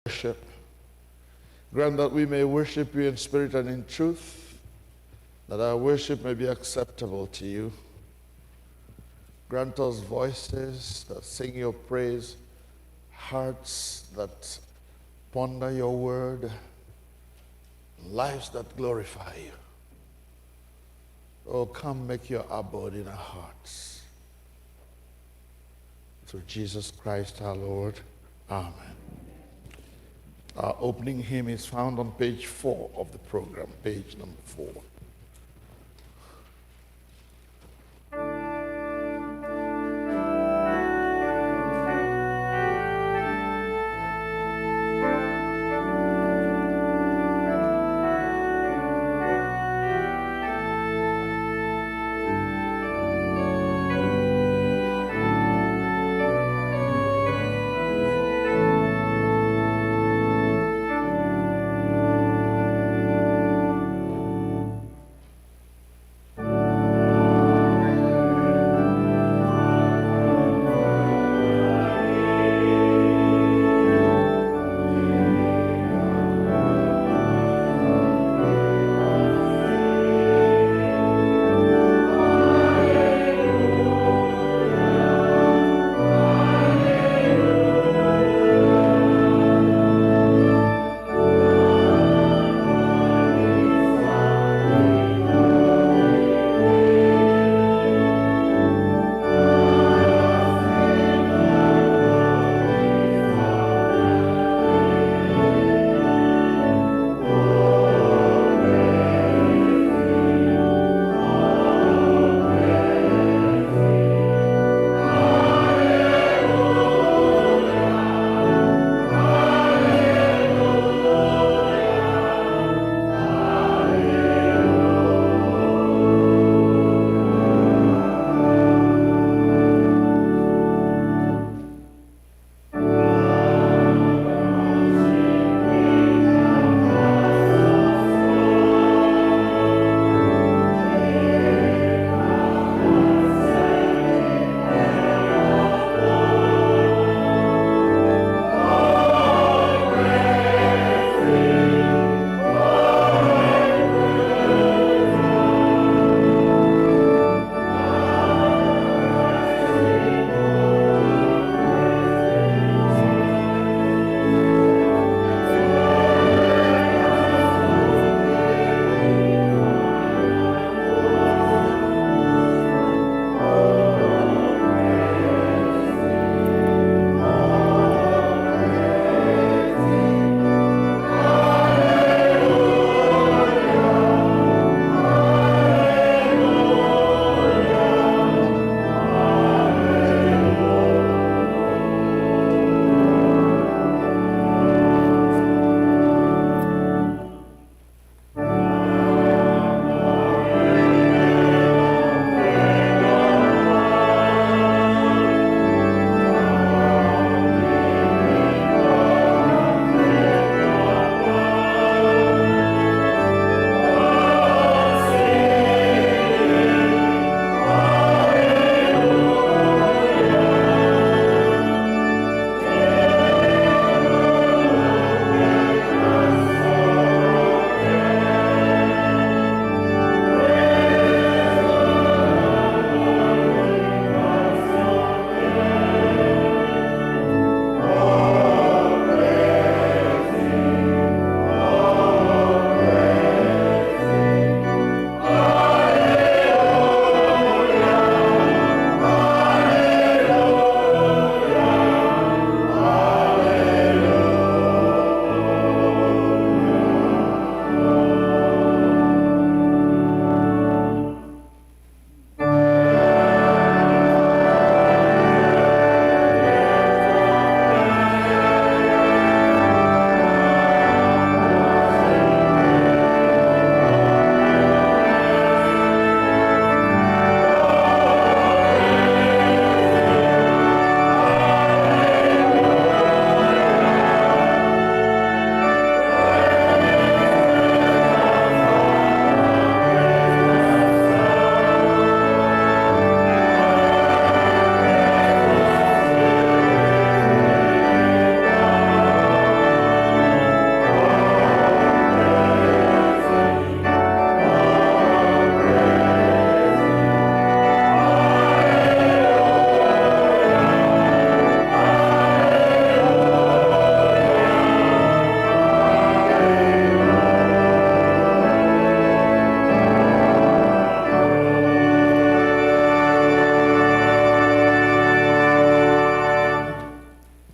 worship. Grant that we may worship you in spirit and in truth, that our worship may be acceptable to you. Grant us voices that sing your praise, hearts that ponder your word, lives that glorify you. Oh, come make your abode in our hearts. Through Jesus Christ our Lord. Amen. Our opening hymn is found on page 4 of the program, page number 4.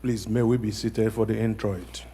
Please, may we be seated for the Introit.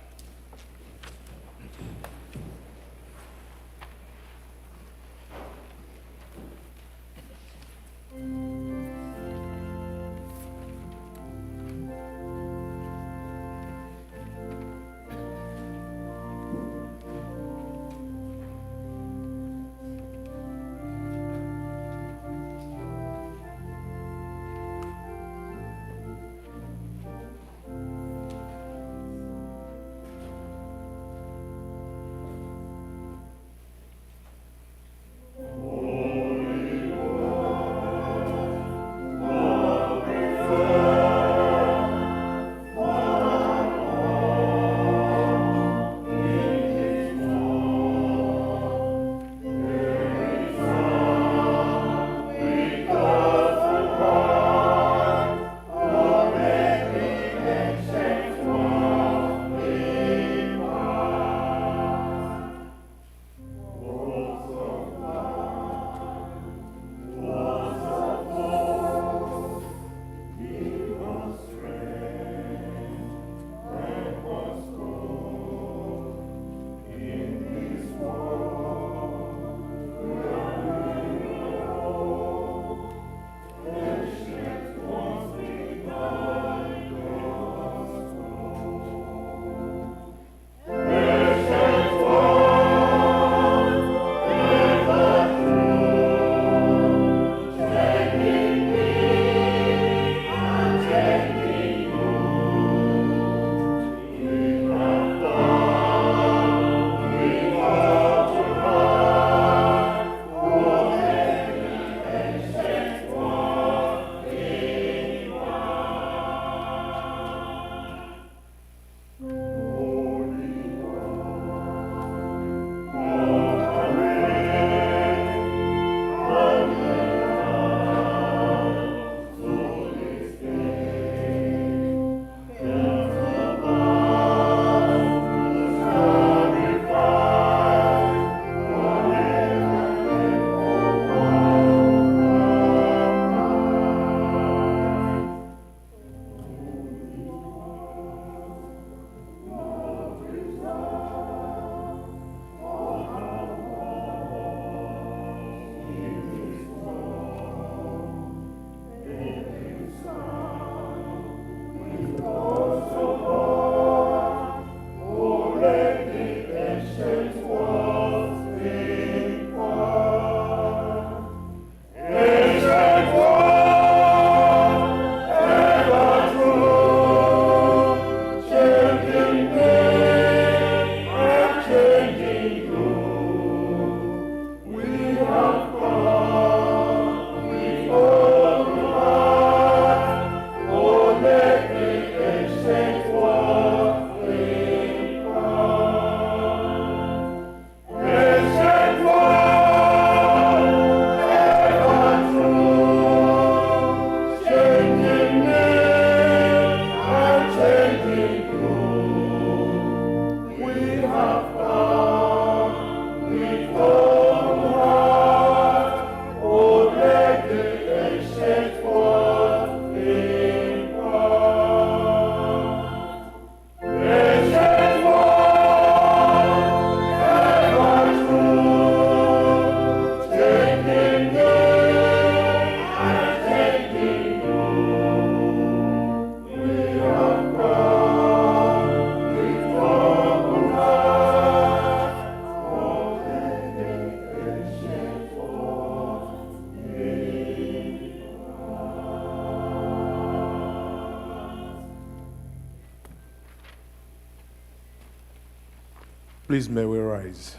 Please, may we rise.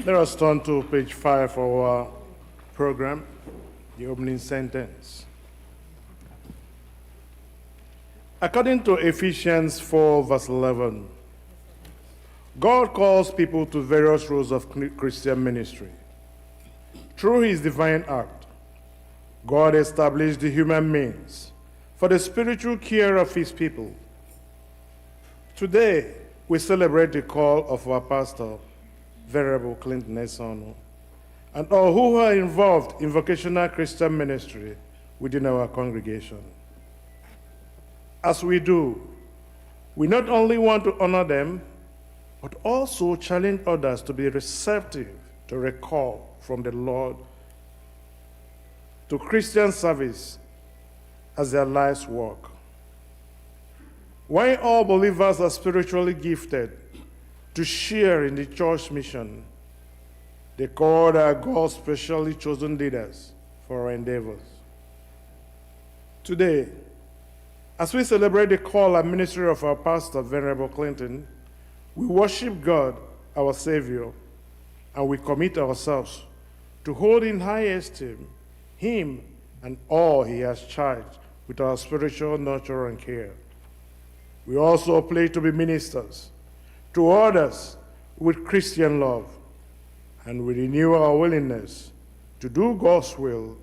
Let us turn to page 5 of our program, the opening sentence. According to Ephesians 4, verse 11, God calls people to various roles of Christian ministry. Through his divine act, God established the human means for the spiritual care of his people. Today, we celebrate the call of our pastor, Venerable Clinton Esono, and all who are involved in vocational Christian ministry within our congregation. As we do, we not only want to honor them, but also challenge others to be receptive to a call from the Lord to Christian service as their life's work. While all believers are spiritually gifted to share in the church mission, they called are God's specially chosen leaders for our endeavors. Today, as we celebrate the call and ministry of our pastor, Venerable Clinton, we worship God, our Savior, and we commit ourselves to hold in high esteem him and all he has charged with our spiritual nurture and care. We also pray to be ministers to others with Christian love, and we renew our willingness to do God's will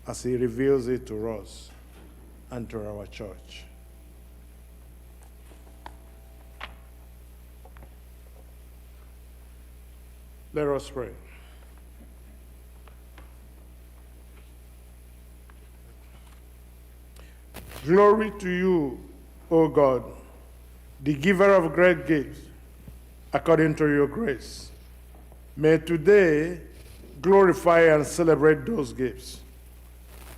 as he reveals it to us and to our church. Let us pray. Glory to you, O God, the giver of great gifts, according to your grace. May today glorify and celebrate those gifts.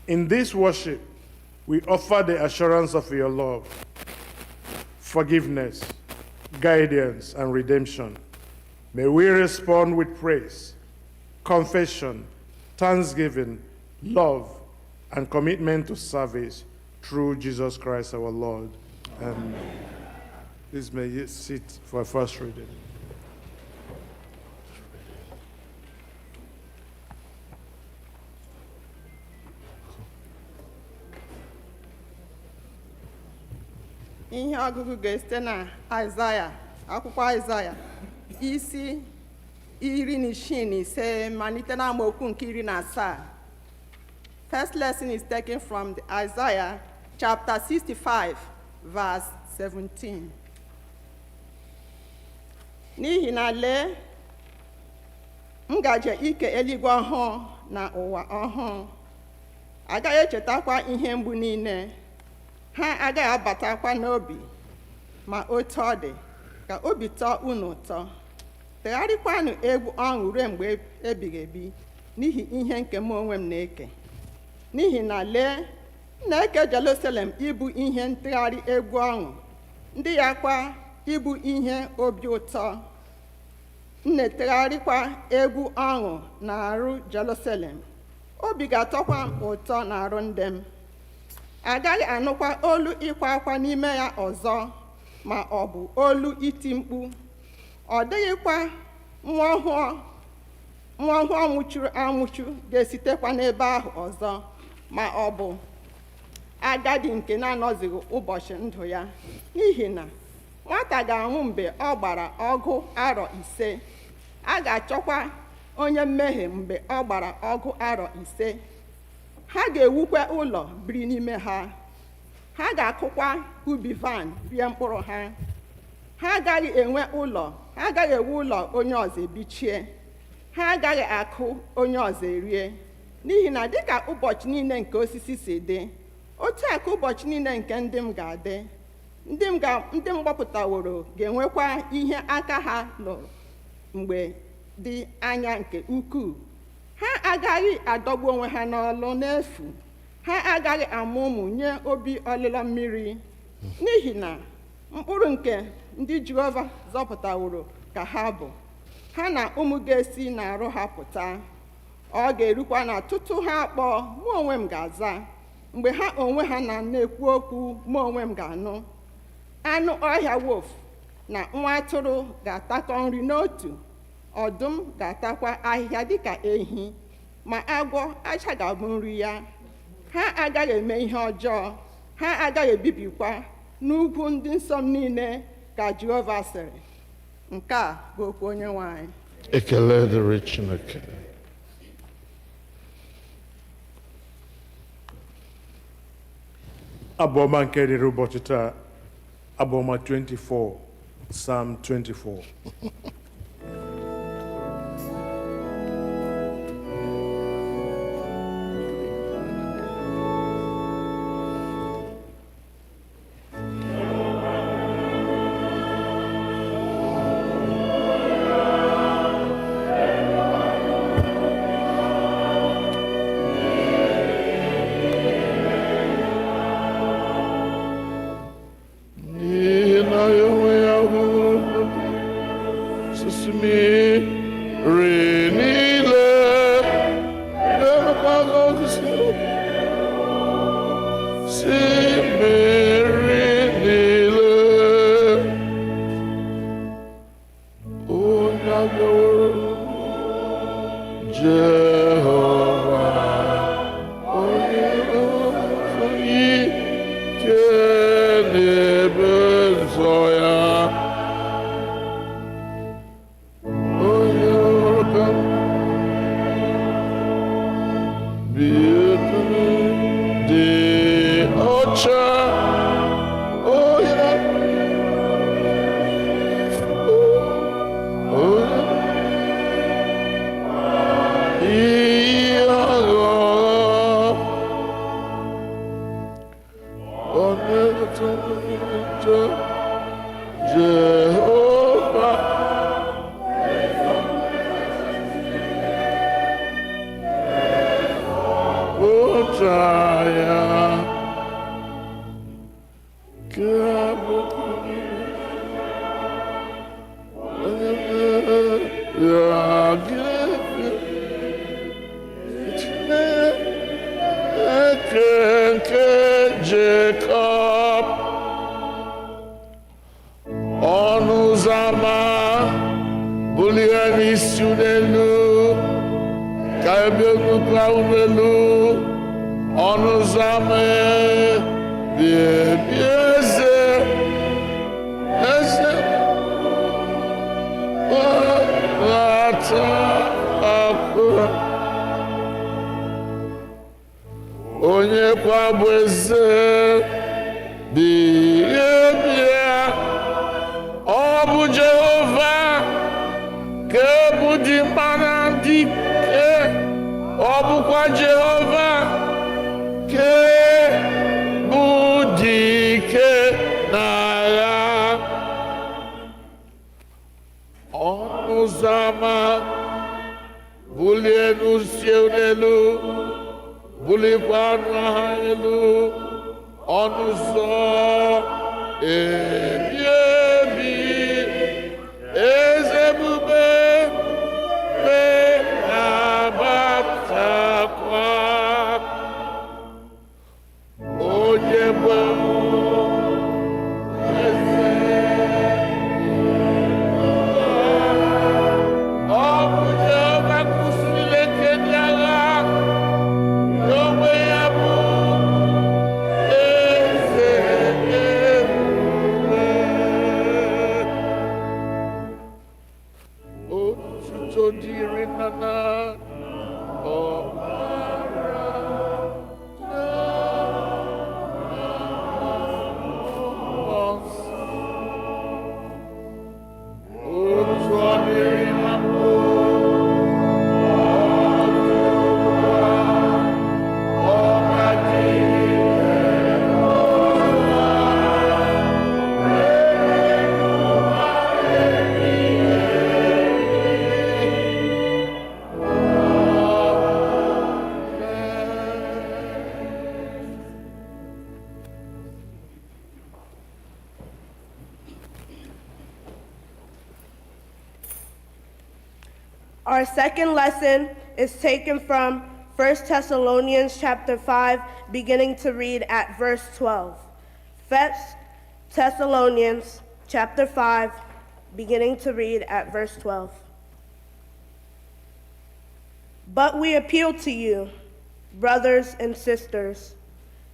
In this worship, we offer the assurance of your love, forgiveness, guidance, and redemption. May we respond with praise, confession, thanksgiving, love, and commitment to service through Jesus Christ our Lord. Amen. Please may you sit for a first reading. Ihe ọgụgụ ga-esite na Aịzaya, akwụkwọ Aịzaya, isi 15 malite na amaokwu nke 17. First lesson is taken from Isaiah chapter 65, verse 17. N'ihi na lee, m gaje ike eluigwe ọhụụ na ụwa ọhụụ, agaghị echetakwa ihe mgbu niile, ha agaghị abatakwa n'obi, ma otu ọ dị ka obi tọọ unu ụtọ. Tegharịkwanụ egwu ọṅụ ruo mgbe ebighị ebi n'ihi ihe nke m onwe m na-eke. N'ihi na lee, m na-eke Jerusalem ịbụ ihe ntụgharị egwu ọṅụ, ndị ya kwa ịbụ ihe obi ụtọ. M na-etegharịkwa egwu ọṅụ n'arụ Jerusalem, obi ga-atọkwa ụtọ n'arụ ndị m. Agaghị anụkwa olu ịkwa akwa n'ime ya ọzọ, ma ọ bụ olu iti mkpu. Ọ dịghịkwa nwa ọhụụ anwụchuru anwụchu ga-esitekwa n'ebe ahụ ọzọ, ma ọ bụ agadi nke na-anọzighị ụbọchị ndụ ya. N'ihi na nwata ga-anwụ mgbe ọ gbara ọgụ arọ 5, a ga-achọkwa onye mmehie mgbe ọ gbara ọgụ arọ 5. Ha ga-ewukwa ụlọ biri n'ime ha, ha ga-akụkwa ubi van rie mkpụrụ ha. Ha agaghị ewu ụlọ onye ọzọ ebichie, ha agaghị akụ onye ọzọ erie. N'ihi na dịka ụbọchị niile nke osisi si dị, otu a ka ụbọchị niile nke ndị m ga-adị. Ndị m gbapụtaworo ga-enwekwa ihe aka ha lụrụ mgbe dị anya nke ukwuu. Ha agaghị adọgbu onwe ha n'ọlụ n'efu, ha agaghị amụ ụmụ nye obi ọlịlọ mmiri. N'ihi na mkpụrụ nke ndị Jehova zọpụtaworo ka ha bụ, ha na ụmụ ga-esi n'arụ ha pụta. Ọ ga-erukwa na tutu ha akpọọ, mụ onwe m ga-aza. Mgbe ha onwe ha na-ekwu okwu, mụ onwe m ga-anụ. Anụ ọhịa wolf na nwa atụrụ ga-atakọ nri n'otu, ọdụm ga-atakwa ahịhịa dịka ehi, ma agwọ aja ga-abụ nri ya. Ha agaghị eme ihe ọjọọ, ha agaghị ebibikwa n'ugwu ndị nsọ m niile, ka Jehova sịrị. Nke a bụ okwu Onyenwe anyị. Ekele dịrị Chineke. Abụọma nke dịrị ụbọchị taa, Abụọma 24, Psalm 24. osimiri niile onye agaworo Jehova onye oyi ke n'ebe nsọ ya onye ọka dị ọcha onye ihe aghụghọ onye tụrụ Jehova ya Jacob ọnụ ụzọ ama bulie n'isi unu elu ka ebe nnukwu ahụ n'elu ọnụ ụzọ ama dị ebi eze ata akụ onye kwa bụ eze dị ebi ya ọ bụ Jehova ka ebu dị mkpana dị ike ọ bụkwa Jehova ka ebu dị ike n'agha ọnụ ụzọ ama bulie n'usie n'elu bulikwa ọnụ ha elu ọnụ ụzọ ebi ebi eze ebube na-abatakwa onye bụ eze ọ bụ Jehova kwụsịrị ike ndị agha n'onwe ya bụ eze ebube otuto dịrị nna na ọbara na mmụọ nsọ otu ọ dịrị na mbụ Our second lesson is taken from 1 Thessalonians chapter 5, beginning to read at verse 12. 1 Thessalonians chapter 5, beginning to read at verse 12. But we appeal to you, brothers and sisters,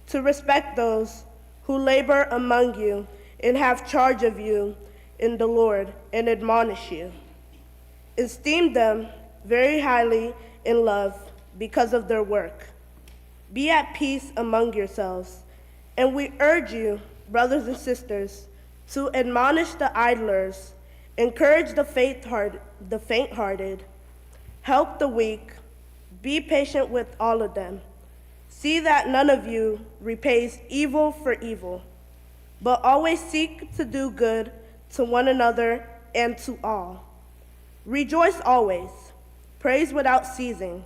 to respect those who labor among you and have charge of you in the Lord and admonish you. Esteem them very highly in love because of their work. Be at peace among yourselves, and we urge you, brothers and sisters, to admonish the idlers, encourage the faint-hearted, help the weak, be patient with all of them. See that none of you repays evil for evil, but always seek to do good to one another and to all. Rejoice always, praise without ceasing.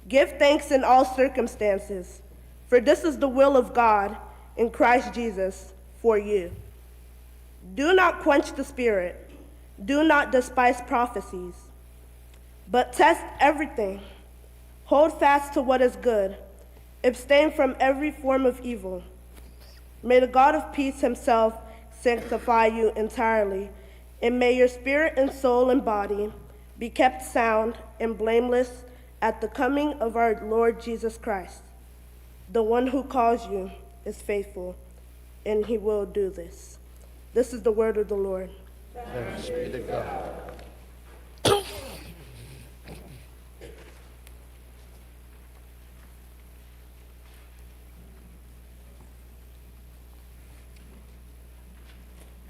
Give thanks in all circumstances, for this is the will of God in Christ Jesus for you. Do not quench the spirit, do not despise prophecies, but test everything. Hold fast to what is good, Abstain from every form of evil. May the God of peace himself sanctify you entirely, and may your spirit and soul and body be kept sound and blameless at the coming of our Lord Jesus Christ. The one who calls you is faithful, and he will do this. This is the word of the Lord. Thanks be to God.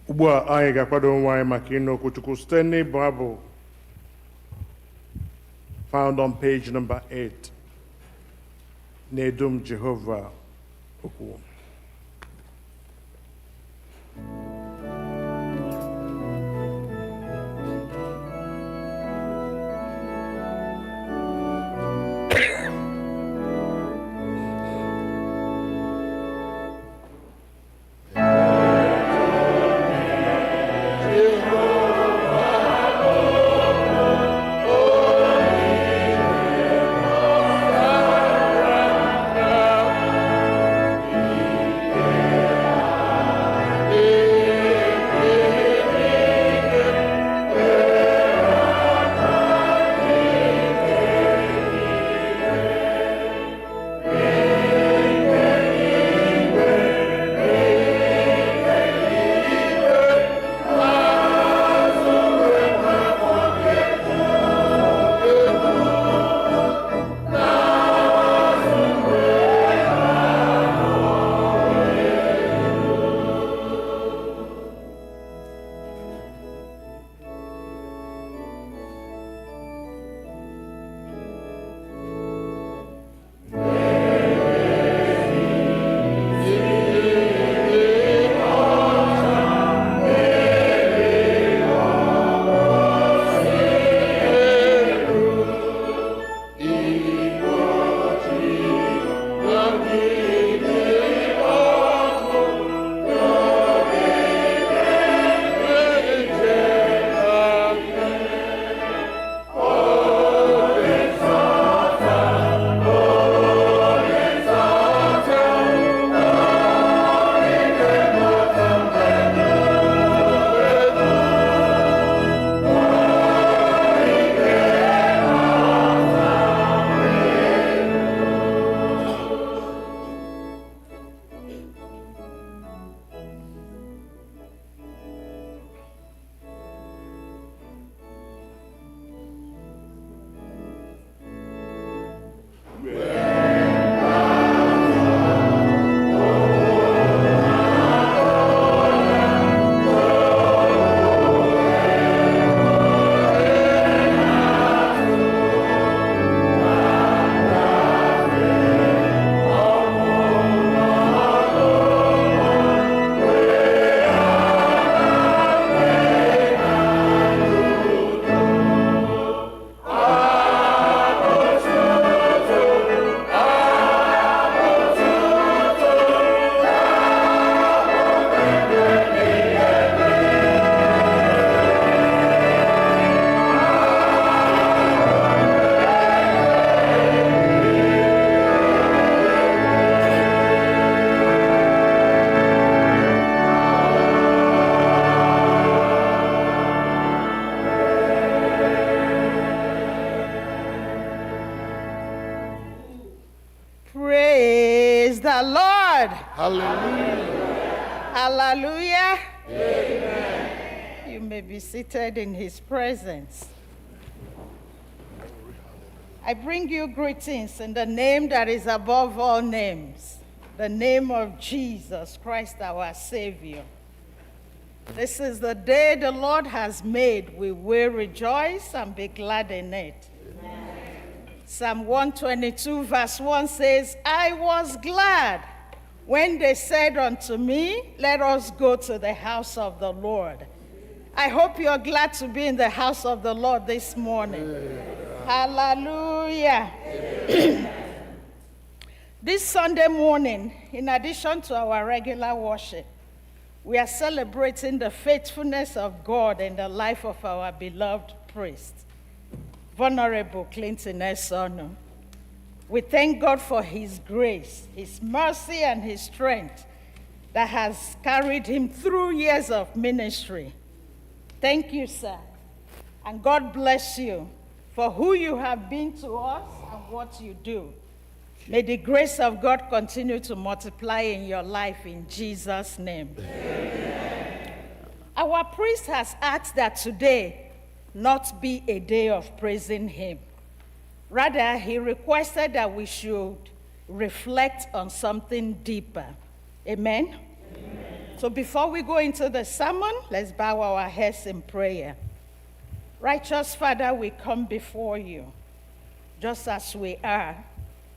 Ugbu a anyị ga-akwado onwe anyị maka ịnụ okwu Chukwu site n'ịbụ abụ found on page number 8. Na-edum Jehova okwu. Hallelujah. Hallelujah. Amen. You may be seated in his presence. I bring you greetings in the name that is above all names, the name of Jesus Christ, our Savior. This is the day the Lord has made. We will rejoice and be glad in it. Amen. Psalm 122 verse 1 says, I was glad when they said unto me, let us go to the house of the Lord. I hope you're glad to be in the house of the Lord this morning. Amen. Hallelujah. This Sunday morning, in addition to our regular worship, we are celebrating the faithfulness of God in the life of our beloved priest, Venerable Clinton S. Ono. We thank God for his grace, his mercy, and his strength that has carried him through years of ministry. Thank you, sir. And God bless you for who you have been to us and what you do. May the grace of God continue to multiply in your life in Jesus' name. Amen. Our priest has asked that today not be a day of praising him. Rather, he requested that we should reflect on something deeper. Amen? Amen? So before we go into the sermon, let's bow our heads in prayer. Righteous Father, we come before you just as we are,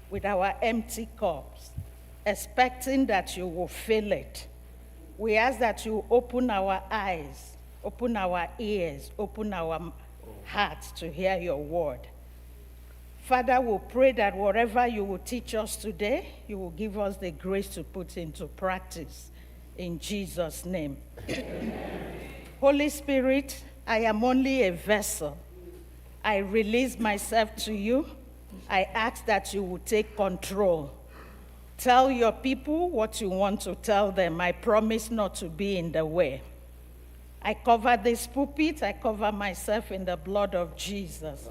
with our empty cups, expecting that you will fill it. We ask that you open our eyes, open our ears, open our hearts to hear your word. Father, we pray that whatever you will teach us today, you will give us the grace to put into practice. In Jesus' name. Holy Spirit, I am only a vessel. I release myself to you. I ask that you will take control. Tell your people what you want to tell them. I promise not to be in the way. I cover this pulpit. I cover myself in the blood of Jesus.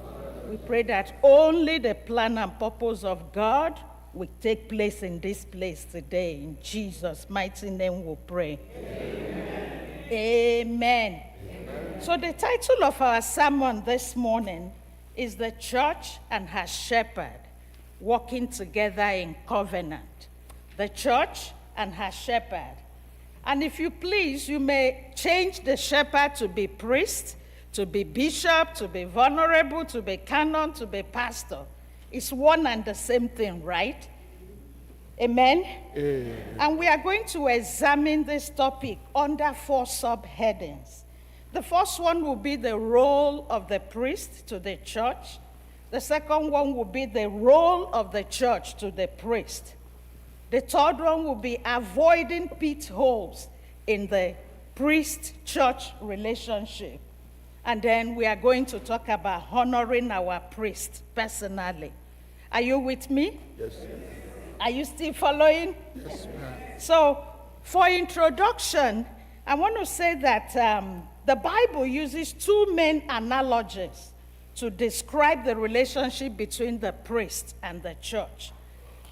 We pray that only the plan and purpose of God will take place in this place today. In Jesus' mighty name we pray. Amen. Amen. Amen. So the title of our sermon this morning is The Church and Her Shepherd, Walking Together in Covenant. The Church and Her Shepherd. And if you please, you may change the shepherd to be priest, to be bishop, to be venerable, to be canon, to be pastor. It's one and the same thing, right? Amen? And we are going to examine this topic under 4 subheadings. The first one will be the role of the priest to the church. The second one will be the role of the church to the priest. The third one will be avoiding pitfalls in the priest-church relationship. And then we are going to talk about honoring our priest personally. Are you with me? Yes. Are you still following? Yes, ma'am. So, for introduction, I want to say that the Bible uses 2 main analogies to describe the relationship between the priest and the church.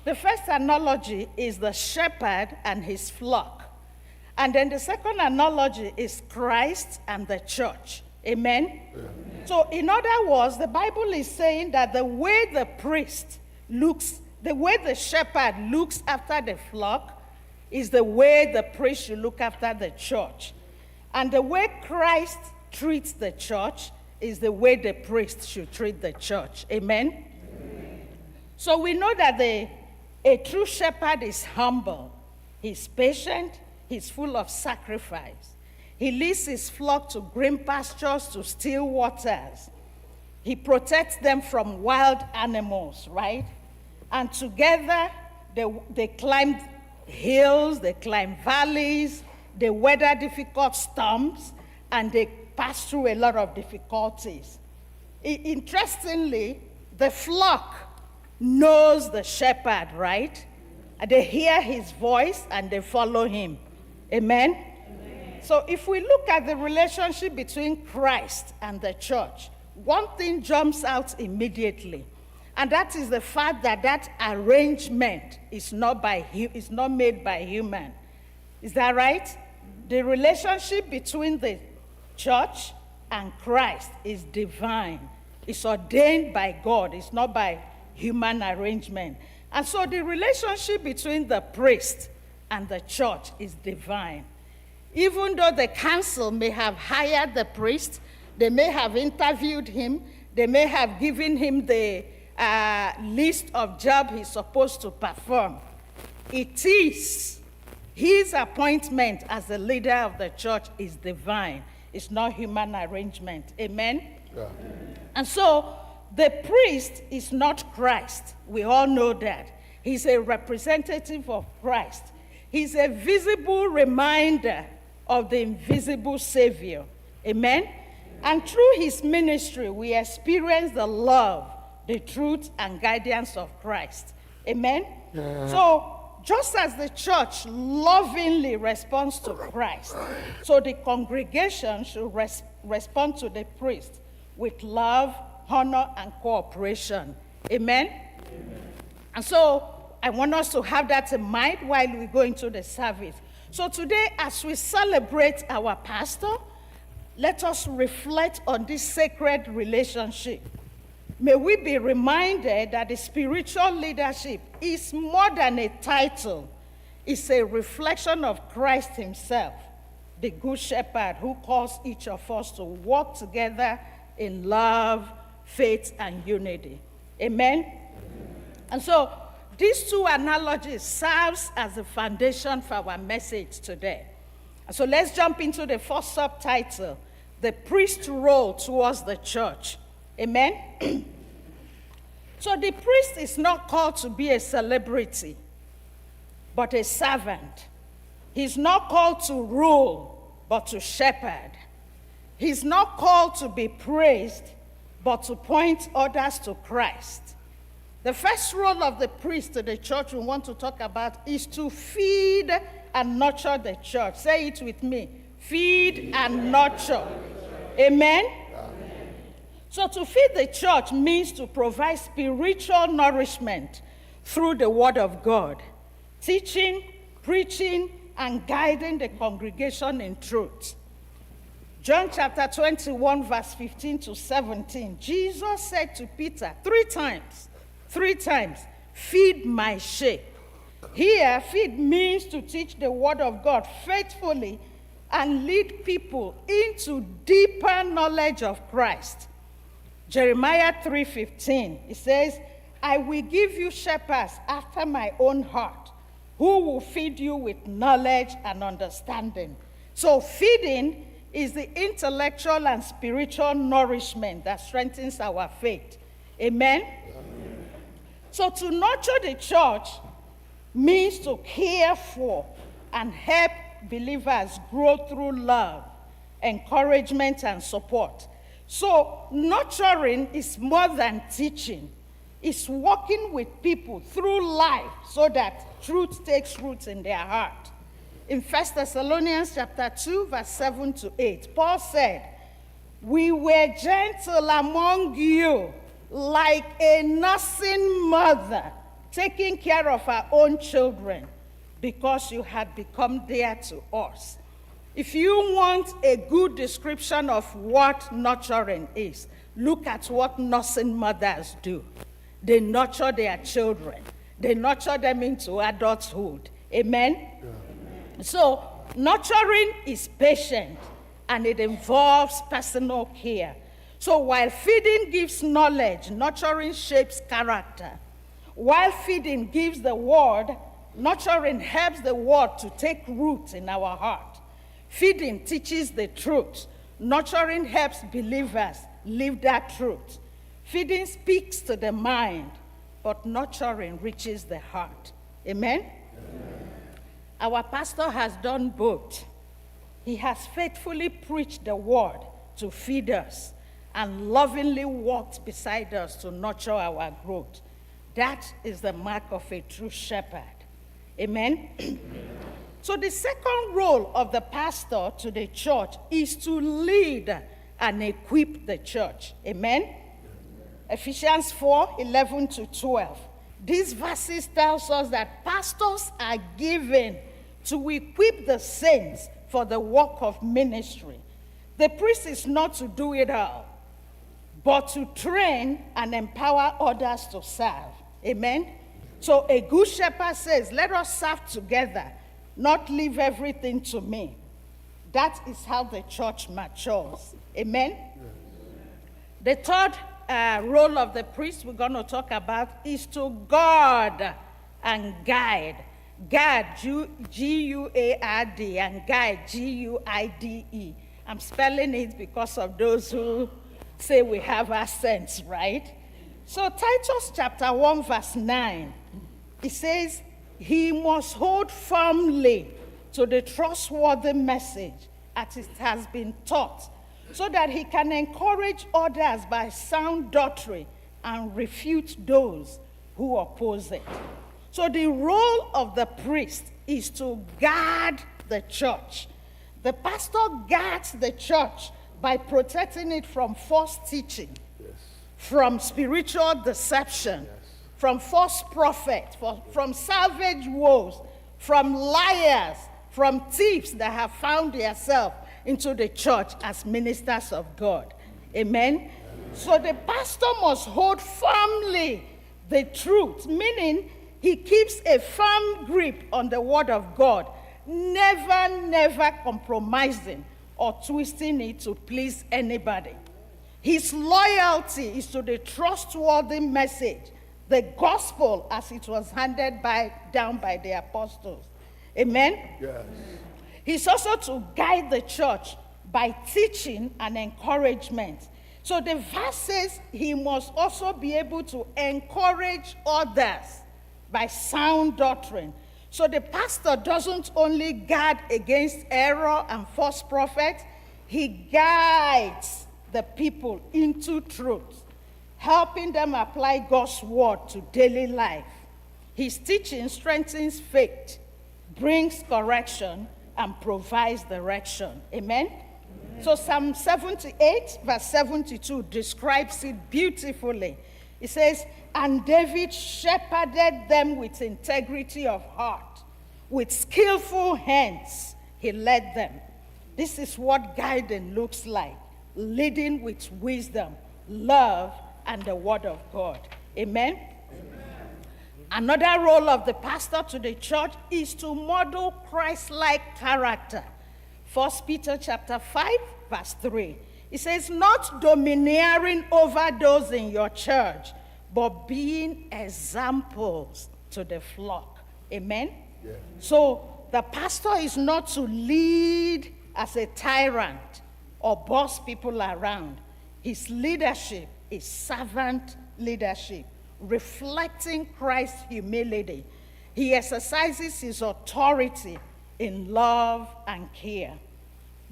The first analogy is the shepherd and his flock. And then the second analogy is Christ and the church. Amen? Amen? So in other words, the Bible is saying that the way the priest looks, the way the shepherd looks after the flock is the way the priest should look after the church. And the way Christ treats the church is the way the priest should treat the church. Amen? Amen. So we know that a true shepherd is humble. He's patient. He's full of sacrifice. He leads his flock to green pastures, to still waters. He protects them from wild animals, right? And together, they climb hills, they climb valleys, they weather difficult storms, and they pass through a lot of difficulties. Interestingly, the flock knows the shepherd, right? And they hear his voice and they follow him. Amen? Amen? So if we look at the relationship between Christ and the church, one thing jumps out immediately, and that is the fact that that arrangement is not made by human. Is that right? The relationship between the church and Christ is divine. It's ordained by God. It's not by human arrangement. And so the relationship between the priest and the church is divine. Even though the council may have hired the priest, they may have interviewed him, they may have given him the list of jobs he's supposed to perform, it is his appointment as the leader of the church is divine. It's not human arrangement. Amen? Yeah. And so the priest is not Christ. We all know that. He's a representative of Christ. He's a visible reminder of the invisible Savior. Amen? And through his ministry, we experience the love, the truth and guidance of Christ. Amen? So, just as the church lovingly responds to Christ, so the congregation should respond to the priest with love, honor, and cooperation. Amen? And so, I want us to have that in mind while we go into the service. So today, as we celebrate our pastor, let us reflect on this sacred relationship. May we be reminded that the spiritual leadership is more than a title. It's a reflection of Christ himself, the good shepherd who calls each of us to walk together in love, faith, and unity. Amen? And so, these two analogies serves as the foundation for our message today. So let's jump into the first subtitle, the priest's role towards the church. Amen? So the priest is not called to be a celebrity, but a servant. He's not called to rule, but to shepherd. He's not called to be praised, but to point others to Christ. The first role of the priest to the church we want to talk about is to feed and nurture the church. Say it with me. Feed and nurture. Amen? So to feed the church means to provide spiritual nourishment through the word of God, teaching, preaching, and guiding the congregation in truth. John chapter 21, verse 15 to 17, Jesus said to Peter three times, feed my sheep. Here, feed means to teach the word of God faithfully and lead people into deeper knowledge of Christ. Jeremiah 3:15, it says, I will give you shepherds after my own heart, who will feed you with knowledge and understanding. So feeding is the intellectual and spiritual nourishment that strengthens our faith. Amen? So to nurture the church means to care for and help believers grow through love, encouragement, and support. So nurturing is more than teaching. It's walking with people through life so that truth takes root in their heart. In 1 Thessalonians chapter 2, verse 7 to 8, Paul said, we were gentle among you, like a nursing mother taking care of her own children, because you had become dear to us. If you want a good description of what nurturing is, look at what nursing mothers do. They nurture their children. They nurture them into adulthood. Amen? Yeah. So, nurturing is patient, and it involves personal care. So while feeding gives knowledge, nurturing shapes character. While feeding gives the word, nurturing helps the word to take root in our heart. Feeding teaches the truth. Nurturing helps believers live that truth. Feeding speaks to the mind, but nurturing reaches the heart. Amen? Amen. Our pastor has done both. He has faithfully preached the word to feed us, and lovingly walked beside us to nurture our growth. That is the mark of a true shepherd. Amen? So the second role of the pastor to the church is to lead and equip the church. Amen? Ephesians 4:11 to 12. These verses tells us that pastors are given to equip the saints for the work of ministry. The priest is not to do it all, but to train and empower others to serve. Amen? So a good shepherd says, let us serve together, not leave everything to me. That is how the church matures. Amen? The third role of the priest we're going to talk about is to guard and guide. Guard, G-U-A-R-D, and guide, G-U-I-D-E. I'm spelling it because of those who say we have accents, right? So Titus chapter 1, verse 9, it says, he must hold firmly to the trustworthy message as it has been taught, so that he can encourage others by sound doctrine and refute those who oppose it. So the role of the priest is to guard the church. The pastor guards the church by protecting it from false teaching, from spiritual deception, from false prophets, from savage wolves, from liars, from thieves that have found themselves into the church as ministers of God. Amen? So the pastor must hold firmly the truth, meaning he keeps a firm grip on the word of God, never compromising or twisting it to please anybody. His loyalty is to the trustworthy message, the gospel as it was handed down by the apostles. Amen? Yes. He's also to guide the church by teaching and encouragement. So the verse says he must also be able to encourage others by sound doctrine. So the pastor doesn't only guard against error and false prophets, he guides the people into truth, helping them apply God's word to daily life. His teaching strengthens faith, brings correction, and provides direction. Amen? So Psalm 78, verse 72 describes it beautifully. It says, "And David shepherded them with integrity of heart. With skillful hands, he led them." This is what guiding looks like, leading with wisdom, love, and the word of God. Amen? Another role of the pastor to the church is to model Christ-like character. 1 Peter chapter 5, verse 3. It says, "Not domineering over those in your church, but being examples to the flock." Amen? Yeah. So the pastor is not to lead as a tyrant or boss people around. His leadership is servant leadership, reflecting Christ's humility. He exercises his authority in love and care.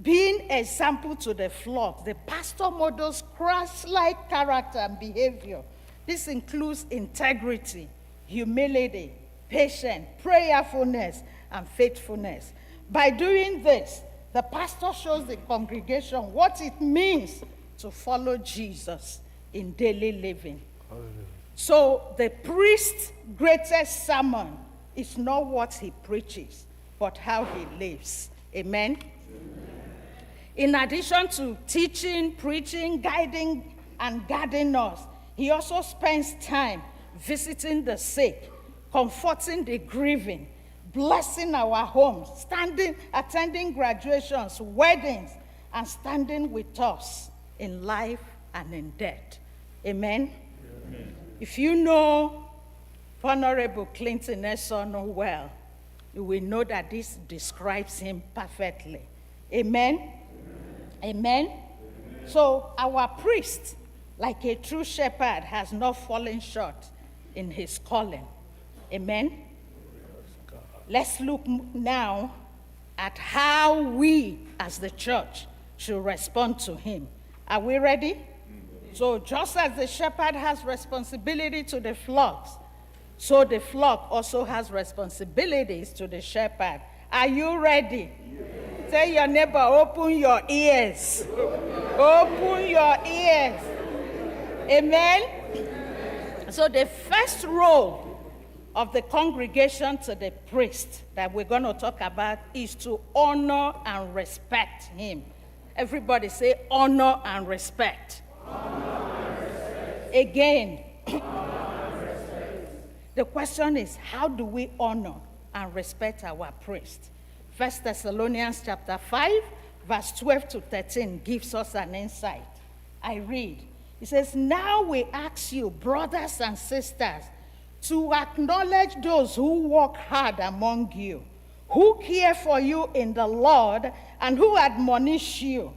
Being example to the flock, the pastor models Christ-like character and behavior. This includes integrity, humility, patience, prayerfulness, and faithfulness. By doing this, the pastor shows the congregation what it means to follow Jesus in daily living. So the priest's greatest sermon is not what he preaches, but how he lives. Amen? In addition to teaching, preaching, guiding, and guarding us, he also spends time visiting the sick, comforting the grieving, blessing our homes, attending graduations, weddings, and standing with us in life and in death. Amen? Amen. If you know Honorable Clinton Esono well, you will know that this describes him perfectly. Amen? Amen? Amen? So our priest, like a true shepherd, has not fallen short in his calling. Amen? Let's look now at how we as the church should respond to him. Are we ready? So just as the shepherd has responsibility to the flocks, so the flock also has responsibilities to the shepherd. Are you ready? Yes. Tell your neighbor, open your ears. Open your ears. Amen? So the first role of the congregation to the priest that we're going to talk about is to honor and respect him. Everybody say honor and respect. Honor and respect. Again. The question is, how do we honor and respect our priest? 1 Thessalonians chapter 5, verse 12 to 13 gives us an insight. I read. It says, "Now we ask you, brothers and sisters, to acknowledge those who work hard among you, who care for you in the Lord, and who admonish you.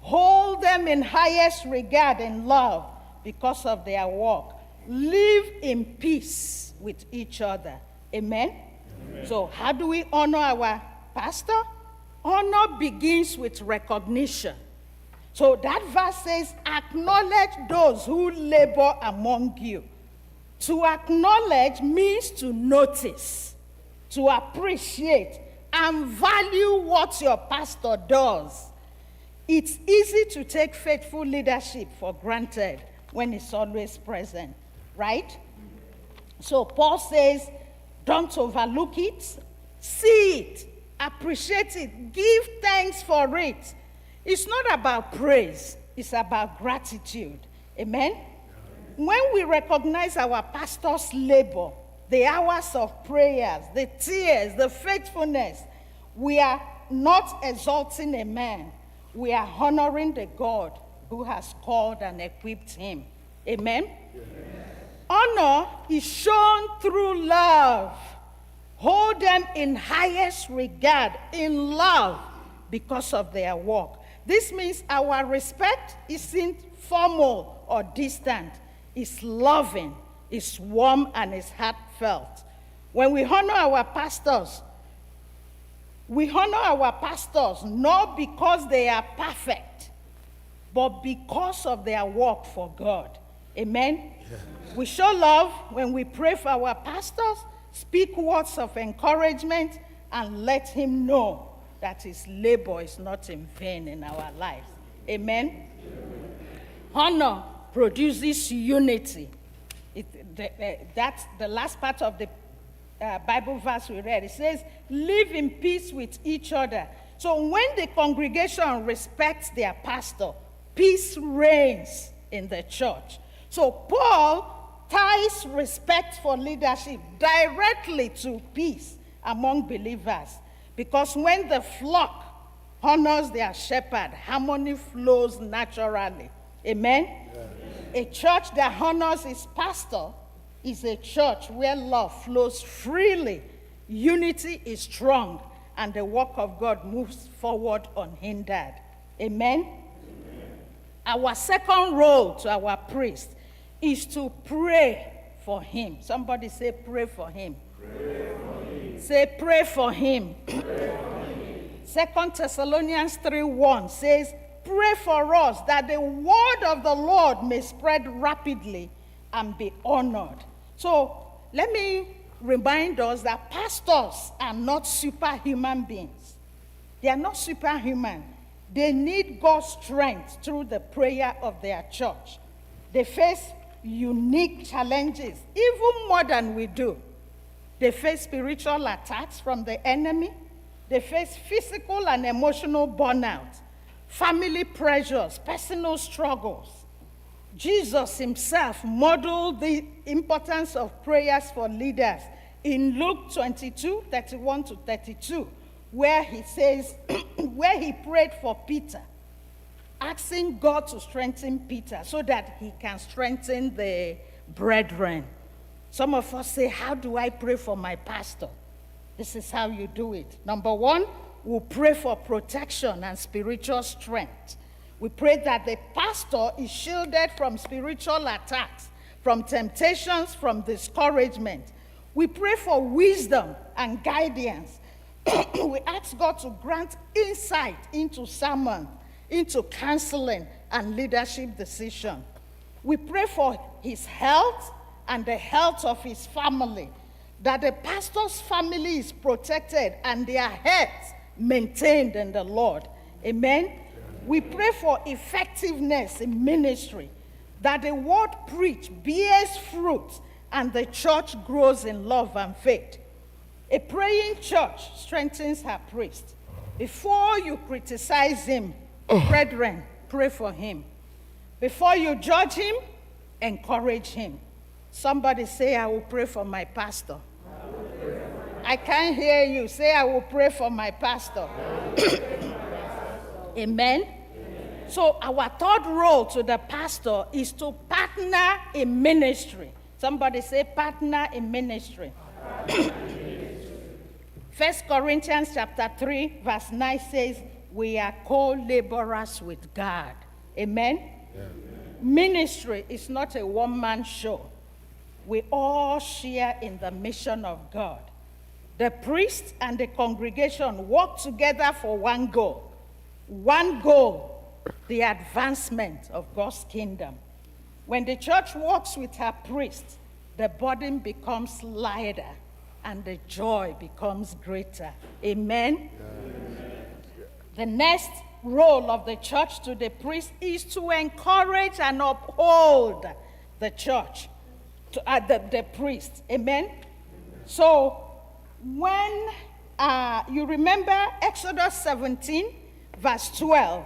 Hold them in highest regard and love because of their work. Live in peace with each other." Amen? Amen? So how do we honor our pastor? Honor begins with recognition. So that verse says, acknowledge those who labor among you. To acknowledge means to notice, to appreciate, and value what your pastor does. It's easy to take faithful leadership for granted when it's always present, right? So Paul says, don't overlook it, see it, appreciate it, give thanks for it. It's not about praise, it's about gratitude. Amen? When we recognize our pastor's labor, the hours of prayers, the tears, the faithfulness, we are not exalting a man. We are honoring the God who has called and equipped him. Amen? Yes. Honor is shown through love. Hold them in highest regard, in love, because of their work. This means our respect isn't formal or distant. It's loving, it's warm, and it's heartfelt. When we honor our pastors not because they are perfect, but because of their work for God. Amen? Yeah. We show love when we pray for our pastors, speak words of encouragement, and let him know that his labor is not in vain in our lives. Amen? Honor produces unity. That's the last part of the Bible verse we read. It says, live in peace with each other. So when the congregation respects their pastor, peace reigns in the church. So Paul ties respect for leadership directly to peace among believers. Because when the flock honors their shepherd, harmony flows naturally. Amen? Yeah. A church that honors its pastor is a church where love flows freely, unity is strong, and the work of God moves forward unhindered. Amen? Amen. Our second role to our priest is to pray for him. Somebody say, pray for him. Pray for him. Say, pray for him. Pray for him. 2 Thessalonians 3:1 says, pray for us that the word of the Lord may spread rapidly and be honored. So let me remind us that pastors are not superhuman beings. They are not superhuman. They need God's strength through the prayer of their church. They face unique challenges, even more than we do. They face spiritual attacks from the enemy. They face physical and emotional burnout, family pressures, personal struggles. Jesus himself modeled the importance of prayers for leaders in Luke 22:31-32, where he says, where he prayed for Peter, asking God to strengthen Peter so that he can strengthen the brethren. Some of us say, how do I pray for my pastor? This is how you do it. Number one, we'll pray for protection and spiritual strength. We pray that the pastor is shielded from spiritual attacks, from temptations, from discouragement. We pray for wisdom and guidance. We ask God to grant insight into sermon, into counseling and leadership decision. We pray for his health and the health of his family, that the pastor's family is protected and their health maintained in the Lord. Amen? We pray for effectiveness in ministry, that the word preached bears fruit and the church grows in love and faith. A praying church strengthens her priest. Before you criticize him, brethren, pray for him. Before you judge him, encourage him. Somebody say, I will pray for my pastor. I can't hear you. Say, I will pray for my pastor. Amen? So our third role to the pastor is to partner in ministry. Somebody say, partner in ministry. 1 Corinthians chapter 3, verse 9 says, we are co-laborers with God. Amen? Yeah. Ministry is not a one-man show. We all share in the mission of God. The priest and the congregation work together for one goal the advancement of God's kingdom. When the church walks with her priest, the burden becomes lighter and the joy becomes greater. Amen? Amen. The next role of the church to the priest is to encourage and uphold the church, the priest. Amen? So, when you remember Exodus 17, verse 12,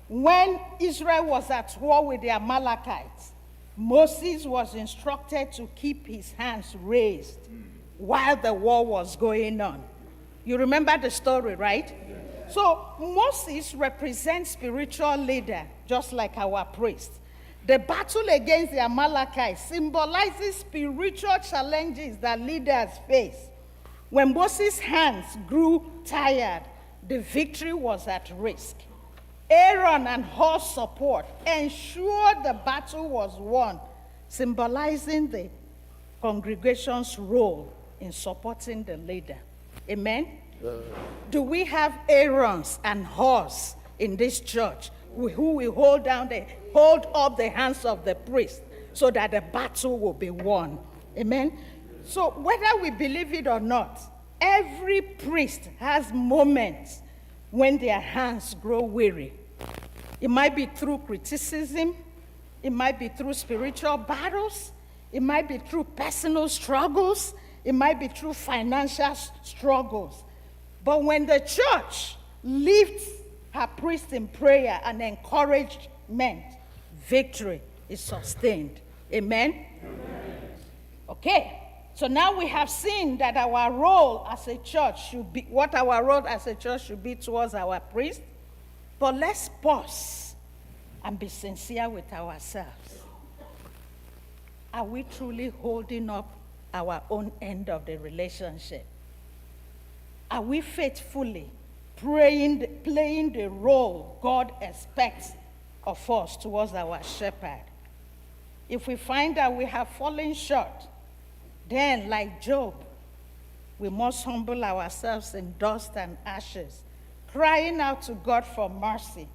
when Israel was at war with the Amalekites, Moses was instructed to keep his hands raised while the war was going on. You remember the story, right? Yes. So Moses represents spiritual leader, just like our priest. The battle against the Amalekites symbolizes spiritual challenges that leaders face. When Moses' hands grew tired, the victory was at risk. Aaron and Hur's support ensured the battle was won, symbolizing the congregation's role in supporting the leader. Amen? Do we have Aarons and Hurs in this church who will hold up the hands of the priest so that the battle will be won? Amen? So whether we believe it or not, every priest has moments when their hands grow weary. It might be through criticism, it might be through spiritual battles, it might be through personal struggles, it might be through financial struggles. But when the church lifts her priest in prayer and encouragement, victory is sustained. Amen? Amen. Okay. So now we have seen that our role as a church should be, what our role as a church should be towards our priest. But let's pause and be sincere with ourselves. Are we truly holding up our own end of the relationship? Are we faithfully playing the role God expects of us towards our shepherd? If we find that we have fallen short, then, like Job, we must humble ourselves in dust and ashes, crying out to God for mercy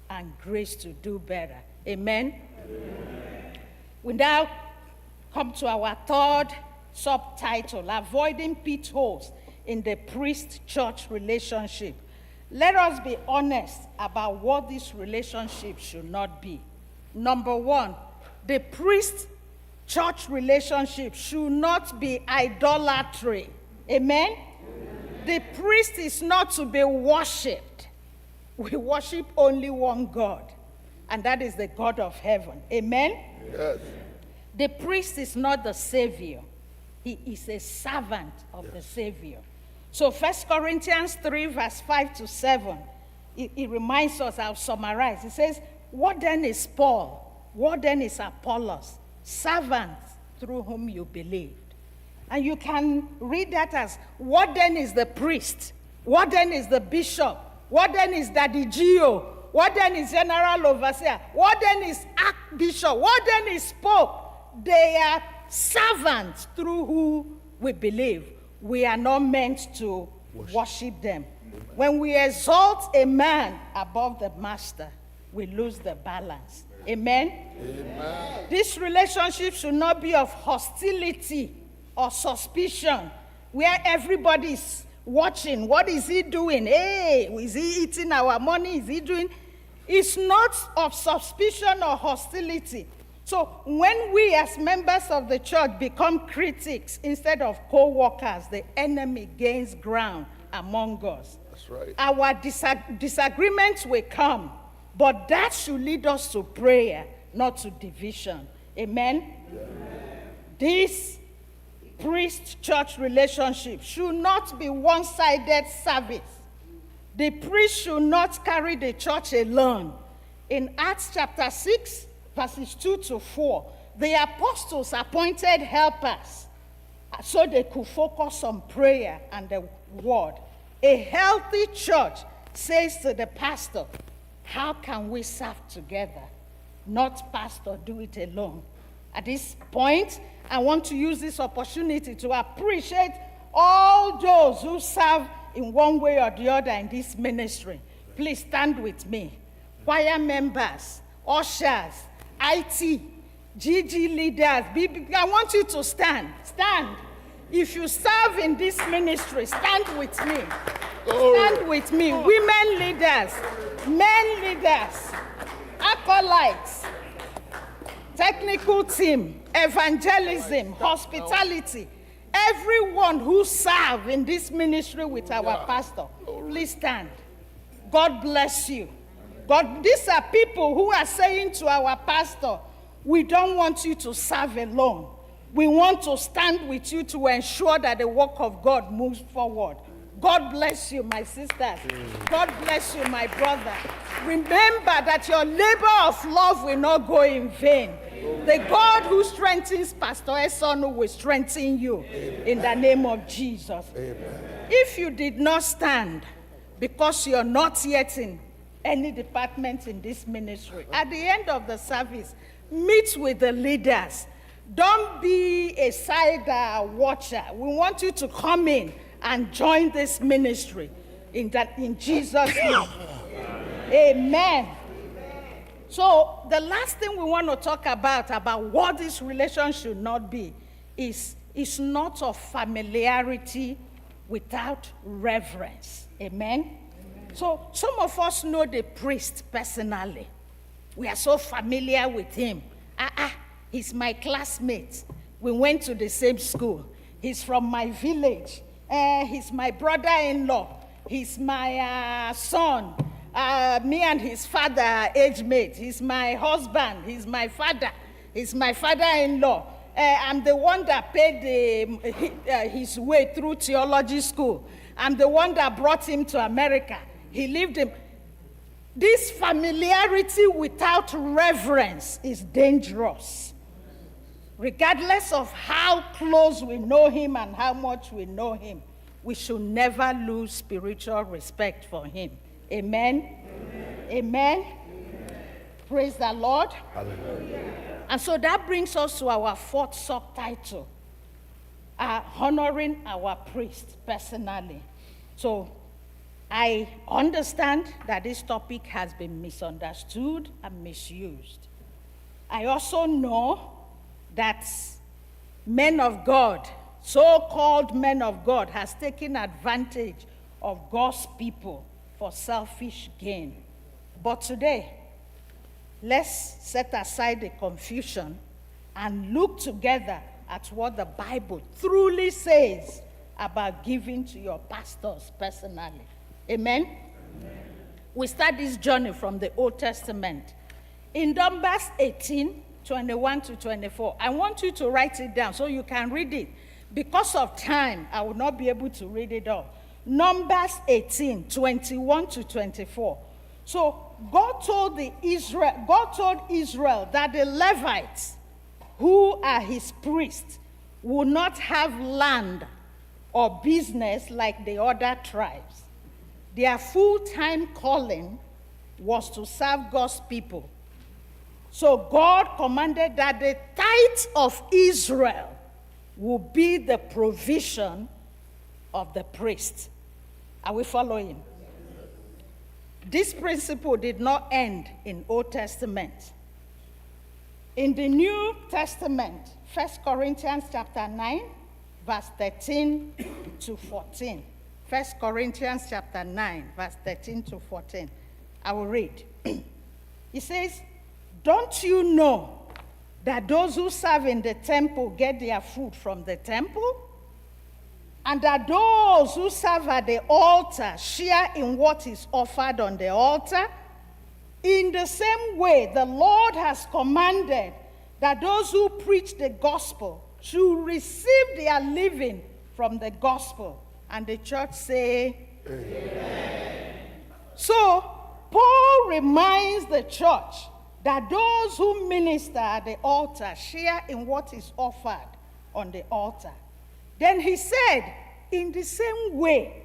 and grace to do better. Amen? Amen. We now come to our third subtitle, Avoiding Pitfalls in the Priest-Church Relationship. Let us be honest about what this relationship should not be. Number one, the priest-church relationship should not be idolatry. Amen? Amen? The priest is not to be worshipped. We worship only one God, and that is the God of heaven. Amen? Yes. The priest is not the Savior. He is a servant of the Savior. So 1 Corinthians 3, verse 5 to 7, it reminds us, I'll summarize. It says, what then is Paul? What then is Apollos? Servants through whom you believed. And you can read that as, what then is the priest? What then is the bishop? What then is Daddy Gio? What then is general overseer? What then is archbishop? What then is pope? They are servants through who we believe. We are not meant to worship them. When we exalt a man above the master, we lose the balance. Amen? Amen. This relationship should not be of hostility or suspicion, where everybody is watching. What is he doing? Hey, is he eating our money? Is he doing? It's not of suspicion or hostility. So when we as members of the church become critics instead of co-workers, the enemy gains ground among us. That's right. Our disagreements will come, but that should lead us to prayer, not to division. Amen? Yeah. This priest-church relationship should not be one-sided service. The priest should not carry the church alone. In Acts chapter 6, verses 2 to 4, the apostles appointed helpers so they could focus on prayer and the word. A healthy church says to the pastor, how can we serve together? Not pastor, do it alone. At this point, I want to use this opportunity to appreciate all those who serve in one way or the other in this ministry. Please stand with me. choir members, ushers, IT, GG leaders. I want you to stand. Stand. If you serve in this ministry, stand with me. Stand with me. Women leaders, men leaders, acolytes, technical team, evangelism, hospitality. Everyone who serve in this ministry with our pastor, please stand. God bless you. God, these are people who are saying to our pastor, we don't want you to serve alone. We want to stand with you to ensure that the work of God moves forward. God bless you, my sisters. God bless you, my brother. Remember that your labor of love will not go in vain. The God who strengthens Pastor Esonu will strengthen you. In the name of Jesus. If you did not stand because you're not yet in any department in this ministry, at the end of the service, meet with the leaders. Don't be a side watcher. We want you to come in and join this ministry in Jesus' name. Amen. So the last thing we want to talk about what this relation should not be is not of familiarity without reverence. Amen. So some of us know the priest personally. We are so familiar with him. He's my classmate. We went to the same school. He's from my village. He's my brother-in-law. He's my son. Me and his father are age mates. He's my husband. He's my father. He's my father-in-law. I'm the one that paid his way through theology school. I'm the one that brought him to America. He lived in... This familiarity without reverence is dangerous. Regardless of how close we know him and how much we know him, we should never lose spiritual respect for him. Amen? Amen. Amen. Praise the Lord. Hallelujah. And so that brings us to our fourth subtitle, honoring our priest personally. So I understand that this topic has been misunderstood and misused. I also know that men of God, so-called men of God, has taken advantage of God's people for selfish gain. But today, let's set aside the confusion and look together at what the Bible truly says about giving to your pastors personally. Amen? Amen. We start this journey from the Old Testament. In Numbers 18, 21 to 24, I want you to write it down so you can read it. Because of time, I will not be able to read it all. Numbers 18, 21 to 24. So God told Israel that the Levites, who are his priests, will not have land or business like the other tribes. Their full-time calling was to serve God's people. So God commanded that the tithes of Israel will be the provision of the priest. Are we following? This principle did not end in Old Testament. In the New Testament, 1 Corinthians chapter 9, verse 13 to 14. 1 Corinthians chapter 9, verse 13 to 14. I will read. It says, "Don't you know that those who serve in the temple get their food from the temple? And that those who serve at the altar share in what is offered on the altar? In the same way, the Lord has commanded that those who preach the gospel should receive their living from the gospel." And the church say, Amen. So, Paul reminds the church that those who minister at the altar share in what is offered on the altar. Then he said, in the same way,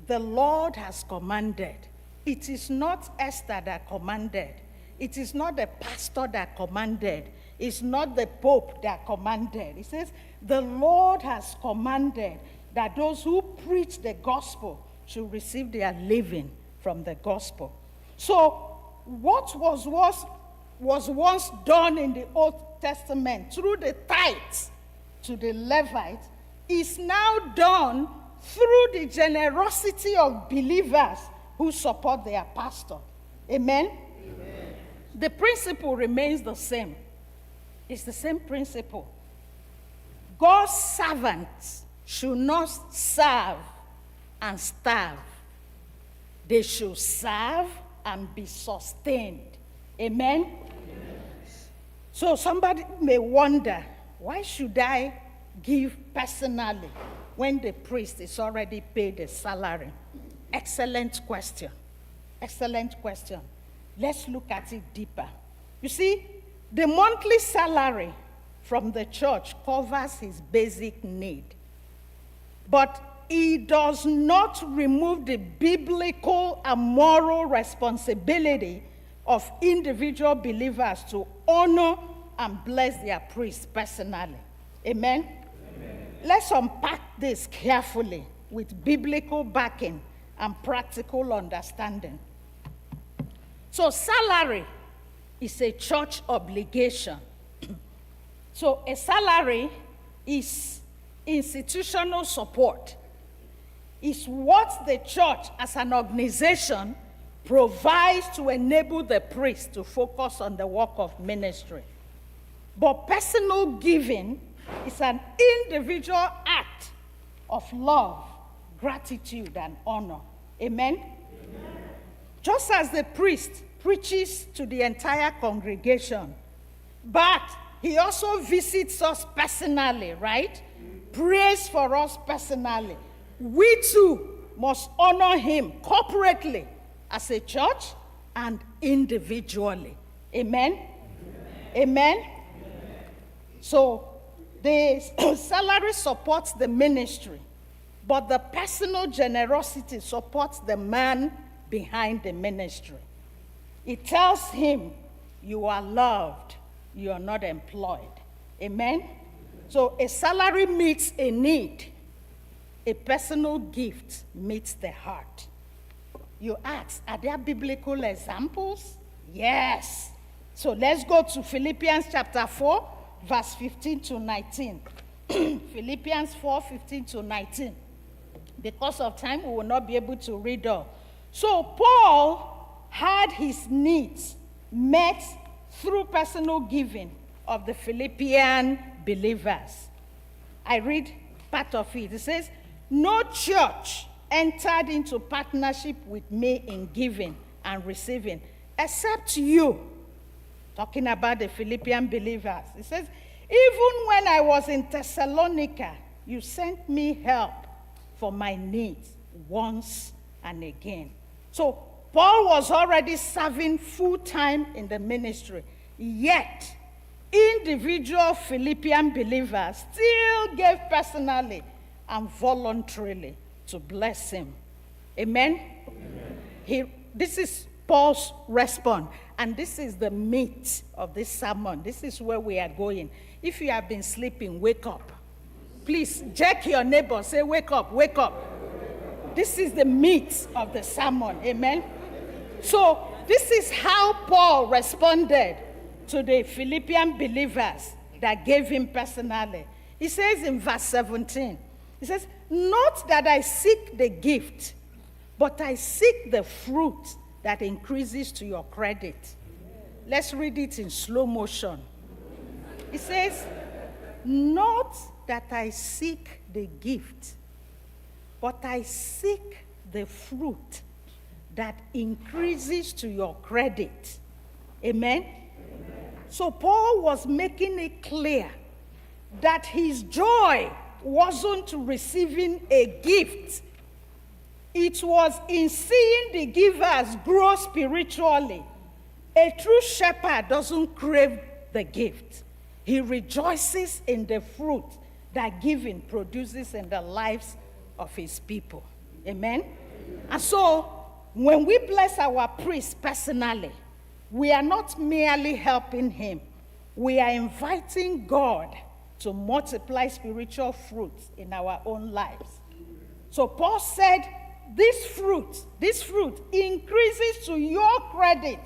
the Lord has commanded. It is not Esther that commanded. It is not the pastor that commanded. It's not the Pope that commanded. He says, the Lord has commanded that those who preach the gospel should receive their living from the gospel. So, what was once done in the Old Testament through the tithes to the Levites is now done through the generosity of believers who support their pastor. Amen? Amen. The principle remains the same. It's the same principle. God's servants should not serve and starve. They should serve and be sustained. Amen? Amen? So somebody may wonder, why should I give personally when the priest is already paid a salary? Excellent question. Excellent question. Let's look at it deeper. You see, the monthly salary from the church covers his basic need. But it does not remove the biblical and moral responsibility of individual believers to honor and bless their priests personally. Amen? Amen? Let's unpack this carefully with biblical backing and practical understanding. So salary is a church obligation. So a salary is institutional support. It's what the church as an organization provides to enable the priest to focus on the work of ministry. But personal giving is an individual act of love, gratitude, and honor. Amen? Amen? Just as the priest preaches to the entire congregation, but he also visits us personally, right? Prays for us personally. We too must honor him corporately as a church and individually. Amen? Amen? Amen? So the salary supports the ministry, but the personal generosity supports the man behind the ministry. It tells him, you are loved, you are not employed. Amen? So a salary meets a need. A personal gift meets the heart. You ask, are there biblical examples? Yes. So let's go to Philippians chapter 4, verse 15 to 19. Philippians 4, 15 to 19. Because of time, we will not be able to read all. So Paul had his needs met through personal giving of the Philippian believers. I read part of it. It says, no church entered into partnership with me in giving and receiving, except you. Talking about the Philippian believers. It says, even when I was in Thessalonica, you sent me help for my needs once and again. So Paul was already serving full-time in the ministry, yet individual Philippian believers still gave personally and voluntarily to bless him. Amen? Amen. This is Paul's response, and this is the meat of this sermon. This is where we are going. If you have been sleeping, wake up. Please, check your neighbor, say, wake up, wake up. This is the meat of the sermon. Amen? So this is how Paul responded to the Philippian believers that gave him personally. He says in verse 17, he says, not that I seek the gift, but I seek the fruit that increases to your credit. Let's read it in slow motion. It says, not that I seek the gift, but I seek the fruit that increases to your credit. Amen? So Paul was making it clear that his joy wasn't receiving a gift. It was in seeing the givers grow spiritually. A true shepherd doesn't crave the gift. He rejoices in the fruit that giving produces in the lives of his people. Amen? And so, when we bless our priest personally, we are not merely helping him. We are inviting God to multiply spiritual fruits in our own lives. So Paul said, this fruit increases to your credit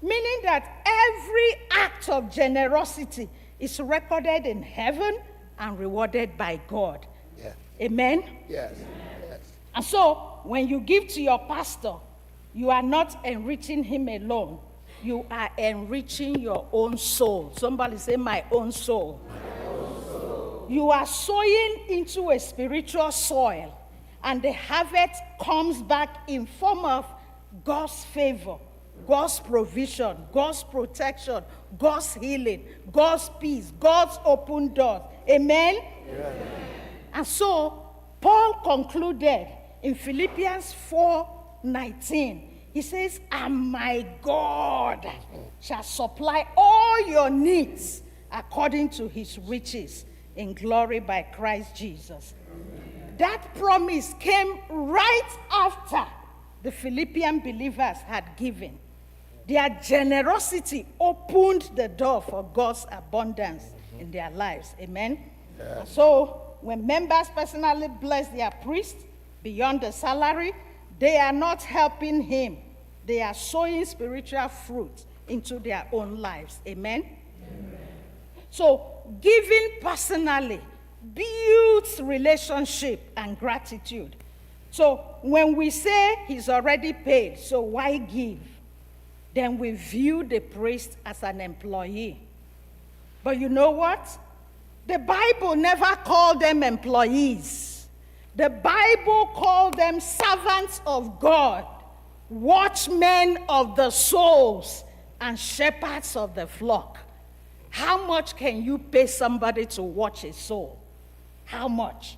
Meaning that every act of generosity is recorded in heaven and rewarded by God. Yeah. Amen? Yes. Yes. And so, when you give to your pastor, you are not enriching him alone. You are enriching your own soul. Somebody say, my own soul. My own soul. You are sowing into a spiritual soil, and the harvest comes back in form of God's favor, God's provision, God's protection, God's healing, God's peace, God's open doors. Amen? Yeah. And so, Paul concluded in Philippians 4:19. He says, and my God shall supply all your needs according to his riches in glory by Christ Jesus. Amen. That promise came right after the Philippian believers had given. Their generosity opened the door for God's abundance in their lives. Amen? Yeah. So, when members personally bless their priest beyond the salary, they are not helping him. They are sowing spiritual fruit into their own lives. Amen? Amen. So, giving personally builds relationship and gratitude. So, when we say he's already paid, so why give? Then we view the priest as an employee. But you know what? The Bible never called them employees. The Bible called them servants of God, watchmen of the souls, and shepherds of the flock. How much can you pay somebody to watch a soul? How much?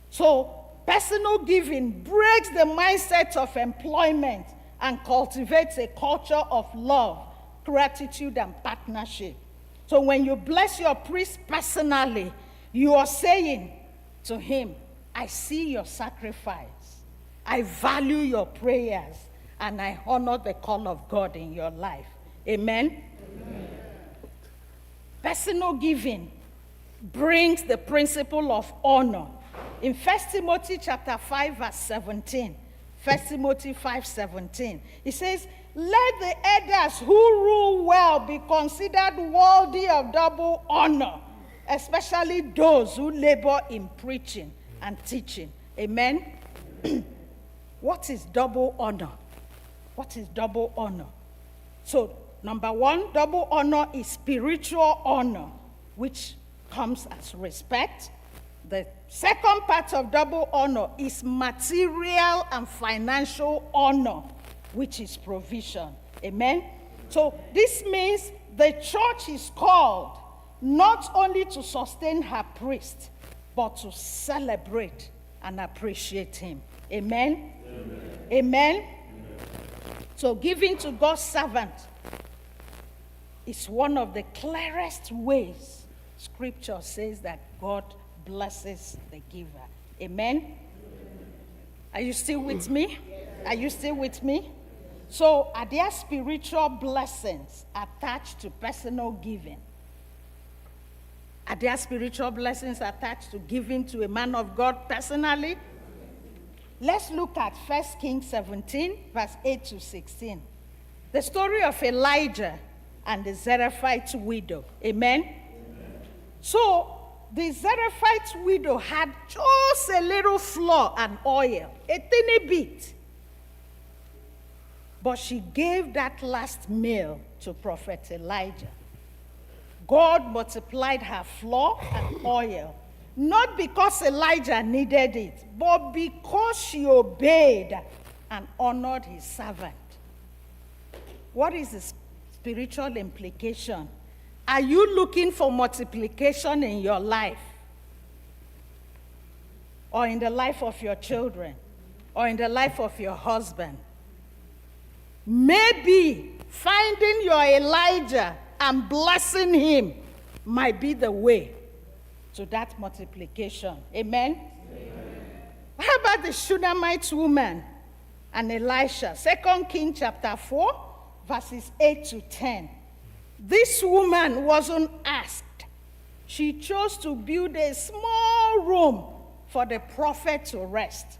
So, personal giving breaks the mindset of employment and cultivates a culture of love, gratitude, and partnership. So when you bless your priest personally, you are saying to him, I see your sacrifice, I value your prayers, and I honor the call of God in your life. Amen? Amen. Personal giving brings the principle of honor. In 1 Timothy chapter 5, verse 17, 1 Timothy 5:17, it says, let the elders who rule well be considered worthy of double honor, especially those who labor in preaching and teaching. Amen? What is double honor? What is double honor? So, number one, double honor is spiritual honor, which comes as respect. The second part of double honor is material and financial honor, which is provision. Amen? So this means the church is called not only to sustain her priest, but to celebrate and appreciate him. Amen? Amen? Amen? So giving to God's servant is one of the clearest ways Scripture says that God blesses the giver. Amen? Are you still with me? Are you still with me? So, are there spiritual blessings attached to personal giving? Are there spiritual blessings attached to giving to a man of God personally? Let's look at 1 Kings 17, verse 8 to 16. The story of Elijah and the Zarephath widow. Amen? Amen. So, the Zarephath widow had just a little flour and oil, a tiny bit. But she gave that last meal to Prophet Elijah. God multiplied her flour and oil, not because Elijah needed it, but because she obeyed and honored his servant. What is the spiritual implication? Are you looking for multiplication in your life? Or in the life of your children? Or in the life of your husband? Maybe finding your Elijah and blessing him might be the way to that multiplication. Amen? Amen. How about the Shunammite woman and Elisha? 2 Kings chapter 4, verses 8 to 10. This woman wasn't asked. She chose to build a small room for the prophet to rest.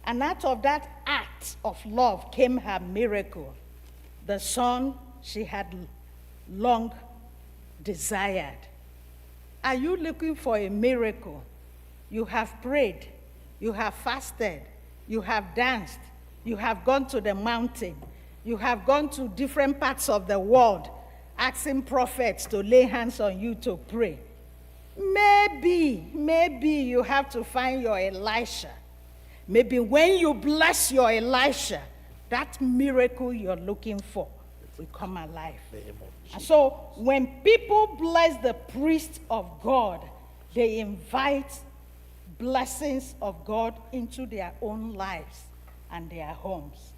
And out of that act of love came her miracle. the son she had long desired. Are you looking for a miracle? You have prayed, you have fasted, you have danced, you have gone to the mountain, you have gone to different parts of the world, asking prophets to lay hands on you to pray. Maybe you have to find your Elisha. Maybe when you bless your Elisha, that miracle you're looking for will come alive. And so when people bless the priest of God, they invite blessings of God into their own lives and their homes.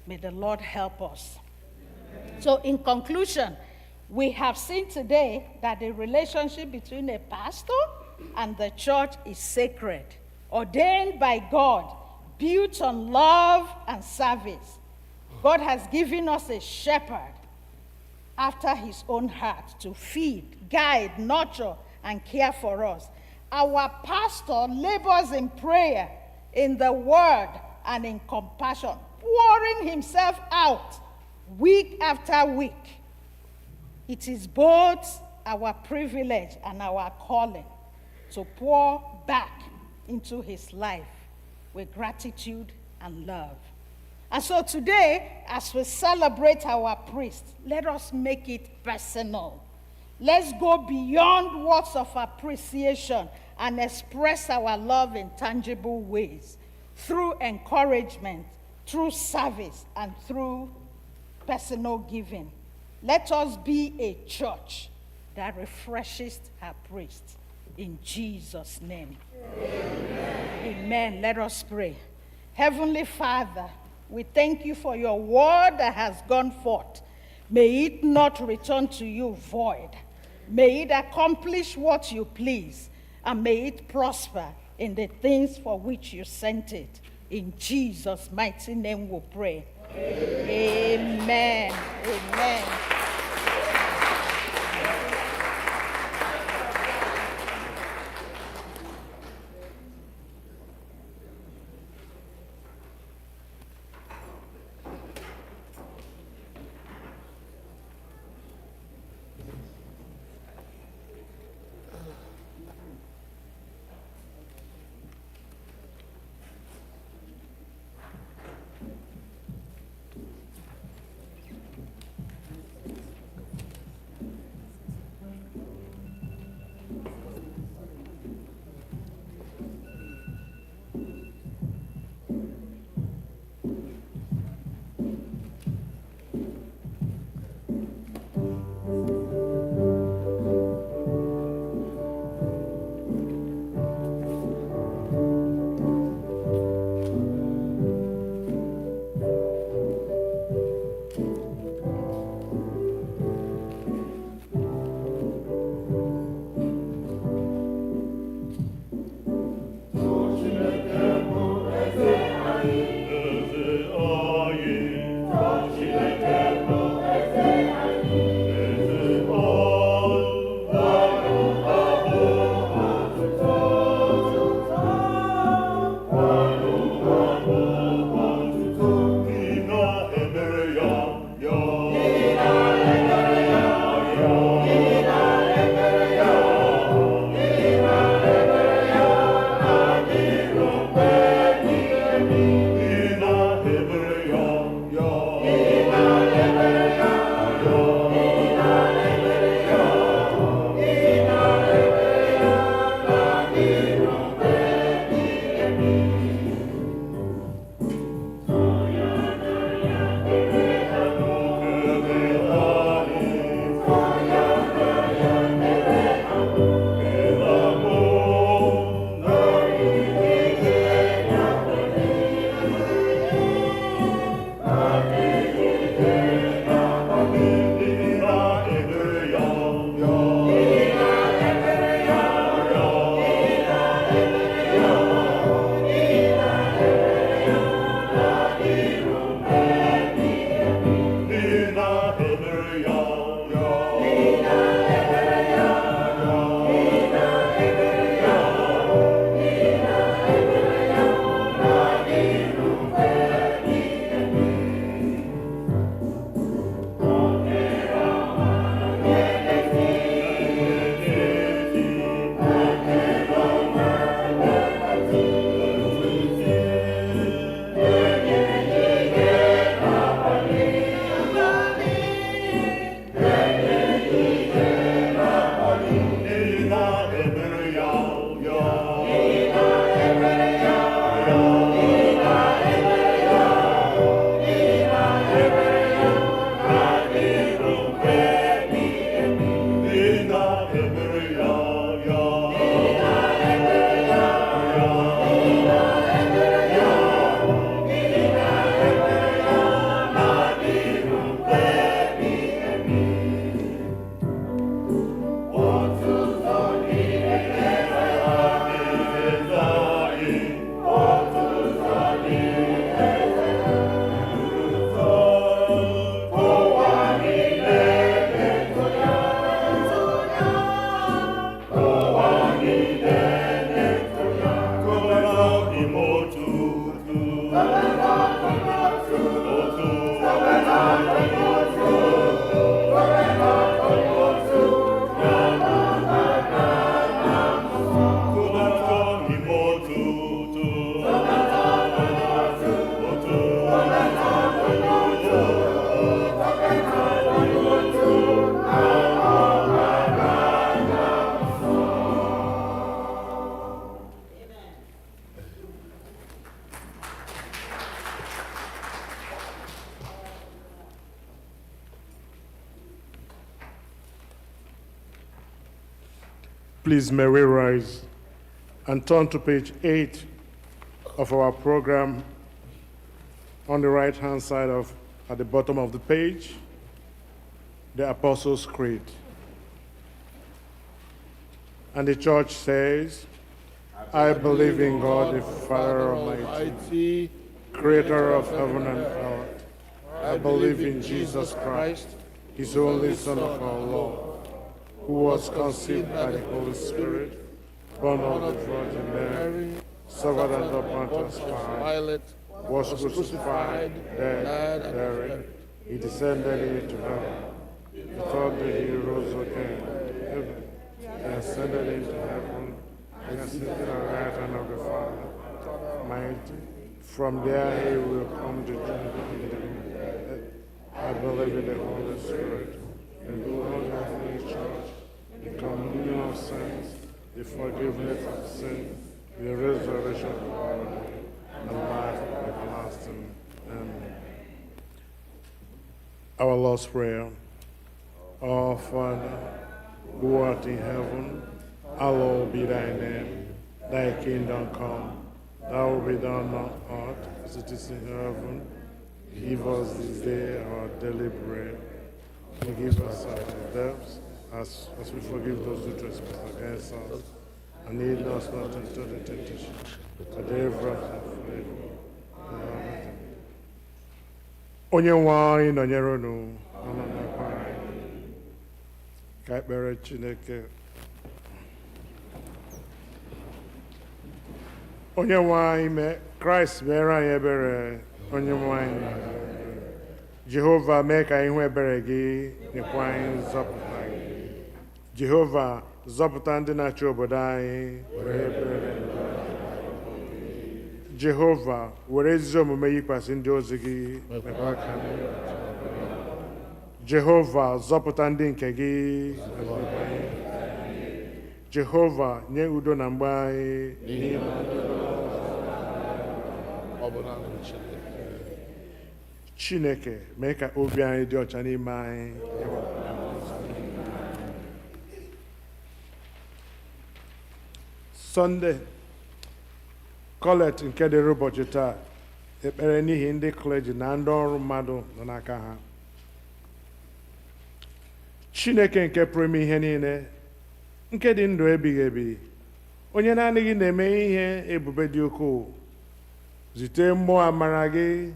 May the Lord help us. So in conclusion, we have seen today that the relationship between a pastor and the church is sacred, ordained by God, built on love and service. God has given us a shepherd after his own heart to feed, guide, nurture, and care for us. Our pastor labors in prayer, in the word, and in compassion, pouring himself out week after week. It is both our privilege and our calling to pour back into his life with gratitude and love. And so today, as we celebrate our priest, let us make it personal. Let's go beyond words of appreciation and express our love in tangible ways, through encouragement, through service, and through personal giving. Let us be a church that refreshes her priest. In Jesus' name. Amen. Amen. Let us pray. Heavenly Father, we thank you for your word that has gone forth. May it not return to you void. May it accomplish what you please, and may it prosper in the things for which you sent it. In Jesus' mighty name we pray. Amen. Amen. Please may we rise and turn to page 8 of our program on the right-hand side at the bottom of the page, the Apostles' Creed. And the church says, I believe in God, the Father Almighty, creator of heaven and earth. I believe in Jesus Christ, his only Son of our Lord, who was conceived by the Holy Spirit, born of the Virgin Mary, suffered under Pontius Pilate, was crucified, dead, and buried. He descended into heaven. The third day he rose again. He ascended into heaven, and is seated at the right hand of the Father Almighty. From there he will come to judge the living and the dead. I believe in the Holy Spirit, in the Holy Catholic Church, the communion of saints, the forgiveness of sins, the resurrection of the body, and life everlasting. Amen. Our Lord's Prayer. Our Father, who art in heaven, hallowed be thy name. Thy kingdom come, thy will be done on earth as it is in heaven. Give us this day our daily bread. Forgive us our debts, as we forgive those who trespass against us. And lead us not into the temptation, but deliver us from evil. Amen. Onye nwe anyị nọnyere unu, ọ nọ n'ekwe anyị. Ka ekpere Chineke. Onye nwe anyị, Kraịst mere anyị ebere. Onye nwe anyị, Jehova mee ka anyị hụ ebere gị, nyekwa anyị nzọpụta gị. Jehova zọpụta ndị na-achị obodo anyị, were ebere. Jehova were ezi omume yikwasị ndị ozi gị, mekwa ka Jehova zọpụta ndị nke gị, Jehova nye udo na mgbe anyị. Chineke mee ka obi anyị dị ọcha n'ime anyị. Sọnde Colette nke dịrị ụbọchị taa ekpere n'ihi ndị kleji na ndị ọrụ mmadụ nọ n'aka ha. Chineke nke pụrụ ime ihe niile, nke dị ndụ ebighị ebi, onye naanị gị na-eme ihe ebube dị ukwuu, zite mmụọ amara gị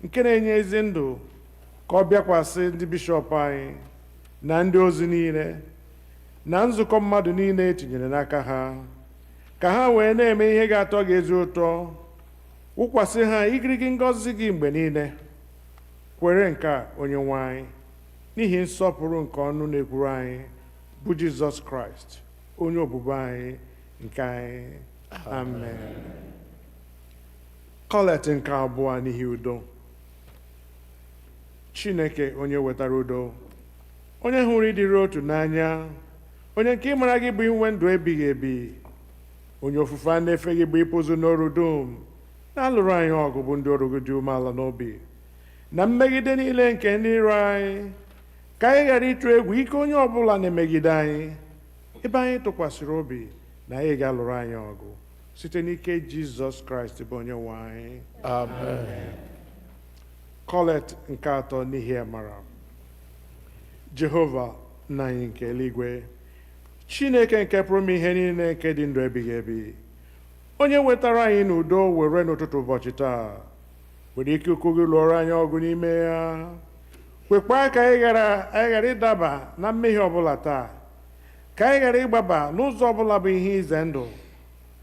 nke na-enye ezi ndụ ka ọ bịakwasị ndị bishọp anyị na ndị ozi niile na nzukọ mmadụ niile etinyere n'aka ha, ka ha wee na-eme ihe ga-atọ gị ezi ụtọ, wụkwasị ha igirigi ngọzi gị mgbe niile. Kwere nke a onye nwe anyị, n'ihi nsọpụrụ nke ọnụ na-ekwuru anyị bụ Jizọs Kraịst, onye obubu anyị nke anyị. Amen. Colette nke abụọ n'ihi udo. Chineke onye wetara udo, onye hụrụ ịdịrị otu n'anya, onye nke ịmara gị bụ inwe ndụ ebighị ebi, onye ofufe a na-efe gị bụ ịpụzụ n'ọrụ dum, na-alụrụ anyị ọgụ bụ ndị ọrụ gị dị umeala n'obi na mmegide niile nke ndị iro anyị, ka anyị ghara ịtụ egwu ike onye ọbụla na-emegide anyị, ebe anyị tụkwasịrị obi na anyị ga-alụrụ anyị ọgụ site n'ike Jizọs Kraịst bụ onye nwe anyị. Amen. Colette nke atọ n'ihi amara. Jehova nna anyị nke eluigwe, Chineke nke pụrụ ime ihe niile nke dị ndụ ebighị ebi, onye wetara anyị n'udo were n'ụtụtụ ụbọchị taa, were ike ukwu gị lụọrọ anyị ọgụ n'ime ya. Kwekwa ka anyị ghara ịdaba na mmehie ọbụla taa, ka anyị ghara ịgbaba n'ụzọ ọbụla bụ ihe ize ndụ,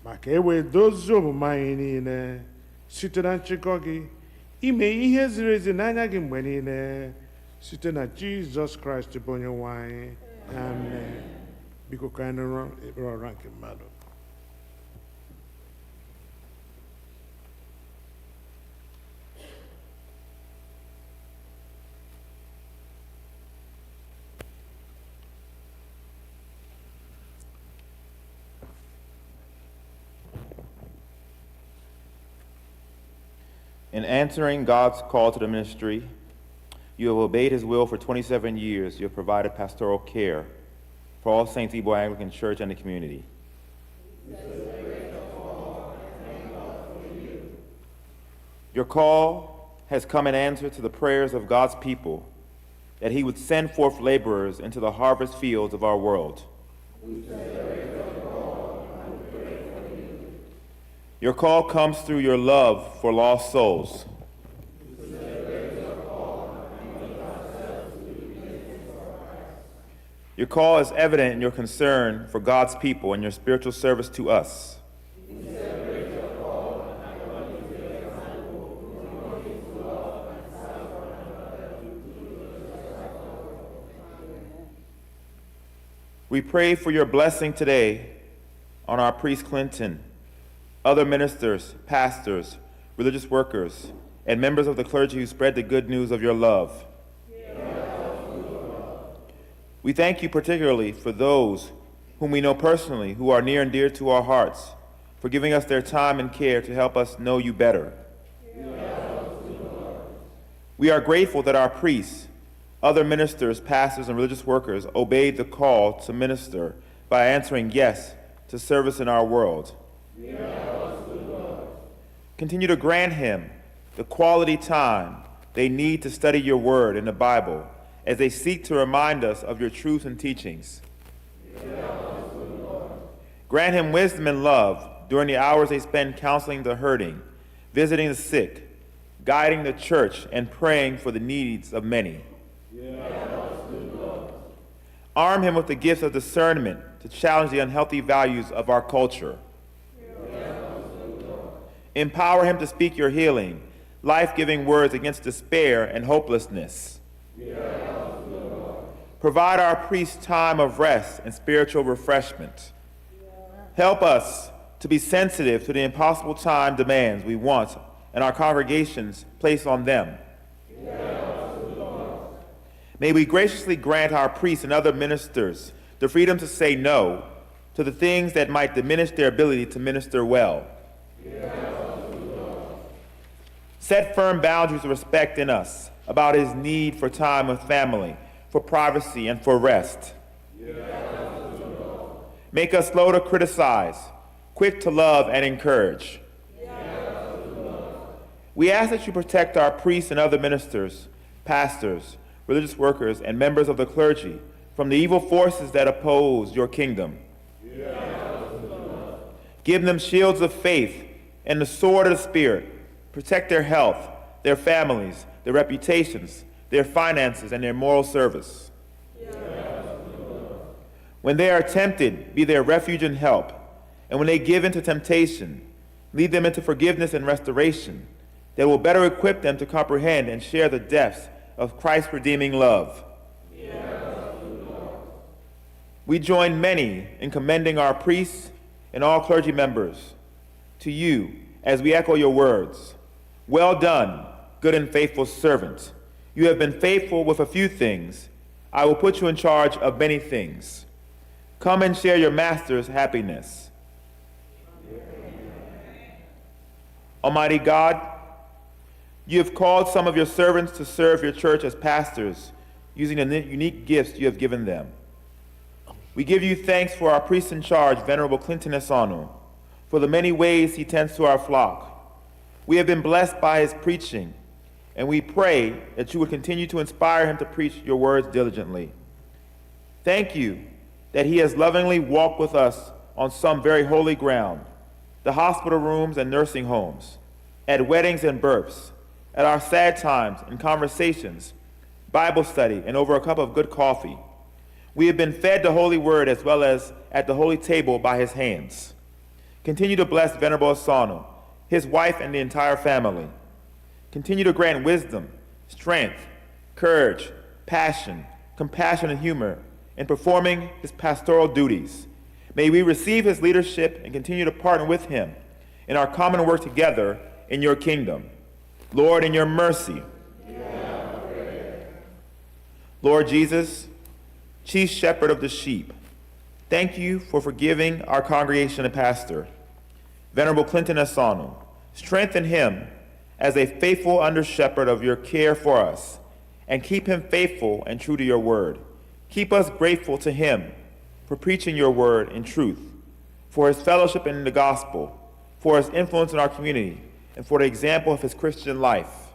ma ka e wee dozie omume anyị niile site na nchịkọ gị ime ihe ziri ezi n'anya gị mgbe niile site na Jizọs Kraịst bụ Onyenwe anyị. Amen. Biko ka anyị nụrụ ekpere ọra nke mmadụ. In answering God's call to the ministry, you have obeyed his will for 27 years. You have provided pastoral care for All Saints Igbo Anglican Church and the community. Your call has come in answer to the prayers of God's people that he would send forth laborers into the harvest fields of our world. Your call comes through your love for lost souls. Your call is evident in your concern for God's people and your spiritual service to us. We pray for your blessing today on our priest Clinton, other ministers, pastors, religious workers, and members of the clergy who spread the good news of your love. We thank you particularly for those whom we know personally, who are near and dear to our hearts, for giving us their time and care to help us know you better. We are grateful that our priests, other ministers, pastors, and religious workers obeyed the call to minister by answering yes to service in our world. Continue to grant him the quality time they need to study your word in the Bible as they seek to remind us of your truth and teachings. Grant him wisdom and love during the hours they spend counseling the hurting, visiting the sick, guiding the church, and praying for the needs of many. Arm him with the gifts of discernment to challenge the unhealthy values of our culture. Empower him to speak your healing, life-giving words against despair and hopelessness. Provide our priests time of rest and spiritual refreshment. Help us to be sensitive to the impossible time demands we want and our congregations place on them. May we graciously grant our priests and other ministers the freedom to say no to the things that might diminish their ability to minister well. Set firm boundaries of respect in us about his need for time with family, for privacy, and for rest. Make us slow to criticize, quick to love and encourage. We ask that you protect our priests and other ministers, pastors, religious workers, and members of the clergy from the evil forces that oppose your kingdom. Give them shields of faith and the sword of the Spirit. Protect their health, their families, their reputations, their finances, and their moral service. When they are tempted, be their refuge and help. And when they give into temptation, lead them into forgiveness and restoration that will better equip them to comprehend and share the depths of Christ's redeeming love. We join many in commending our priests and all clergy members to you as we echo your words. Well done, good and faithful servant. You have been faithful with a few things. I will put you in charge of many things. Come and share your master's happiness. Almighty God, you have called some of your servants to serve your church as pastors using the unique gifts you have given them. We give you thanks for our priest in charge, Venerable Clinton Esanu, for the many ways he tends to our flock. We have been blessed by his preaching, and we pray that you would continue to inspire him to preach your words diligently. Thank you that he has lovingly walked with us on some very holy ground, the hospital rooms and nursing homes, at weddings and births, at our sad times and conversations, Bible study, and over a cup of good coffee. We have been fed the holy word as well as at the holy table by his hands. Continue to bless Venerable Asano, his wife, and the entire family. Continue to grant wisdom, strength, courage, passion, compassion, and humor in performing his pastoral duties. May we receive his leadership and continue to partner with him in our common work together in your kingdom. Lord, in your mercy. Lord Jesus, chief shepherd of the sheep, thank you for forgiving our congregation and pastor, Venerable Clinton Asanu. Strengthen him as a faithful under-shepherd of your care for us, and keep him faithful and true to your word. Keep us grateful to him for preaching your word in truth, for his fellowship in the gospel, for his influence in our community, and for the example of his Christian life.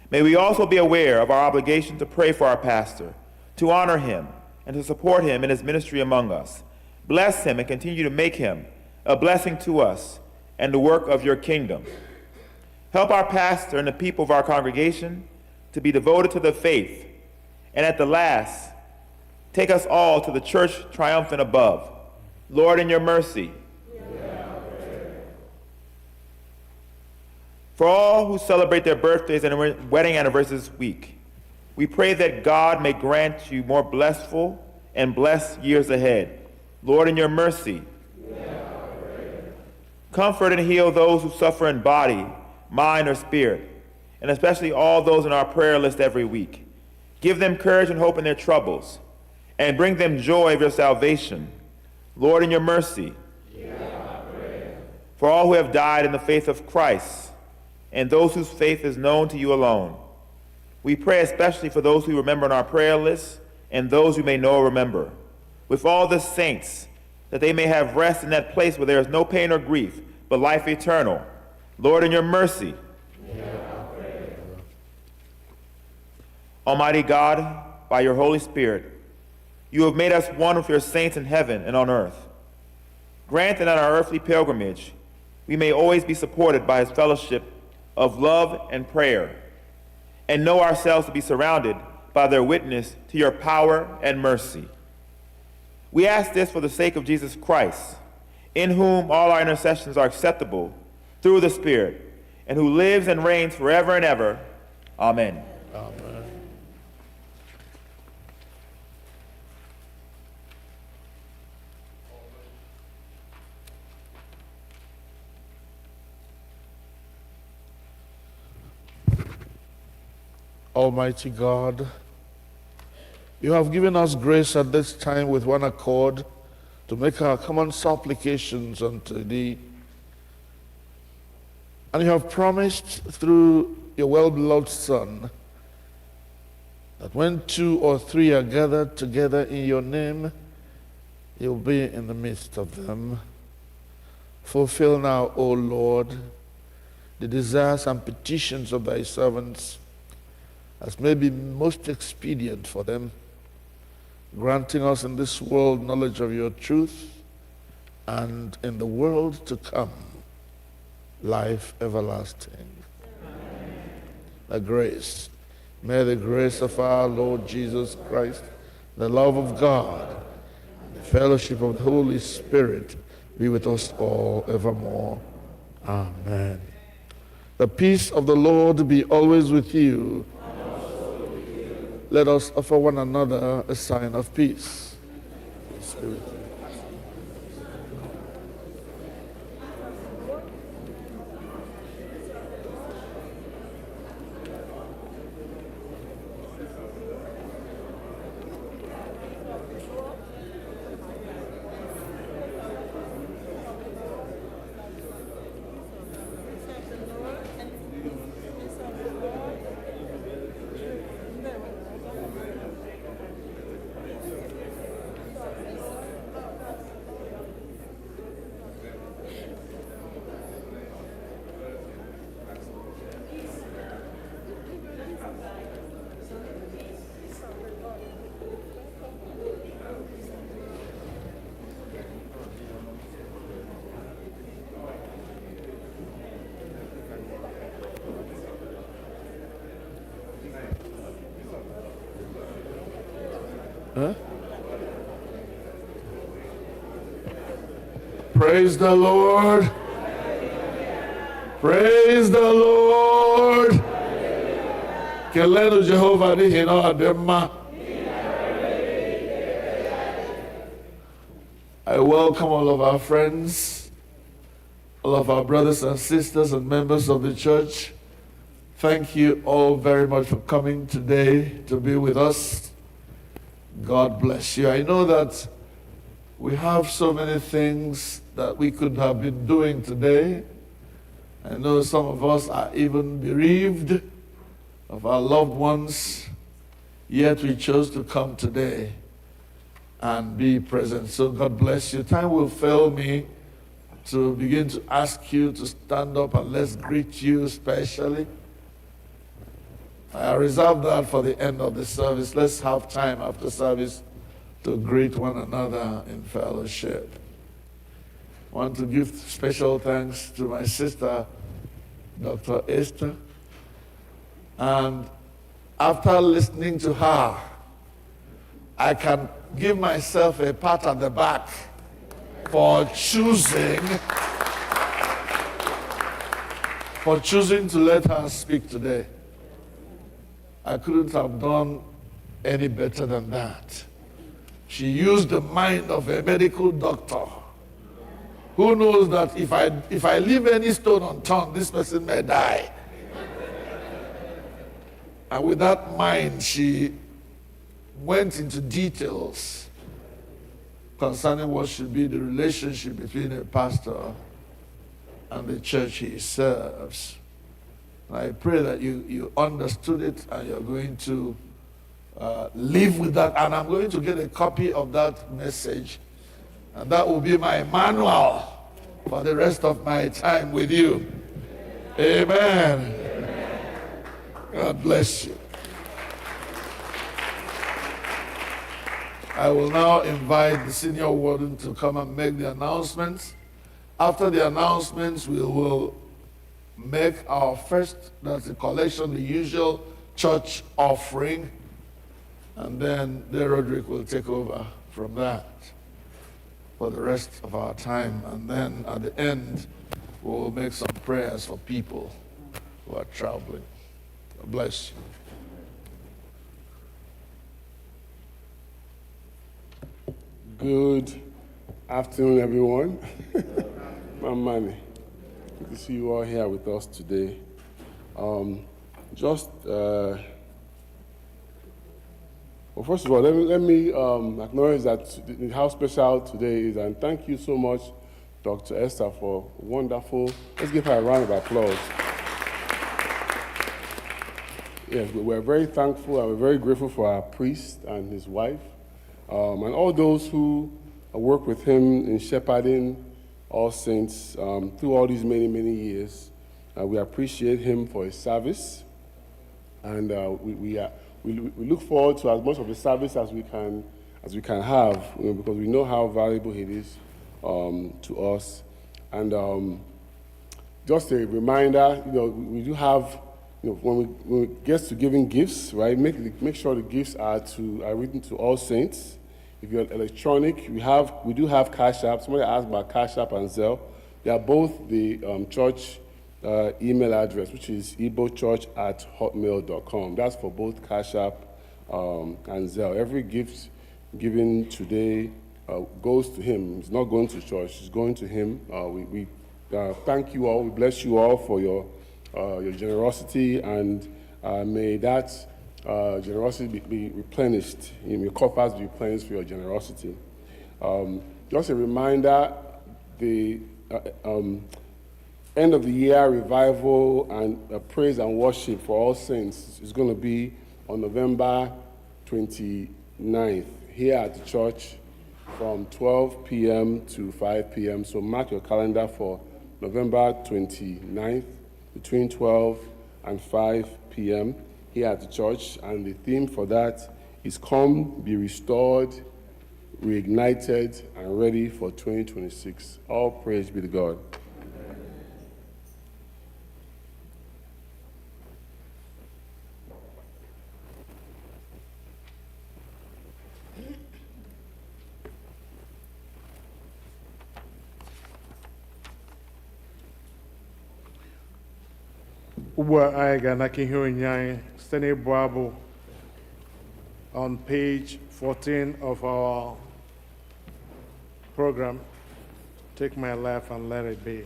May we also be aware of our obligation to pray for our pastor, to honor him, and to support him in his ministry among us. Bless him and continue to make him a blessing to us and the work of your kingdom. Help our pastor and the people of our congregation to be devoted to the faith, and at the last, take us all to the church triumphant above. Lord, in your mercy. For all who celebrate their birthdays and wedding anniversaries this week, we pray that God may grant you more blissful and blessed years ahead. Lord, in your mercy. Comfort and heal those who suffer in body, mind, or spirit, and especially all those on our prayer list every week. Give them courage and hope in their troubles, and bring them joy of your salvation. Lord, in your mercy. For all who have died in the faith of Christ, and those whose faith is known to you alone, we pray especially for those who remember on our prayer list and those who may know or remember, with all the saints, that they may have rest in that place where there is no pain or grief, but life eternal. Lord, in your mercy. Almighty God, by your Holy Spirit, you have made us one with your saints in heaven and on earth. Grant that on our earthly pilgrimage, we may always be supported by his fellowship of love and prayer, and know ourselves to be surrounded by their witness to your power and mercy. We ask this for the sake of Jesus Christ, in whom all our intercessions are acceptable through the Spirit, and who lives and reigns forever and ever. Amen. Amen. Almighty God, you have given us grace at this time with one accord to make our common supplications unto thee. And you have promised through your well-beloved Son that when 2 or 3 are gathered together in your name, you'll be in the midst of them. Fulfill now, O Lord, the desires and petitions of thy servants, as may be most expedient for them, granting us in this world knowledge of your truth, and in the world to come, life everlasting. May the grace of our Lord Jesus Christ, the love of God, and the fellowship of the Holy Spirit be with us all evermore. Amen. The peace of the Lord be always with you. Let us offer one another a sign of peace. Peace be with you. Praise the Lord. Praise the Lord. Kelenu Jehovah n'ihi na ọ dị mma. I welcome all of our friends, all of our brothers and sisters and members of the church. Thank you all very much for coming today to be with us. God bless you. I know that we have so many things that we could have been doing today. I know some of us are even bereaved of our loved ones, yet we chose to come today and be present. So God bless you. Time will fail me to begin to ask you to stand up and let's greet you specially. I reserve that for the end of the service. Let's have time after service to greet one another in fellowship. I want to give special thanks to my sister, Dr. Esther. And after listening to her, I can give myself a pat at the back for choosing to let her speak today. I couldn't have done any better than that. She used the mind of a medical doctor who knows that if I leave any stone unturned, this person may die. And with that mind, she went into details concerning what should be the relationship between a pastor and the church he serves. And I pray that you understood it and you're going to live with that. And I'm going to get a copy of that message. And that will be my manual for the rest of my time with you. Amen. God bless you. I will now invite the senior warden to come and make the announcements. After the announcements, we will make our first, that's the collection, the usual church offering, and then the Roderick will take over from that for the rest of our time. And then at the end, we will make some prayers for people who are traveling. God bless you. Good afternoon, everyone. Mamani, good to see you all here with us today. Well, first of all, let me acknowledge that how special today is, and thank you so much, Dr. Esther, for wonderful. Let's give her a round of applause. Yes, we're very thankful and we're very grateful for our priest and his wife, and all those who work with him in shepherding All Saints through all these many, many years. We appreciate him for his service, and we look forward to as much of the service as we can have, because we know how valuable it is to us. And just a reminder, we do have. When we get to giving gifts, right? Make sure the gifts are written to All Saints. If you're electronic, we do have Cash App. Somebody asked about Cash App and Zelle. They are both the church email address, which is igbochurch@hotmail.com. That's for both Cash App and Zelle. Every gift given today goes to him. It's not going to church. It's going to him. We thank you all. We bless you all for your generosity, and may that generosity be replenished. Your coffers be replenished for your generosity. Just a reminder, the end of the year revival and praise and worship for All Saints is going to be on November 29th here at the church from 12 p.m. to 5 p.m. So mark your calendar for November 29th. Between 12 and 5 p.m. here at the church, and the theme for that is Come, Be Restored, Reignited, and Ready for 2026. All praise be to God. Ugbu a anyị ga-anaka ihe onyinye anyị site n'ịbụ abụ on page 14 of our program, Take My Life and Let It Be.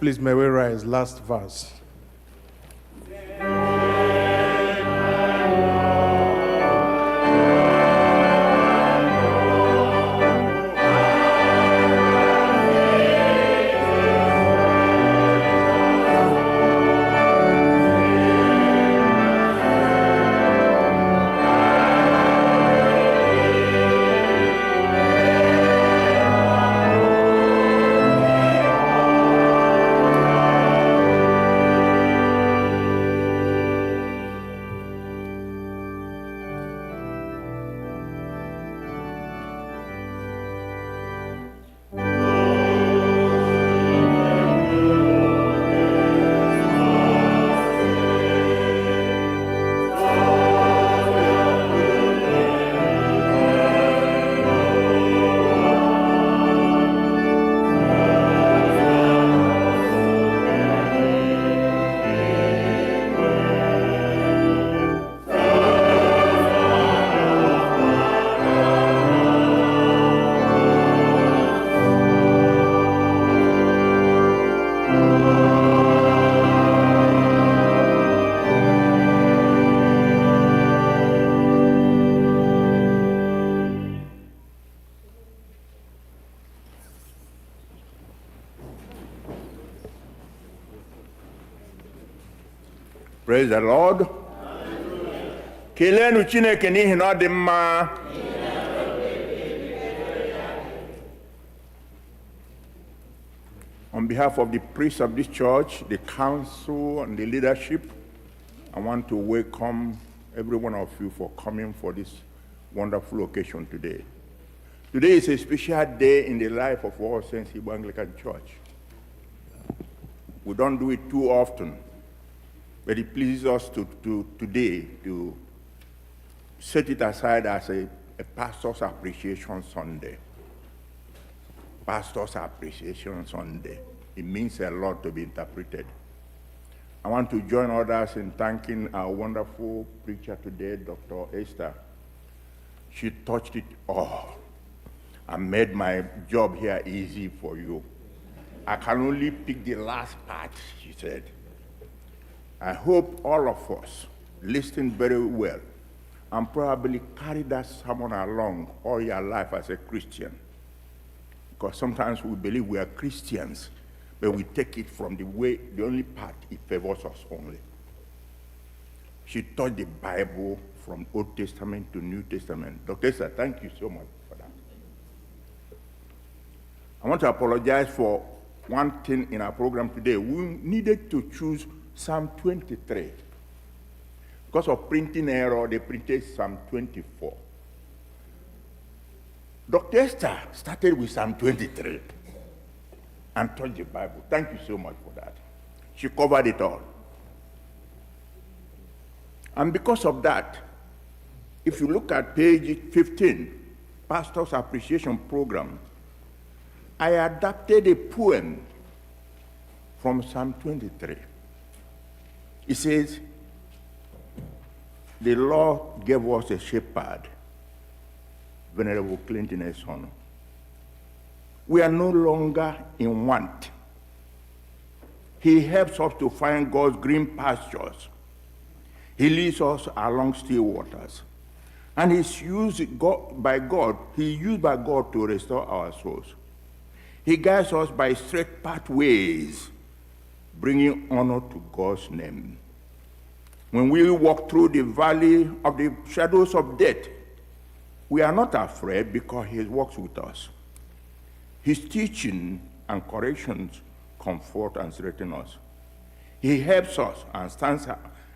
Please, may we rise, last verse. Praise the Lord. Kelenu Chineke n'ihi na ọ dị mma. On behalf of the priests of this church, the council, and the leadership, I want to welcome every one of you for coming for this wonderful occasion today. Today is a special day in the life of All Saints Igbo Anglican Church. We don't do it too often, but it pleases us today to set it aside as a Pastor's Appreciation Sunday. Pastor's Appreciation Sunday. It means a lot to be interpreted. I want to join others in thanking our wonderful preacher today, Dr. Esther. She touched it all and made my job here easy for you. I can only pick the last part, she said. I hope all of us listened very well and probably carry that sermon along all your life as a Christian. Because sometimes we believe we are Christians, but we take it from the only part it favors us only. She taught the Bible from Old Testament to New Testament. Dr. Esther, thank you so much for that. I want to apologize for one thing in our program today. We needed to choose Psalm 23. Because of printing error, they printed Psalm 24. Dr. Esther started with Psalm 23 and taught the Bible. Thank you so much for that. She covered it all. And because of that, if you look at page 15, Pastor's Appreciation Program, I adapted a poem from Psalm 23. It says, the Lord gave us a shepherd, Venerable Clinton Esono. We are no longer in want. He helps us to find God's green pastures. He leads us along still waters. And he's used by God to restore our souls. He guides us by straight pathways, bringing honor to God's name. When we walk through the valley of the shadows of death, we are not afraid because he walks with us. His teaching and corrections comfort and strengthen us. He helps us and stands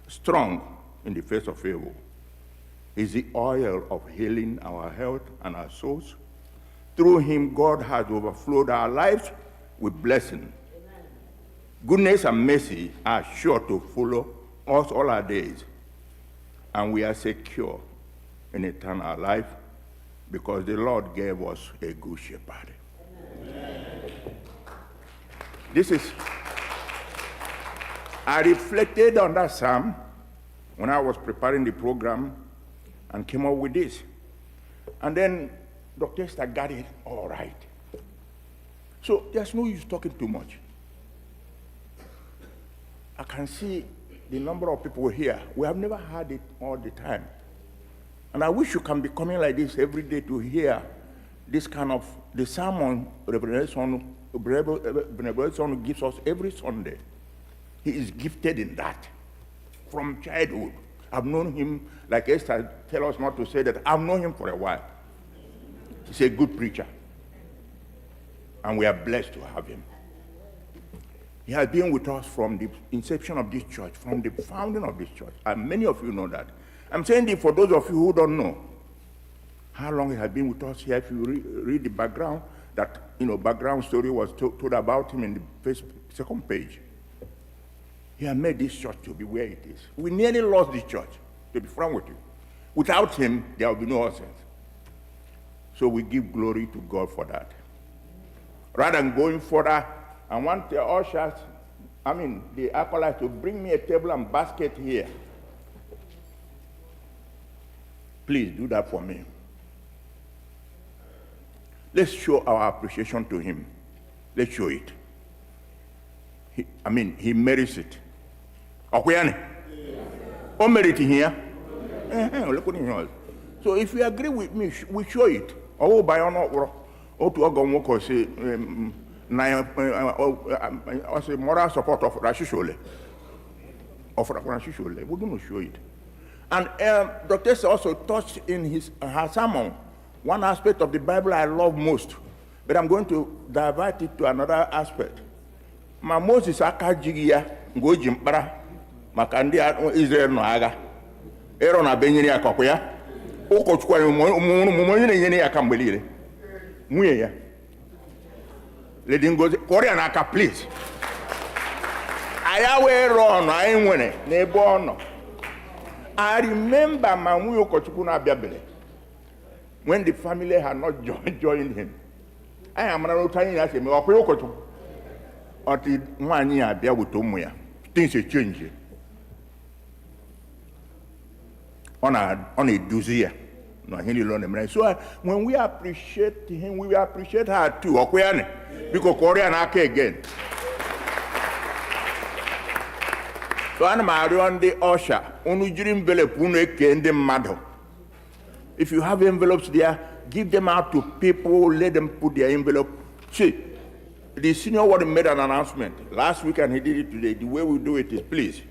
strong in the face of evil. He's the oil of healing our health and our souls. Through him, God has overflowed our lives with blessing. Amen. Goodness and mercy are sure to follow us all our days, and we are secure in eternal life because the Lord gave us a good shepherd. Amen. I reflected on that psalm when I was preparing the program and came up with this. And then Dr. Esther got it all right. So there's no use talking too much. I can see the number of people here. We have never had it all the time. And I wish you can be coming like this every day to hear this kind of, the sermon Reverend gives us every Sunday. He is gifted in that from childhood. I've known him, like Esther tells us not to say that, I've known him for a while. He's a good preacher. And we are blessed to have him. He has been with us from the inception of this church, from the founding of this church. And many of you know that. I'm saying this for those of you who don't know how long he has been with us here. If you read the background, that background story was told about him in the second page. He has made this church to be where it is. We nearly lost this church, to be frank with you. Without him, there will be no essence. So we give glory to God for that. Rather than going further, I want the ushers, the acolytes, to bring me a table and basket here. Please do that for me. Let's show our appreciation to him. Let's show it. He merits it. Okay, or merit here? So if you agree with me, we show it. Or by honor, or to go say, moral support of Rashishole. Of Rashishole. We're going to show it. And Dr. Esther also touched in her sermon one aspect of the Bible I love most, but I'm going to divert it to another aspect. Ma Moses aka jigia ngo jimpara maka ndị Israel no agha. Ero na benyere akọkọ ya. Ụkọchukwu ụmụ onye na-enye ya aka mgbe niile. Nwunye ya. Lady Ngozi, Korea na aka please. I were on, I win it, neighbor. I remember my Muyo when the family had not joined him. I am not telling you, I'm until 1 year, there with Tomuya. Things are changing. On a dozier. No, he learned. So when we appreciate him, we appreciate her too. Because Korean again. So I'm on the usher. Only during envelope, if you have envelopes there, give them out to people, let them put their envelope. See, the senior warden made an announcement last week and he did it today. The way we do it is, please,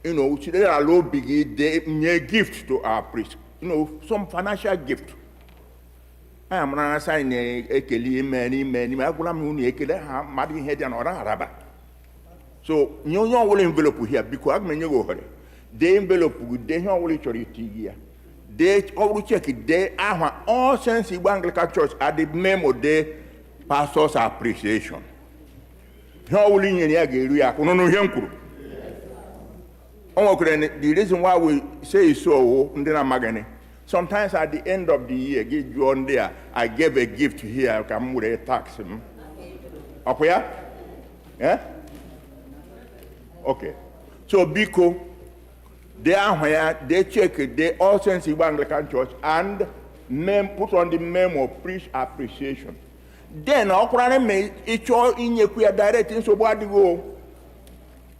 you know, they allow big gift to our priest. You know, some financial gift. I am not assigning a many, so you will envelope here because I'm going to go ahead. The envelope they will here. They all check it. They are all sense Igbo Anglican Church at the name of the pastor's appreciation. The reason why we say so, sometimes at the end of the year, give you on there, I gave a gift here, I can move a tax. Okay? Yeah? Okay. So, Biko, they are where they check it, they all sense Igbo Anglican Church and put on the memo preach appreciation. Then, I'll make each all in your direct in so what to go.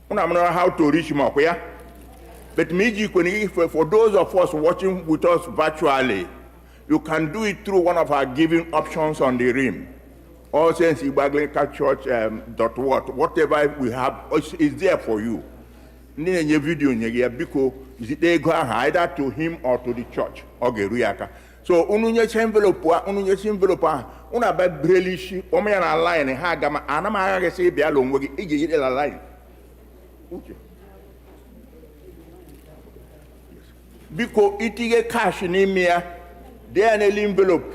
I don't know how to reach him up, yeah? But for those of us watching with us virtually, you can do it through one of our giving options on the rim. All sense Igbo Anglican Church whatever we have is there for you. Video because they go either to him or to the church. Okay, so envelope, una ba brelishi, na line ha gama anama say bia lo nwogi ije la line. Okay. Because itige cash in here, then an envelope.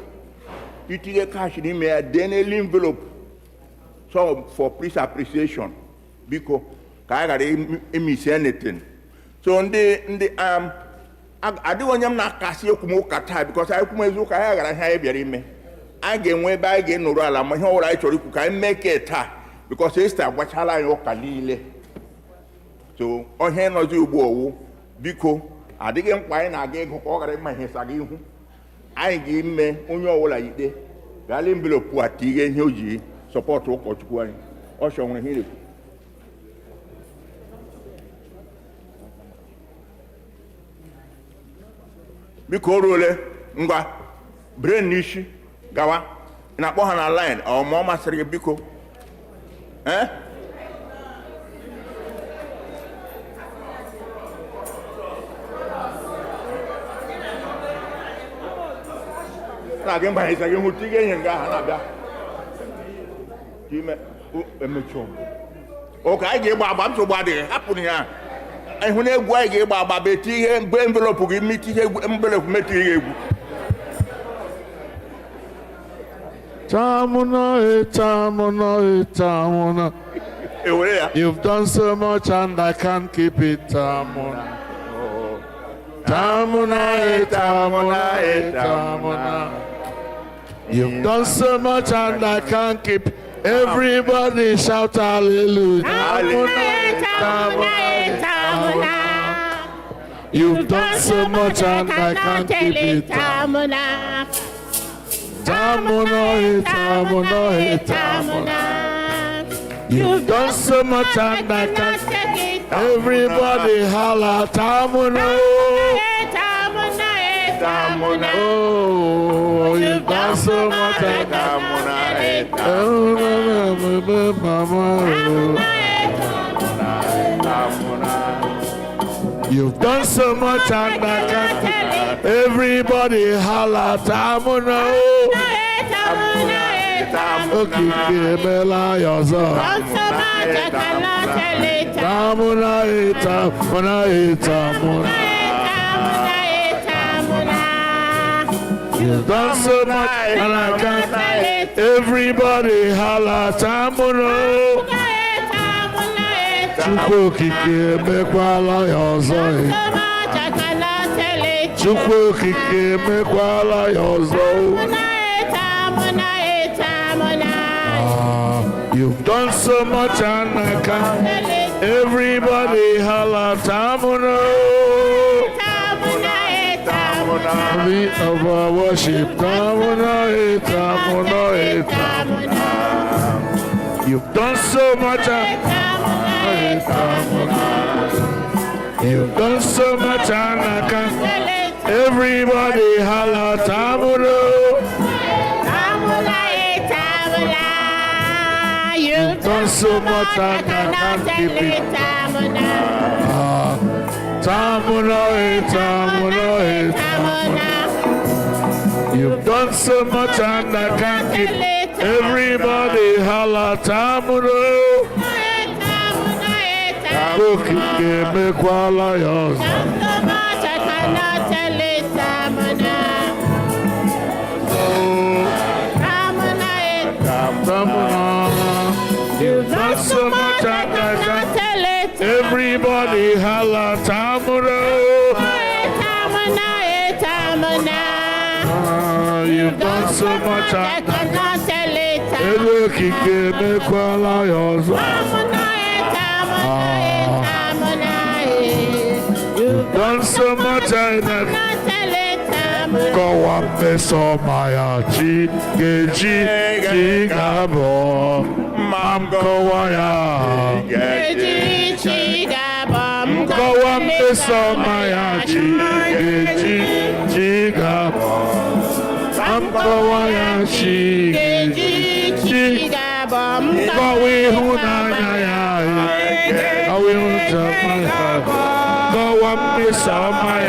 Itige cash in here, then an envelope. So for priest appreciation, because I got miss anything. So on the I don't want them not cast you kata because I come look I got a high me. I get way by again no rala, my whole right to make it because it's that what I kalile. So on hand no do bo because I didn't find I gave my hands again. I give me on your whole idea. Galim below Puati and Yoji support or Chuan or showing him. Because Nga Brain Nishi Gawa in a Bohana line or Mama Seribiko. Eh? Again by his again who take and Gahana. Okay, I gave Baba to body happening here. And when I gave Baba Betty and envelope, give me envelope material. Tamuna. You've done so much and I can't keep it, Tamuna. Tamuna. You've done so much and I can't keep. Everybody shout hallelujah. You've done so much and I can't keep it. Tamuna. You've done so much and I can't keep it. Everybody holla Tamuna. Oh, you've done so much and you've done so much and I can't. Everybody holla Tamuna. Okay, Mela yourself. Tamuna. You've done so much and I can't. Everybody holla Tamuna. Chukwu okike mekwala ya ọzọ. Chukwu okike mekwala ya ọzọ. You've done so much and I can't. Everybody holla Tamuno. Worthy of our worship. Tamuno, Tamuno, Tamuno. You've done so much and you've done so much and I can't. Everybody holla Tamuno. You've done so much and I can't keep it. Tamuna, Tamuna, Tamuna. You've done so much and I can't keep it. Everybody holla Tamuna. Okike mekwala yours. You've done so much and I can't. Everybody holla Tamuna. You've done so much and I can't. Okike mekwala yours. You've done so much and I can't. Go up this on my chi geji gabo mam go ya geji gabo go up this on my chi geji gabo mam go ya chi geji gabo go we hu na ya go we hu ta go up this on my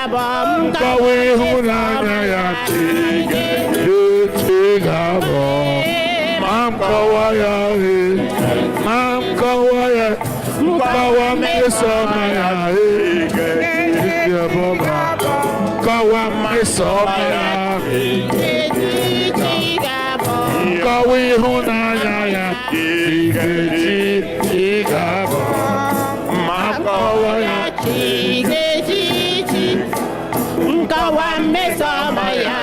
Kawe hunana ya tigabo mam kawaya mam kawaya kawa mesoma ya tigabo kawa mesoma ya kawe hunana ya tigabo mam kawaya Kawa mesa maya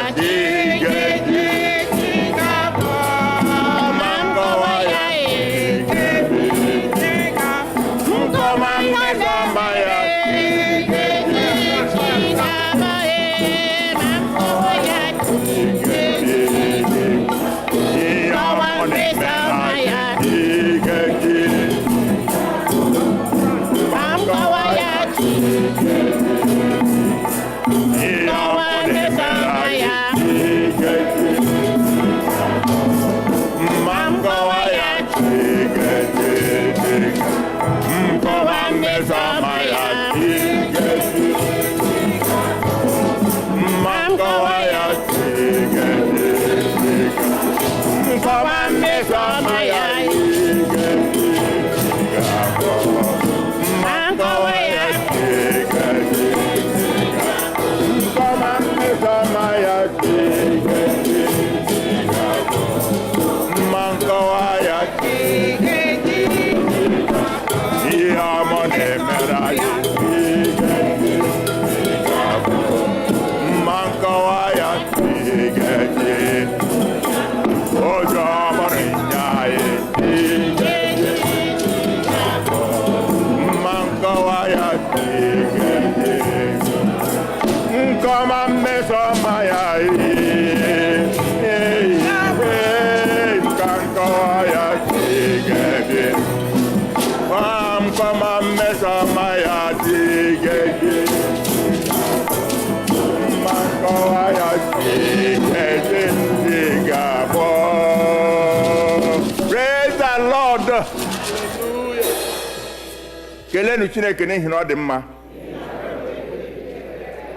kelenu Chineke n'ihi na ọ dị mma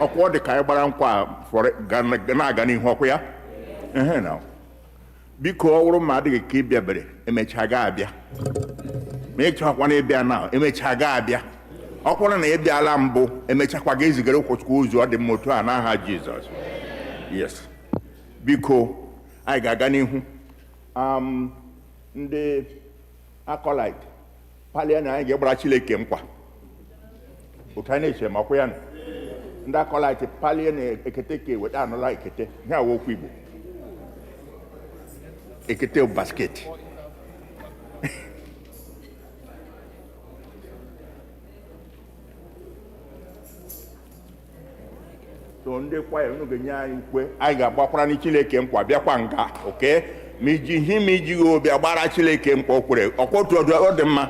ọkwa ọ dị ka anyị gbara nkwa na-aga n'ihu ọkwa ya na biko ọ bụrụ ma adịghị ka ịbịa bere emechaa ga abịa ma ịchọkwa na ịbịa na emechaa ga abịa ọkwụrụ na ịbịala mbụ emechakwa ga ezigara ụkọchukwu ozu ọ dị mma otu a n'aha Jizọs yes biko anyị ga-aga n'ihu ndị Acolyte. Palia na ye bra Chineke nkwa. Utane che makwa no. Nda Acolyte palia na eketeke weda no la ekete. Nya wo ku Igbo. Ekete basket. So ndị kwa ya unu ga-enye anyị nkwe anyị ga-agbakwara ni Chineke nkwa bịakwa nga, okay? Miji him iji obi agbara Chineke nkwa okwere ọkwotu ọ dị mma.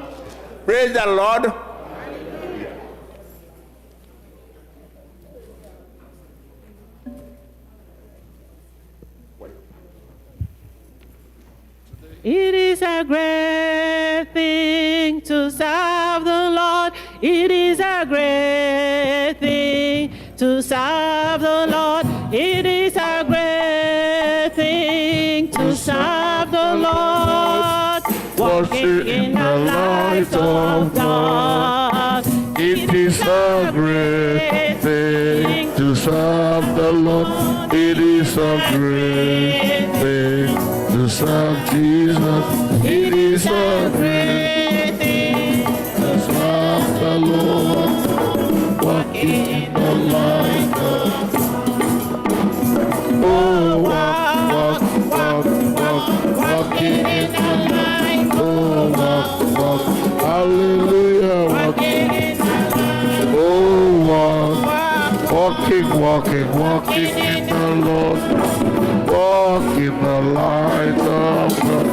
Praise the Lord. It is a great thing to serve the Lord. It is a great thing to serve the Lord. It is a great thing to serve the Lord. Walking in the light of God. It is a great thing to serve the Lord. It is a great thing to serve Jesus. It is a great thing to serve the Lord. Walking in the light of God. Oh, walk, walking in the light. Oh, walk, hallelujah, walking in the light. Oh, walking in the Lord. Walk in the light of God.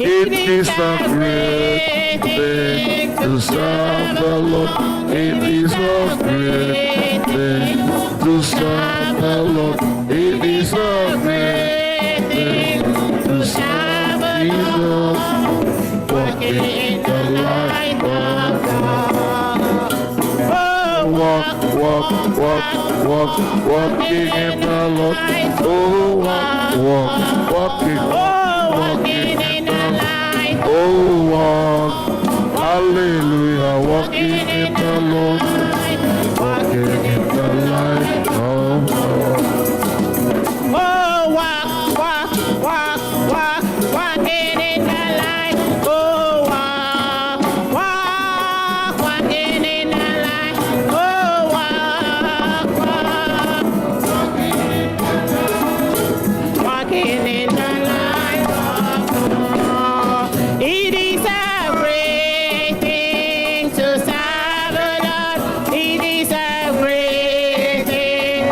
It is a great thing to serve the Lord. It is a great thing to serve the Lord. It is a great thing to serve Jesus. Walking in the light of God. Oh, walking in the Lord. Oh, walking in the light. Oh, walk, hallelujah, walking in the Lord. Walking in the light of God. Oh, walking in the light. Oh, walking in the light. Oh, walking in the light of God. It is a great thing to serve the Lord. It is a great thing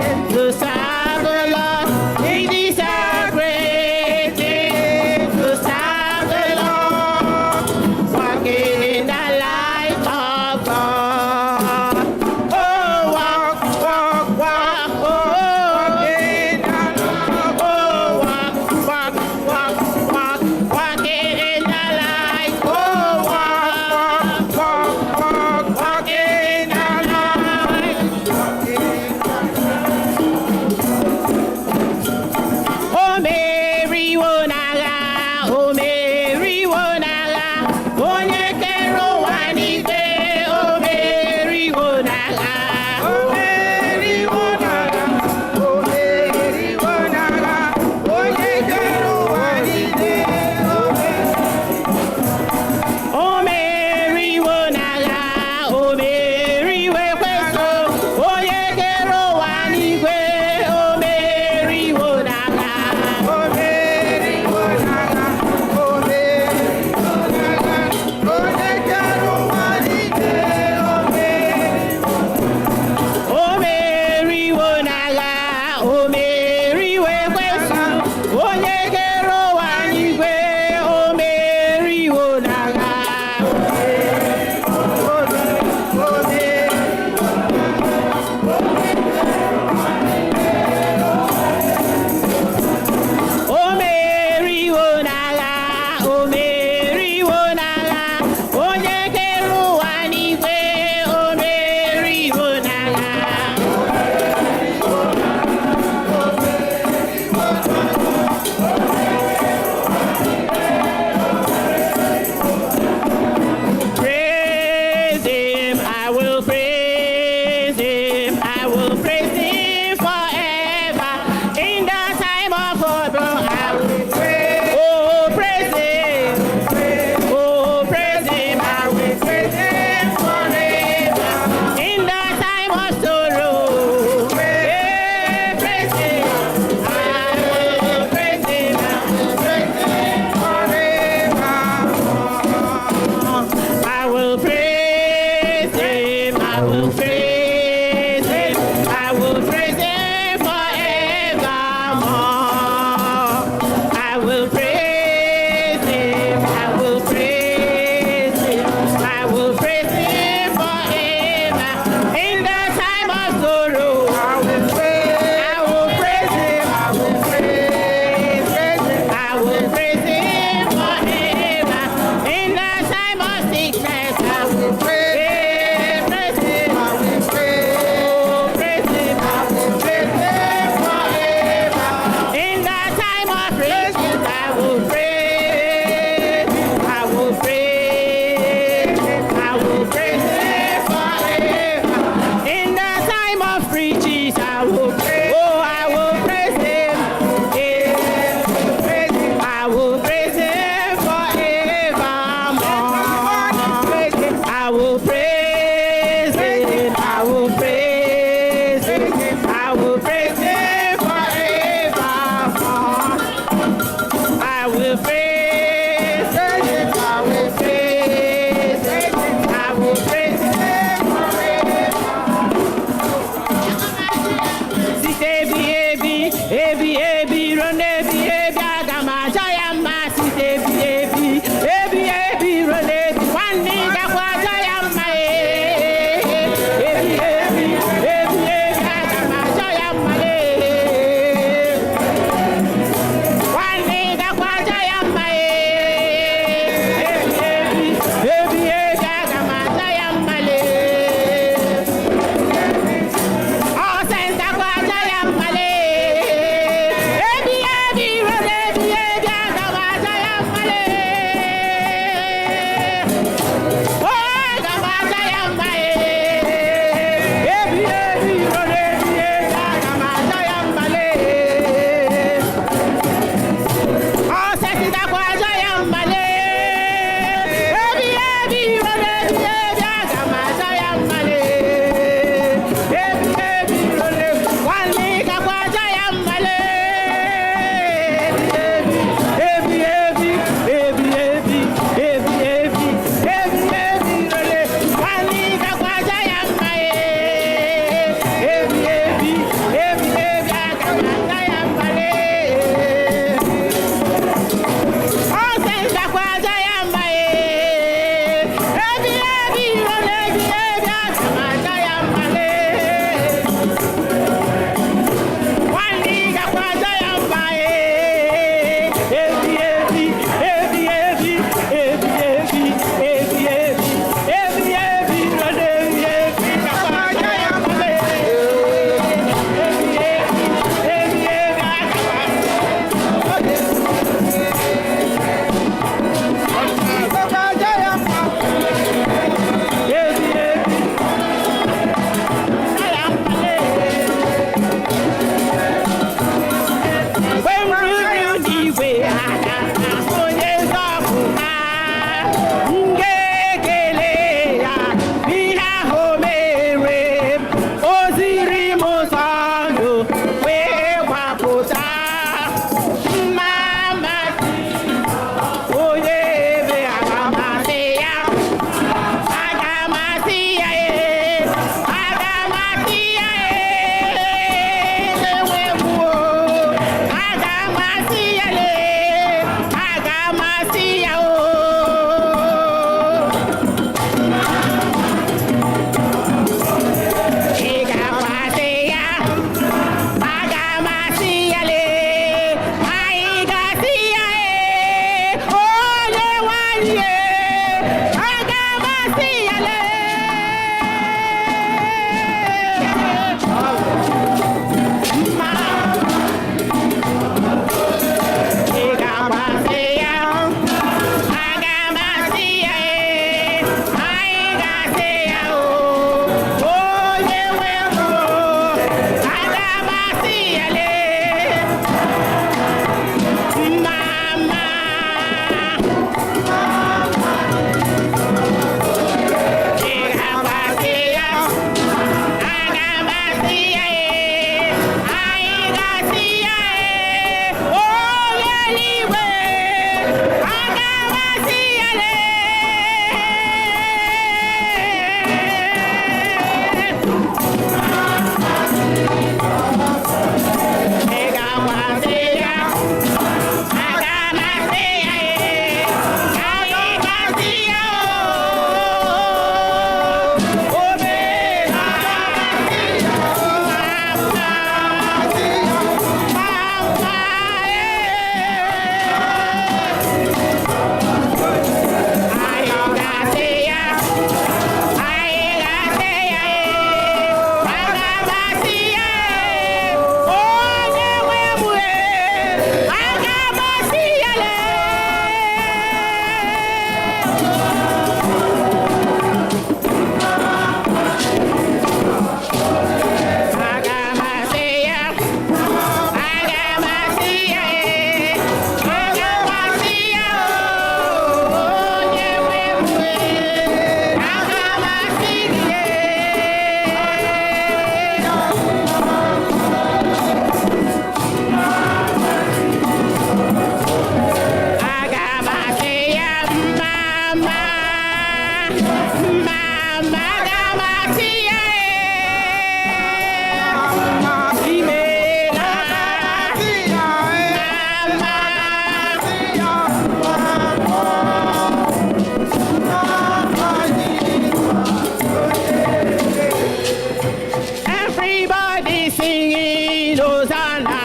Everybody singing Hosanna.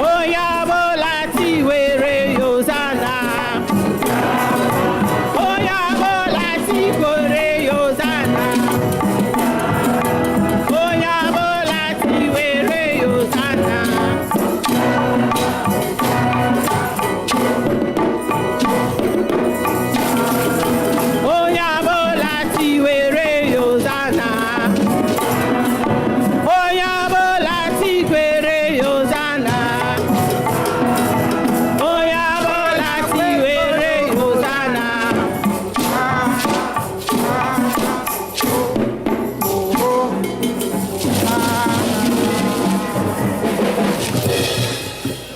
Oh, yeah, Bolati, where Hosanna. Oh, yeah, Bolati, where Hosanna. Oh, yeah, Bolati, where Hosanna. Oh, yeah, Bolati, where Hosanna.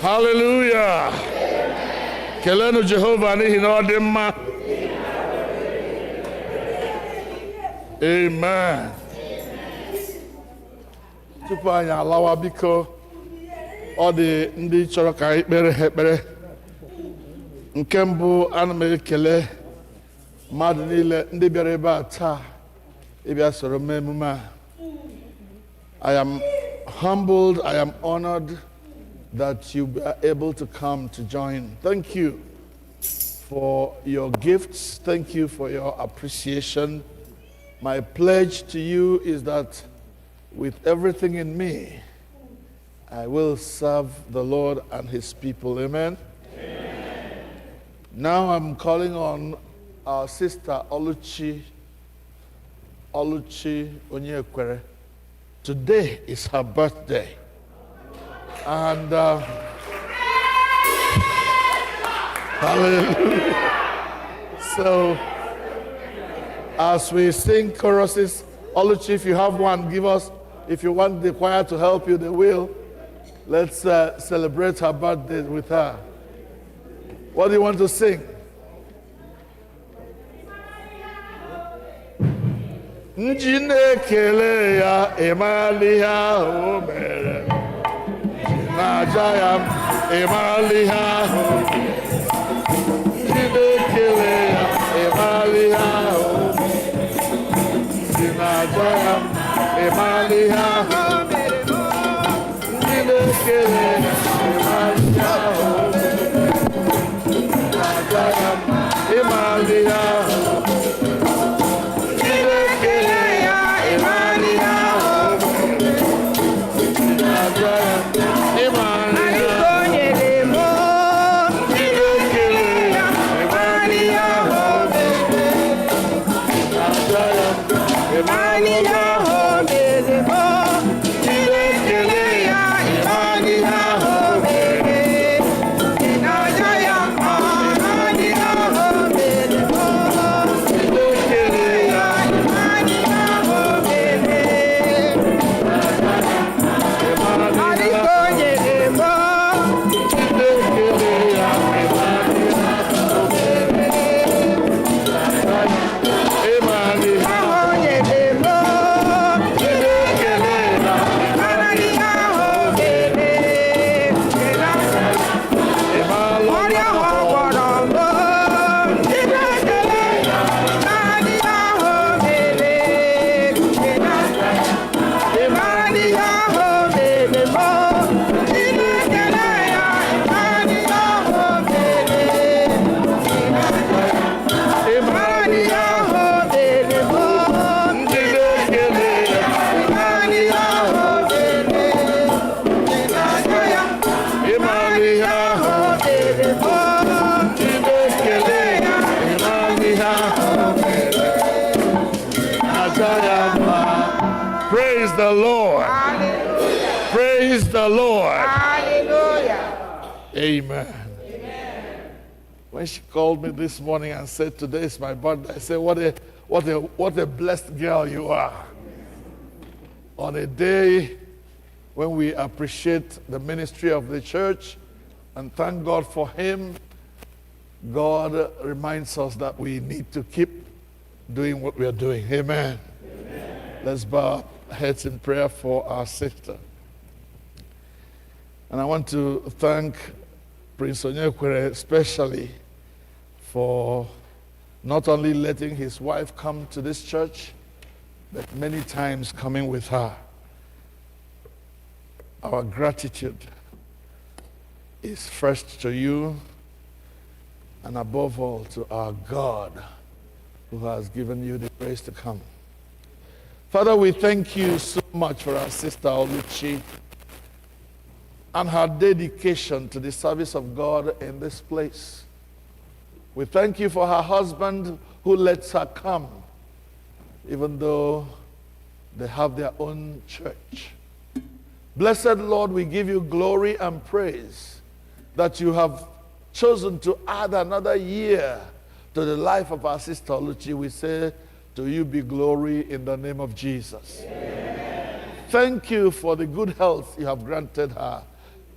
Hallelujah. Kelenu Jehovah n'ihi na ọ dị mma. Amen. Tupu anyị alawa biko, ọ dị ndị chọrọ ka anyị kpere ha ekpere. Nke mbụ, ana m ekele mmadụ niile ndị bịara ebe a taa ịbịa soro m emume a. I am humbled, I am honored that you are able to come to join. Thank you for your gifts. Thank you for your appreciation. My pledge to you is that with everything in me, I will serve the Lord and his people. Amen? Amen. Now I'm calling on our sister Oluchi Onyekwere. Today is her birthday. And hallelujah. So as we sing choruses, Oluchi, if you have one, give us. If you want the choir to help you, they will. Let's celebrate her birthday with her. What do you want to sing? Njinekele ya emaliha o mere. Najayam emaliha o. Njinekele ya emaliha o. Najayam emaliha o. Njinekele ya emaliha o. Najayam emaliha o. Praise the Lord. Hallelujah. Praise the Lord. Hallelujah. Amen. Amen. When she called me this morning and said, today is my birthday, I said, what a blessed girl you are. On a day when we appreciate the ministry of the church and thank God for him, God reminds us that we need to keep doing what we are doing. Amen. Let's bow our heads in prayer for our sister. And I want to thank Prince Onyekwere especially for not only letting his wife come to this church, but many times coming with her. Our gratitude is first to you and above all to our God who has given you the grace to come. Father, we thank you so much for our sister Oluchi and her dedication to the service of God in this place. We thank you for her husband who lets her come, even though they have their own church. Blessed Lord, we give you glory and praise that you have chosen to add another year to the life of our sister Oluchi. We say, to you be glory in the name of Jesus. Amen. Thank you for the good health you have granted her.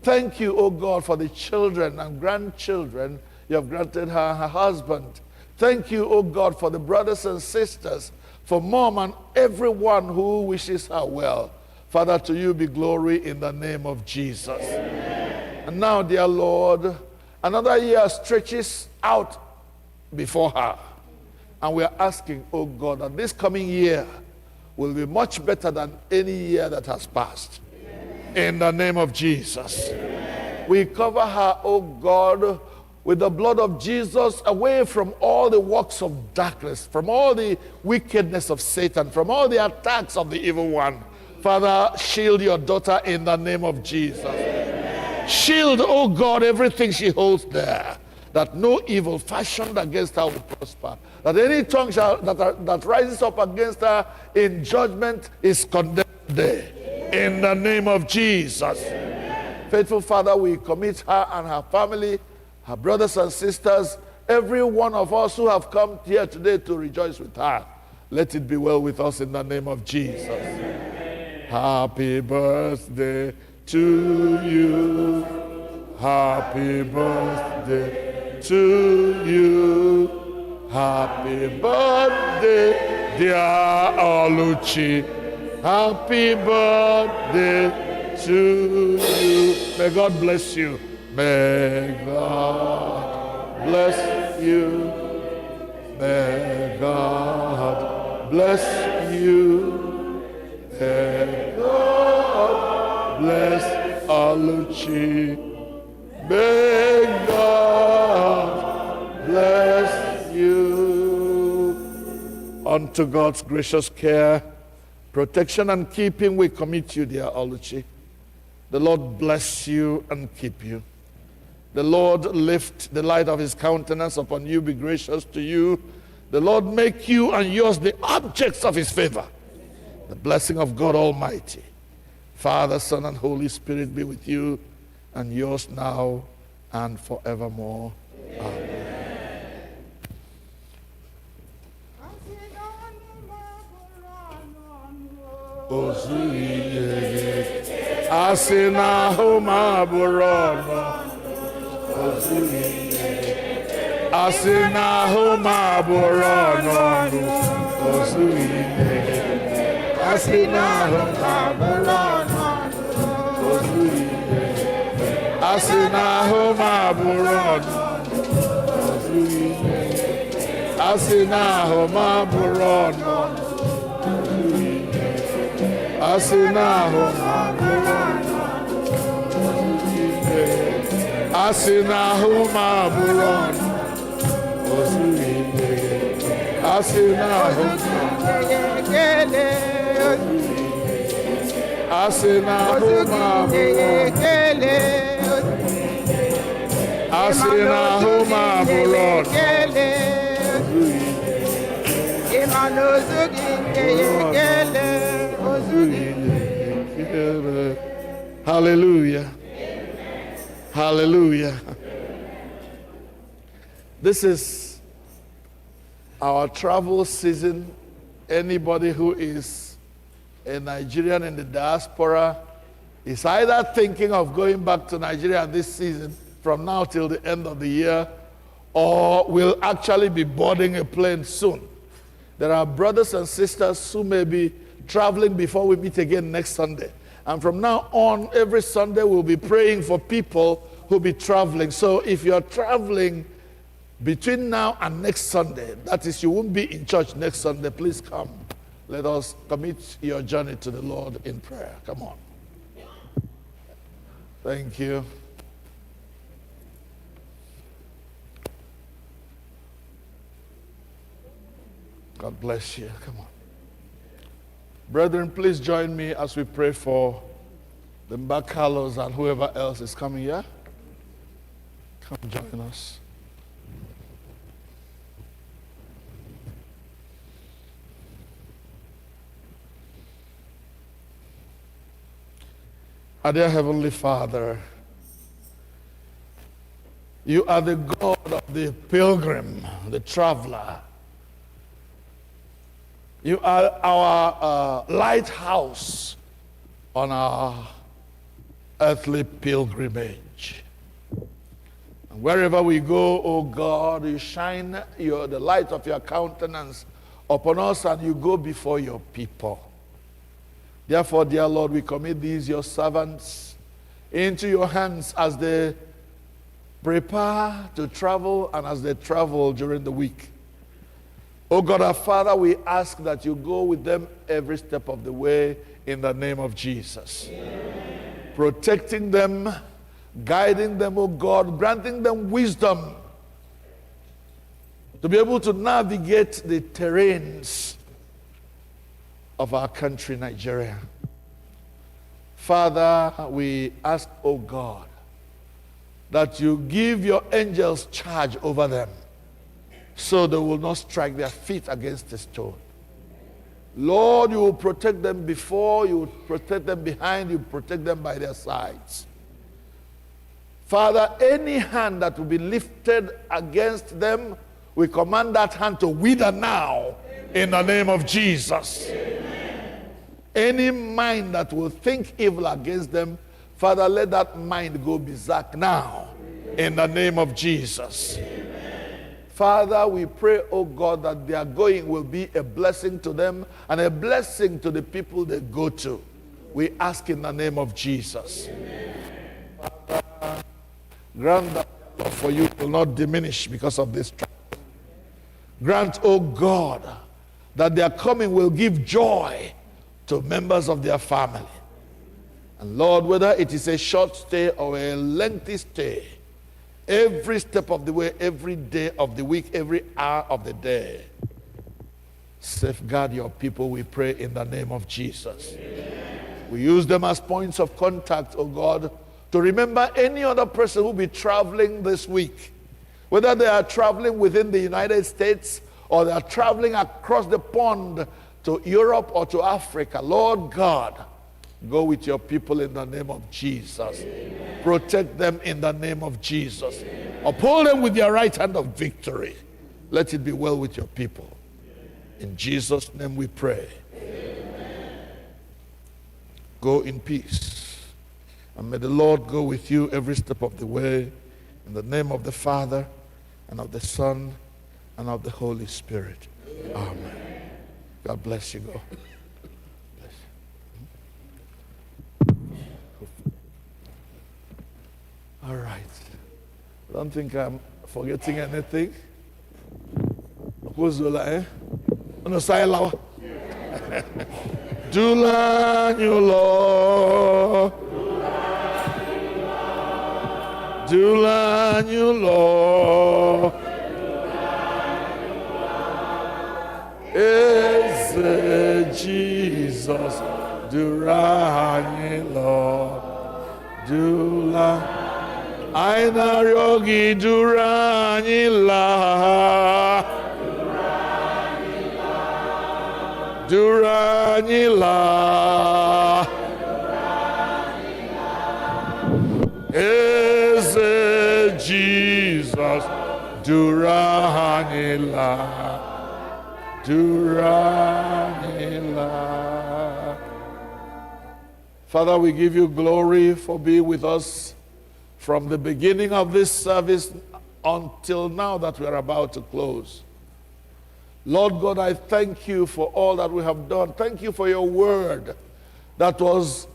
Thank you, O God, for the children and grandchildren you have granted her and her husband. Thank you, O God, for the brothers and sisters, for mom and everyone who wishes her well. Father, to you be glory in the name of Jesus. Amen. And now, dear Lord, another year stretches out before her. And we are asking, oh God, that this coming year will be much better than any year that has passed. Amen. In the name of Jesus. Amen. We cover her, oh God, with the blood of Jesus, away from all the works of darkness, from all the wickedness of Satan, from all the attacks of the evil one. Father, shield your daughter in the name of Jesus. Amen. Shield, oh God, everything she holds there, that no evil fashioned against her will prosper, that any tongue that rises up against her in judgment is condemned today. In the name of Jesus. Amen. Faithful Father, we commit her and her family, her brothers and sisters, every one of us who have come here today to rejoice with her. Let it be well with us in the name of Jesus. Amen. Happy birthday to you. Happy birthday to you. Happy birthday, dear Oluchi. Happy birthday to you. May God bless you. May God bless you. May God bless you. May God bless Oluchi. May God bless you. Unto God's gracious care, protection, and keeping, we commit you, dear Oluchi. The Lord bless you and keep you. The Lord lift the light of his countenance upon you, be gracious to you. The Lord make you and yours the objects of his favor. The blessing of God Almighty, Father, Son, and Holy Spirit be with you and yours now and forevermore. Amen. Asina homa burono. Asina homa burono. Asina homa burono. Asina homa burono. Asina homa burono. Asina homa burono. Asina homa burono. Asina homa. Asina homa burono. Asina homa burono. Hallelujah. Amen. Hallelujah. This is our travel season. Anybody who is a Nigerian in the diaspora is either thinking of going back to Nigeria this season from now till the end of the year, or will actually be boarding a plane soon. There are brothers and sisters who may be traveling before we meet again next Sunday. And from now on, every Sunday we'll be praying for people who'll be traveling. So if you're traveling between now and next Sunday, that is, you won't be in church next Sunday, please come. Let us commit your journey to the Lord in prayer. Come on. Thank you. God bless you. Come on. Brethren, please join me as we pray for the Mbakalos and whoever else is coming here. Come join us. Our dear Heavenly Father, you are the God of the pilgrim, the traveler. You are our lighthouse on our earthly pilgrimage. And wherever we go, O God, you shine the light of your countenance upon us and you go before your people. Therefore, dear Lord, we commit these, your servants, into your hands as they prepare to travel and as they travel during the week. Oh God, our Father, we ask that you go with them every step of the way in the name of Jesus. Amen. Protecting them, guiding them, oh God, granting them wisdom to be able to navigate the terrains of our country, Nigeria. Father, we ask, oh God, that you give your angels charge over them, so they will not strike their feet against a stone. Lord, you will protect them before, you will protect them behind, you will protect them by their sides. Father, any hand that will be lifted against them, we command that hand to wither now. Amen. In the name of Jesus. Amen. Any mind that will think evil against them, Father, let that mind go berserk now. Amen. In the name of Jesus. Amen. Father, we pray, oh God, that their going will be a blessing to them and a blessing to the people they go to. We ask in the name of Jesus. Amen. Father, grant that love for you will not diminish because of this trial. Grant, oh God, that their coming will give joy to members of their family. And Lord, whether it is a short stay or a lengthy stay, every step of the way, every day of the week, every hour of the day, safeguard your people, we pray in the name of Jesus. Amen. We use them as points of contact, oh God, to remember any other person who will be traveling this week, whether they are traveling within the United States or they are traveling across the pond to Europe or to Africa. Lord God, go with your people in the name of Jesus. Amen. Protect them in the name of Jesus. Amen. Uphold them with your right hand of victory. Let it be well with your people. In Jesus' name we pray. Amen. Go in peace. And may the Lord go with you every step of the way. In the name of the Father, and of the Son, and of the Holy Spirit. Amen. God bless you. Go. All right. I don't think I'm forgetting anything. Dula you Lord. Dula you Lord. Is Jesus. Dula you Lord. Dula. Aina yogi duranila, duranila, is Jesus duranila, duranila. Father, we give you glory for being with us from the beginning of this service until now that we are about to close. Lord God, I thank you for all that we have done. Thank you for your word that was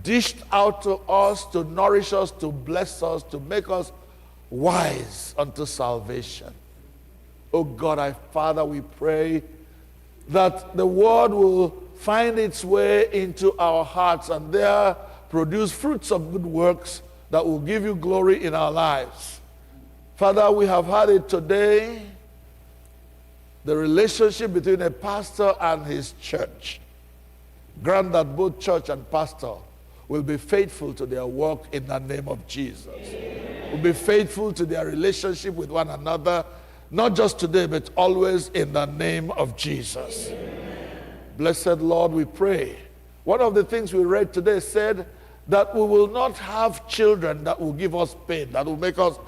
dished out to us, to nourish us, to bless us, to make us wise unto salvation. Oh God, Father, we pray that the word will find its way into our hearts and there produce fruits of good works that will give you glory in our lives. Father, we have had it today, the relationship between a pastor and his church. Grant that both church and pastor will be faithful to their work in the name of Jesus. Will be faithful to their relationship with one another, not just today, but always in the name of Jesus. Blessed Lord, we pray. One of the things we read today said that we will not have children that will give us pain, that will make us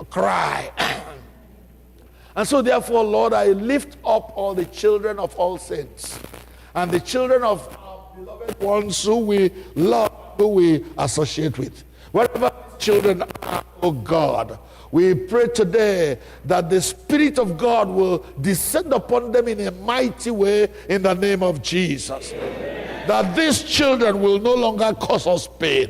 cry. And so therefore, Lord, I lift up all the children of all saints and the children of our beloved ones who we love, who we associate with. Wherever children are, oh God, we pray today that the Spirit of God will descend upon them in a mighty way in the name of Jesus. Amen. That these children will no longer cause us pain.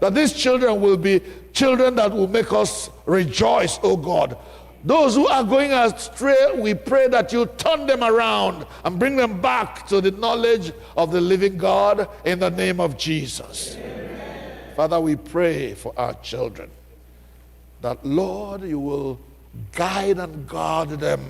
That these children will be children that will make us rejoice, oh God. Those who are going astray, we pray that you turn them around and bring them back to the knowledge of the living God in the name of Jesus. Amen. Father, we pray for our children that, Lord, you will guide and guard them.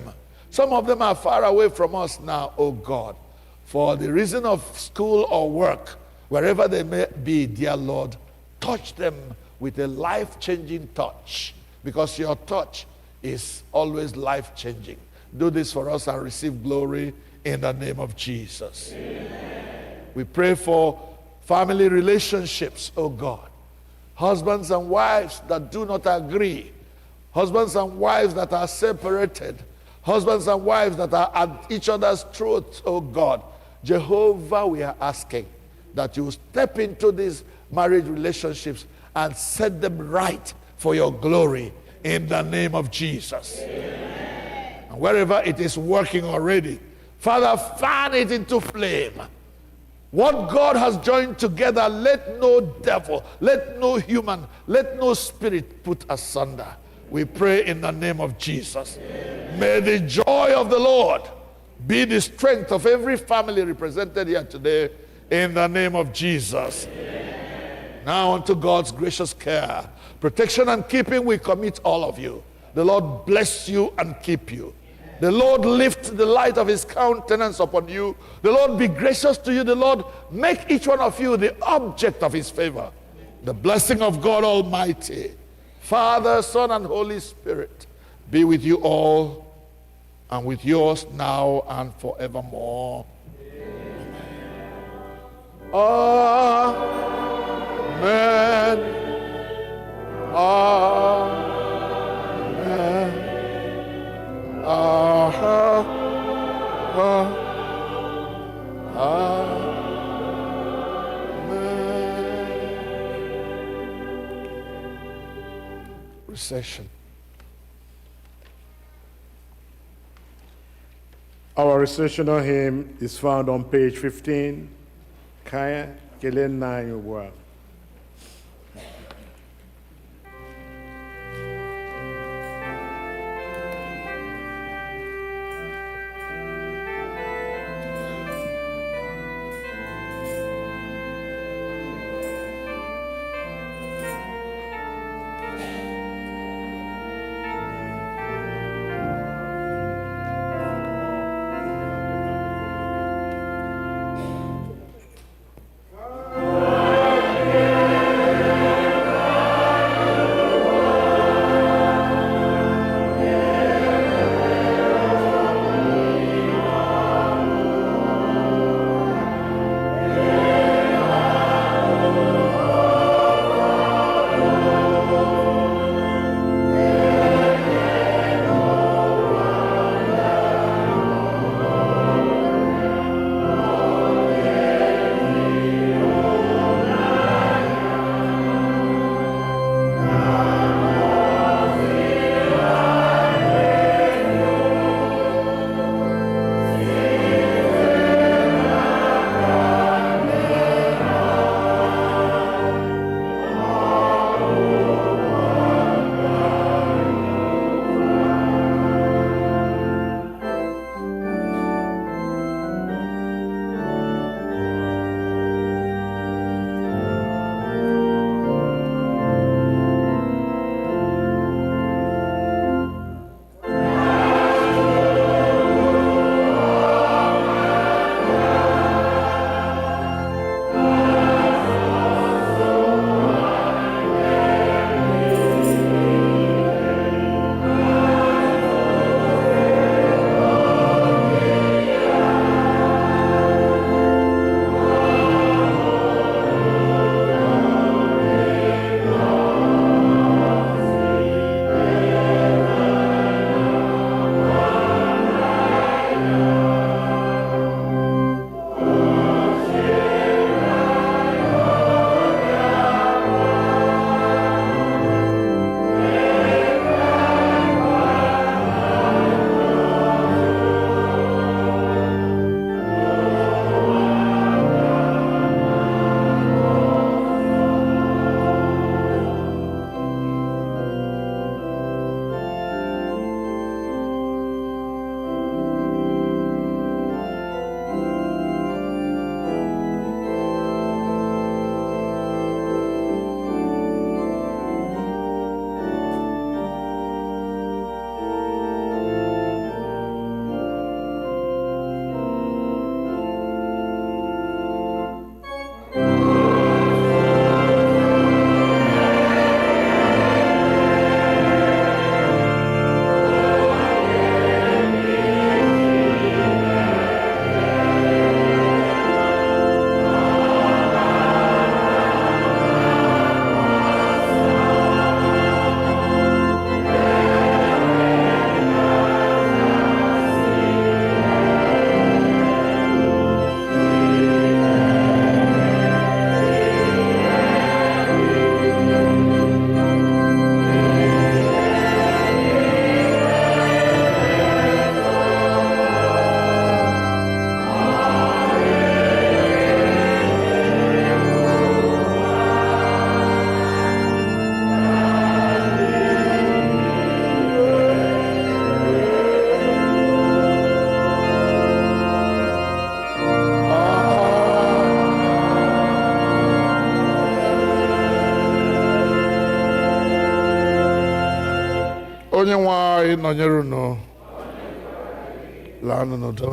Some of them are far away from us now, oh God, for the reason of school or work, wherever they may be, dear Lord, touch them with a life-changing touch, because your touch is always life-changing. Do this for us and receive glory in the name of Jesus. Amen. We pray for family relationships, oh God. Husbands and wives that do not agree. Husbands and wives that are separated. Husbands and wives that are at each other's throats, oh God. Jehovah, we are asking that you step into these marriage relationships and set them right for your glory in the name of Jesus. Amen. And wherever it is working already, Father, fan it into flame. What God has joined together, let no devil, let no human, let no spirit put asunder. We pray in the name of Jesus. Amen. May the joy of the Lord be the strength of every family represented here today in the name of Jesus. Amen. Now unto God's gracious care, protection and keeping we commit all of you. The Lord bless you and keep you. The Lord lift the light of his countenance upon you. The Lord be gracious to you. The Lord make each one of you the object of his favor. The blessing of God Almighty, Father, Son, and Holy Spirit be with you all and with yours now and forevermore. Amen. Amen. Recession. Our recessional hymn is found on page 15. Kaya Kelen na Abua. onye nwe anyị nọnyere unu. Laa n'udo.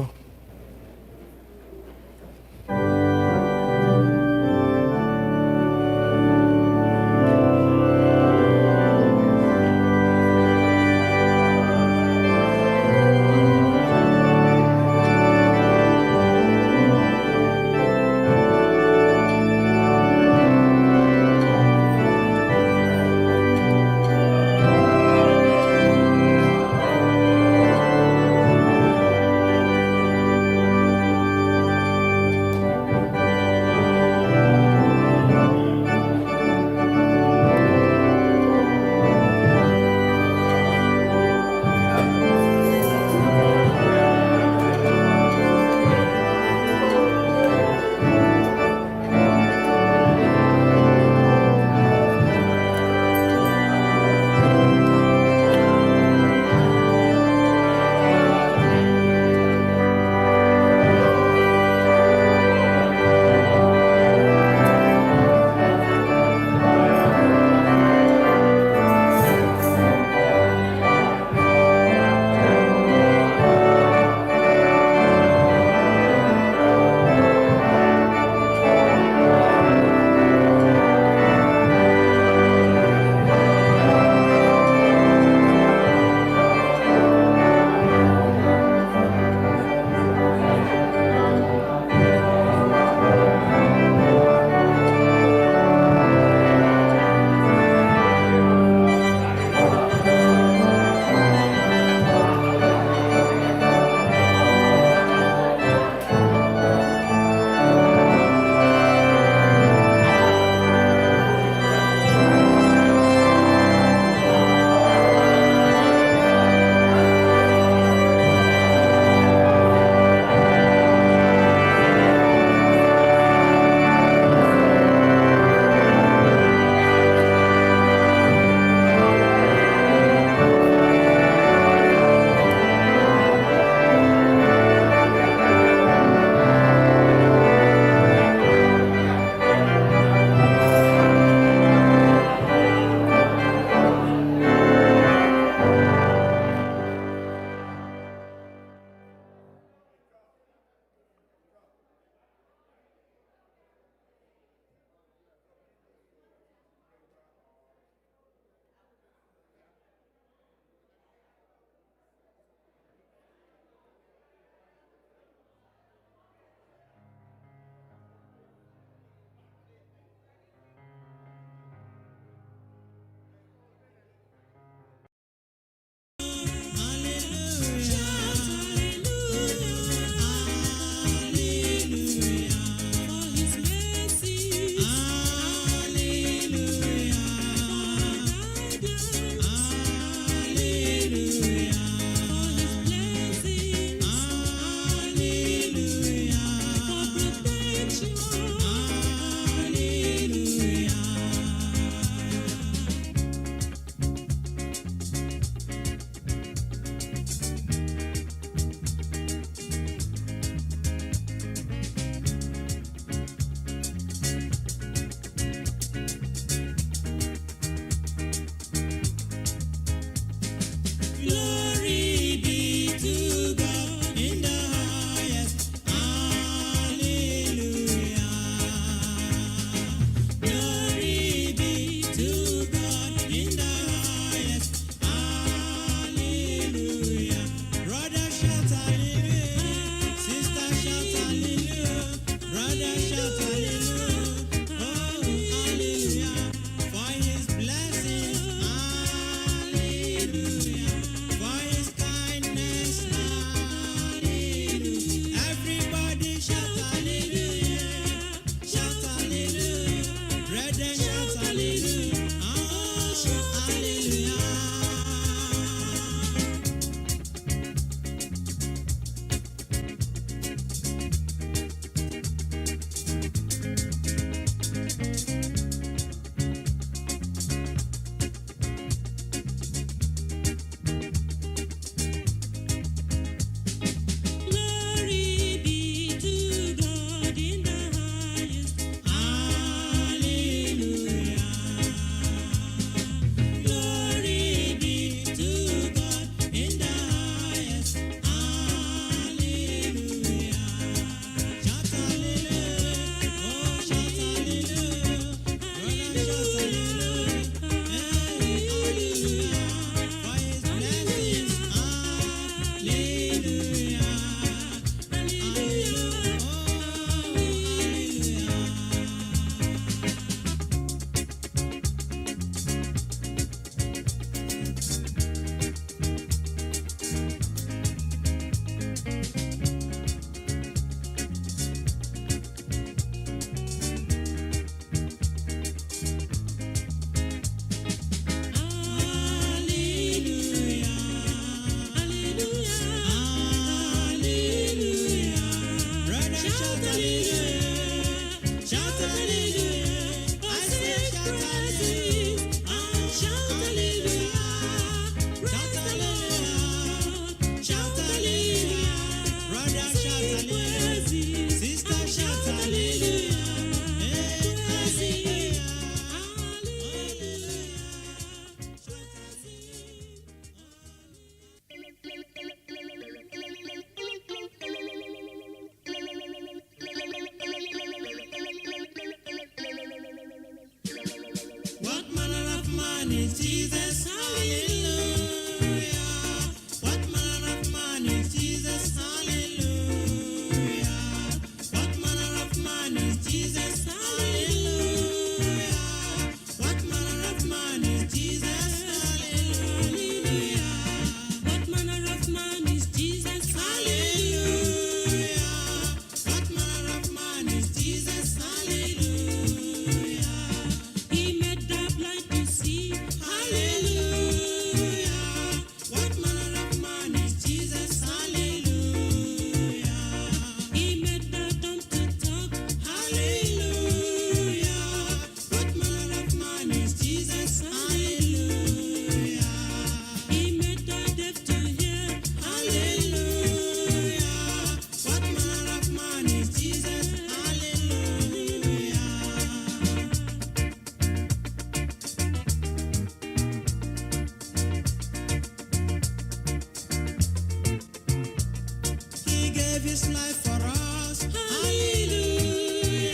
his life for us. Hallelujah.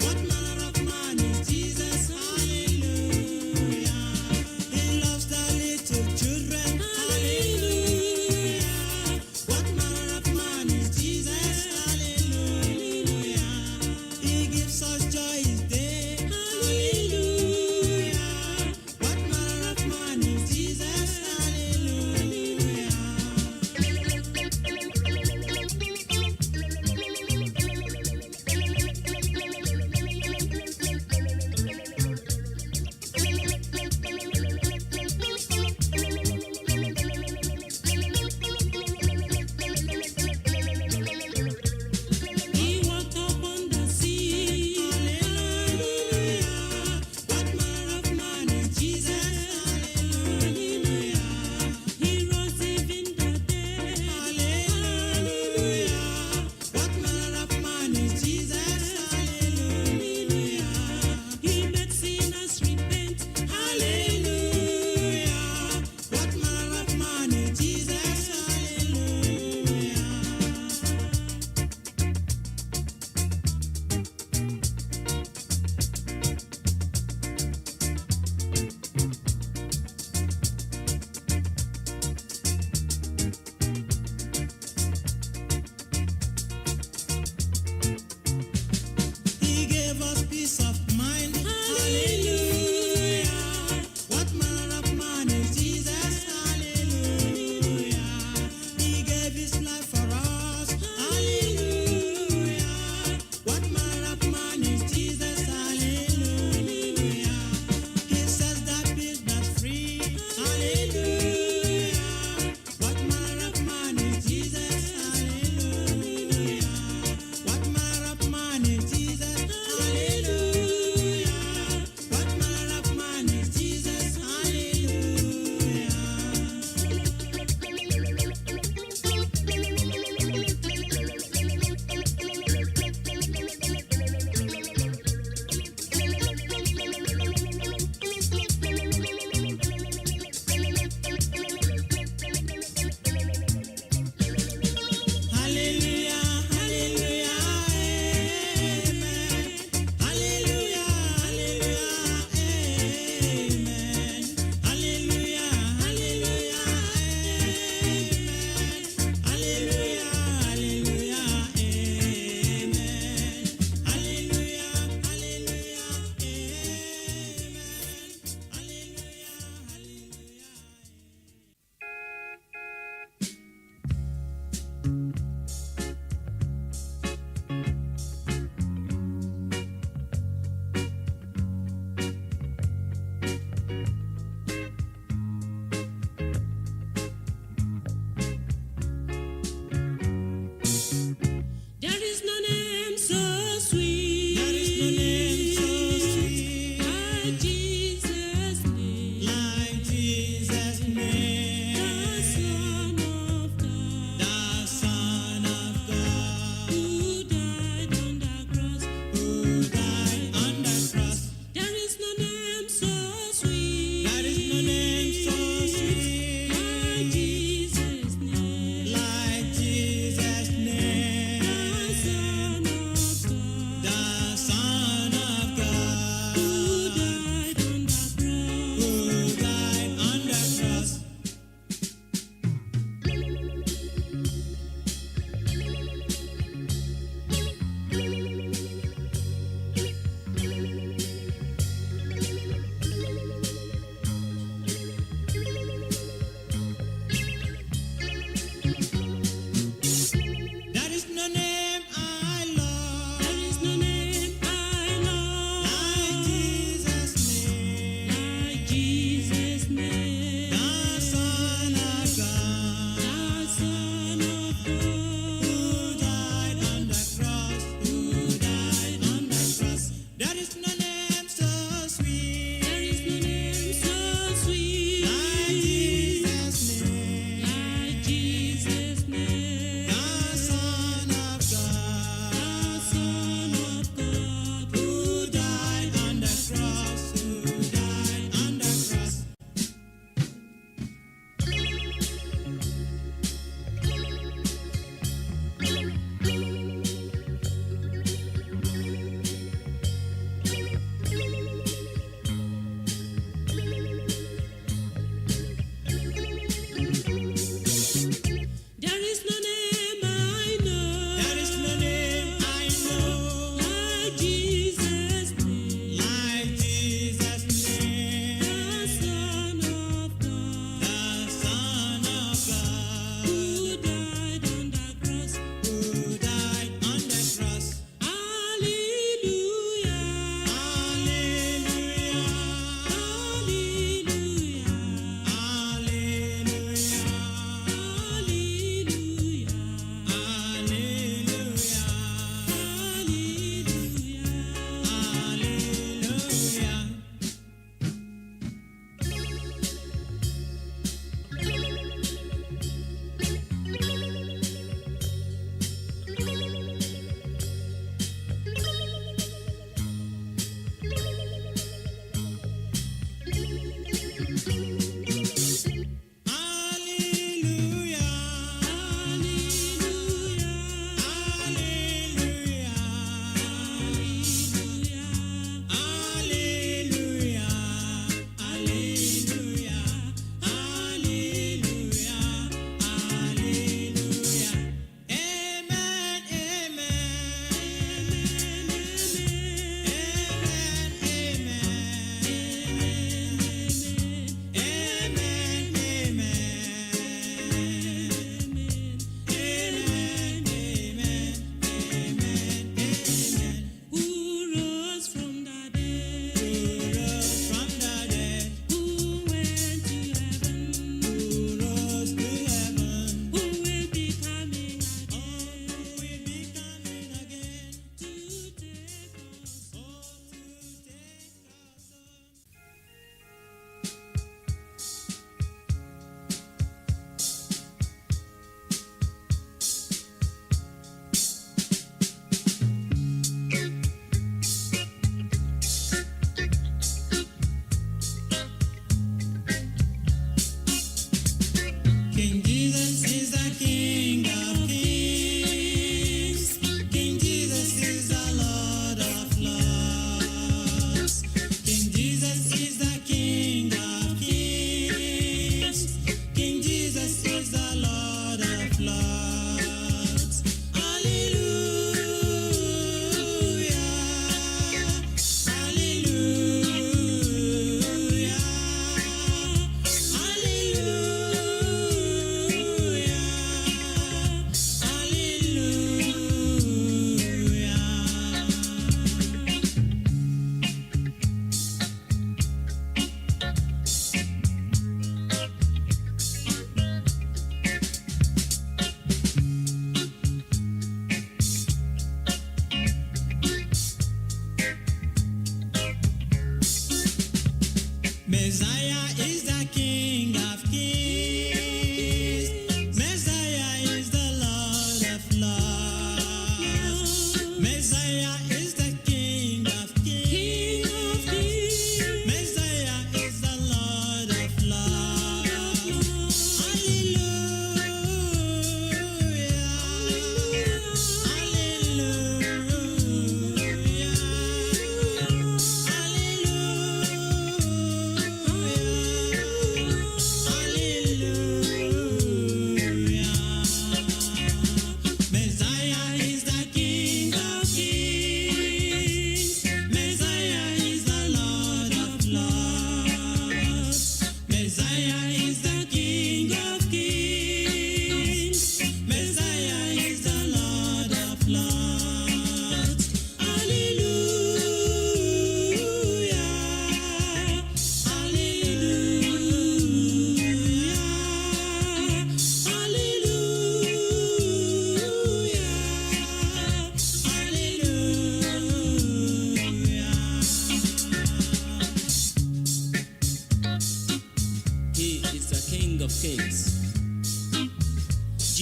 What manner of man is Jesus? Hallelujah. He loves the little children. Hallelujah. What manner of man is Jesus? Hallelujah. He gives us joy each day. Hallelujah. What manner of man is Jesus? Hallelujah.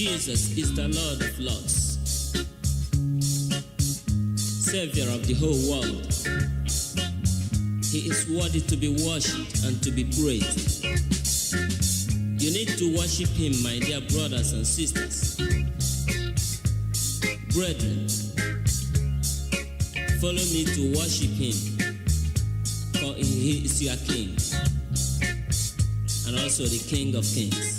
Jesus is the Lord of Lords, Savior of the whole world. He is worthy to be worshipped and to be praised. You need to worship Him, my dear brothers and sisters. Brethren, follow me to worship Him, for He is your King, and also the King of Kings.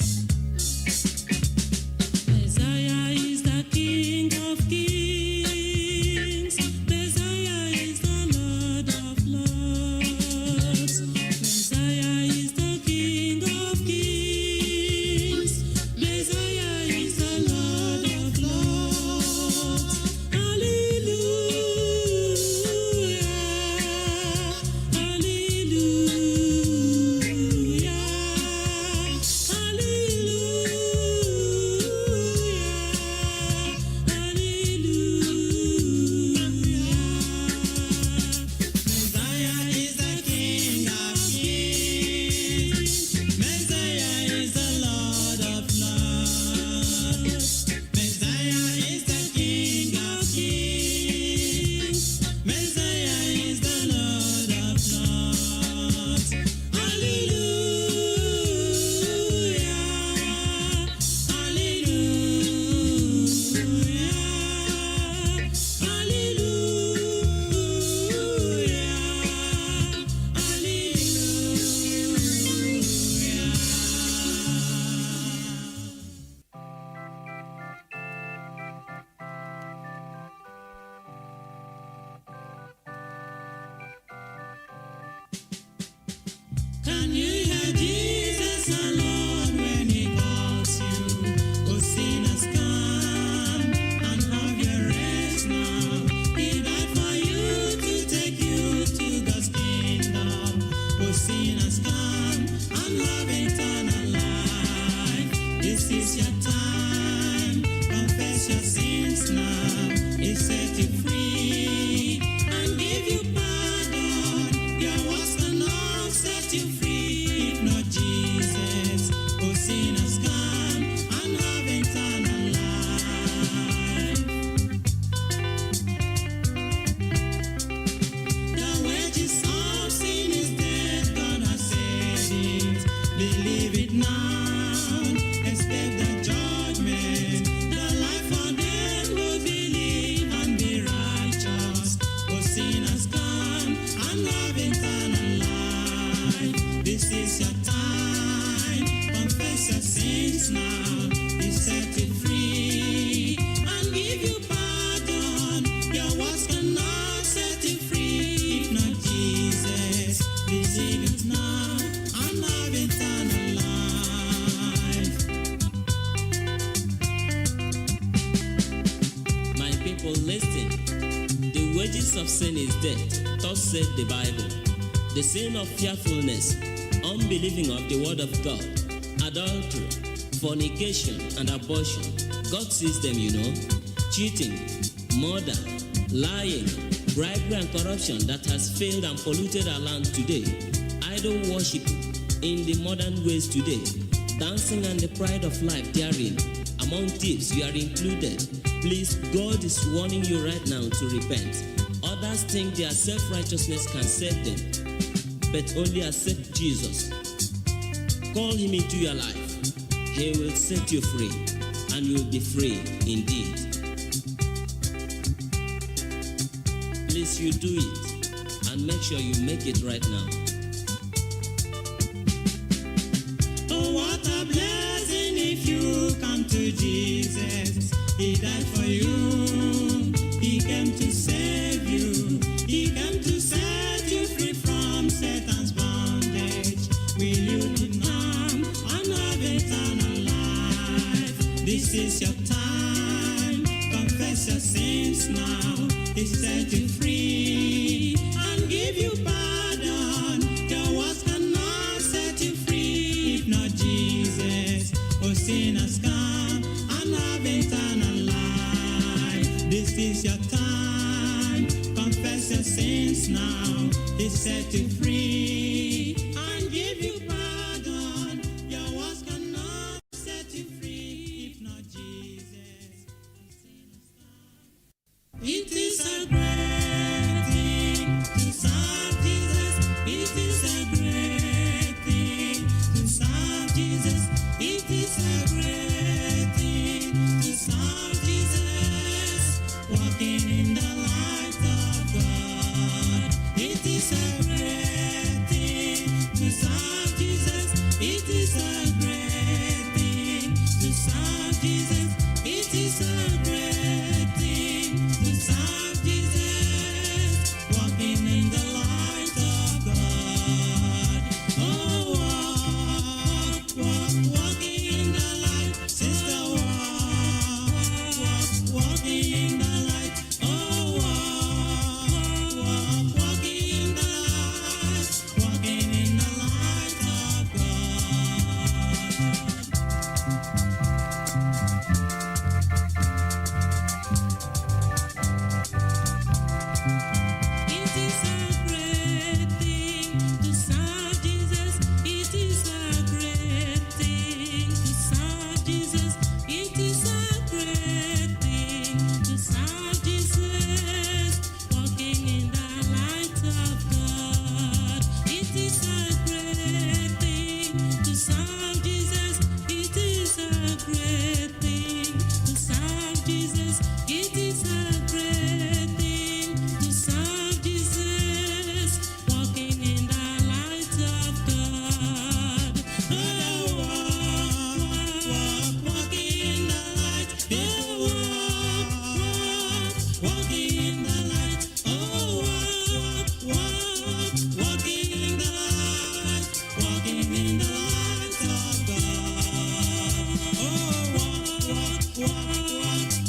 Messiah is the King of Kings. Messiah is the Lord of Lords. Messiah is the King of Kings. Messiah is the Lord of Lords. Hallelujah. Can you hear Jesus alone when He calls you? Oh, sinners, come and have your rest now. He died for you to take you to God's kingdom. Oh, sinners, come and have eternal life. This is your time. Confess your sins now. He set you free and give you pardon. Your works cannot set you free. If not Jesus, oh sinners, come and have eternal life. The wages of sin is death, God has said it. Believe it now, escape the judgment. The life for them who believe and be righteous. Oh sinners, come and have eternal life. This is your time. Confess your sins now. He set you free and give you pardon. Your works cannot set you free. If not Jesus, receive it now and have eternal life. My people, listen. The wages of sin is death. Thus said the Bible. The sin of fearfulness, unbelieving of the word of God, adultery, fornication, and abortion. God sees them, you know. Cheating, murder, lying, bribery, and corruption that has failed and polluted our land today. Idol worship in the modern ways today. Dancing and the pride of life therein. Among thieves, you are included. Please, God is warning you right now to repent. Others think their self-righteousness can save them, but only accept Jesus. Call Him into your life. He will set you free, and you will be free indeed. Please, you do it, and make sure you make it right now. Oh, what a blessing if you come to Jesus. He died for you. He came to save you. He came to set you free from Satan's bondage. Will you deny and have eternal life? This is your time. Confess your sins now. He set you free and give you pardon. Your works cannot set you free. If not Jesus, oh sinners, come and have eternal life. This is your time. Confess your sins now. He set you free and give you pardon. Your works cannot set you free. If not Jesus.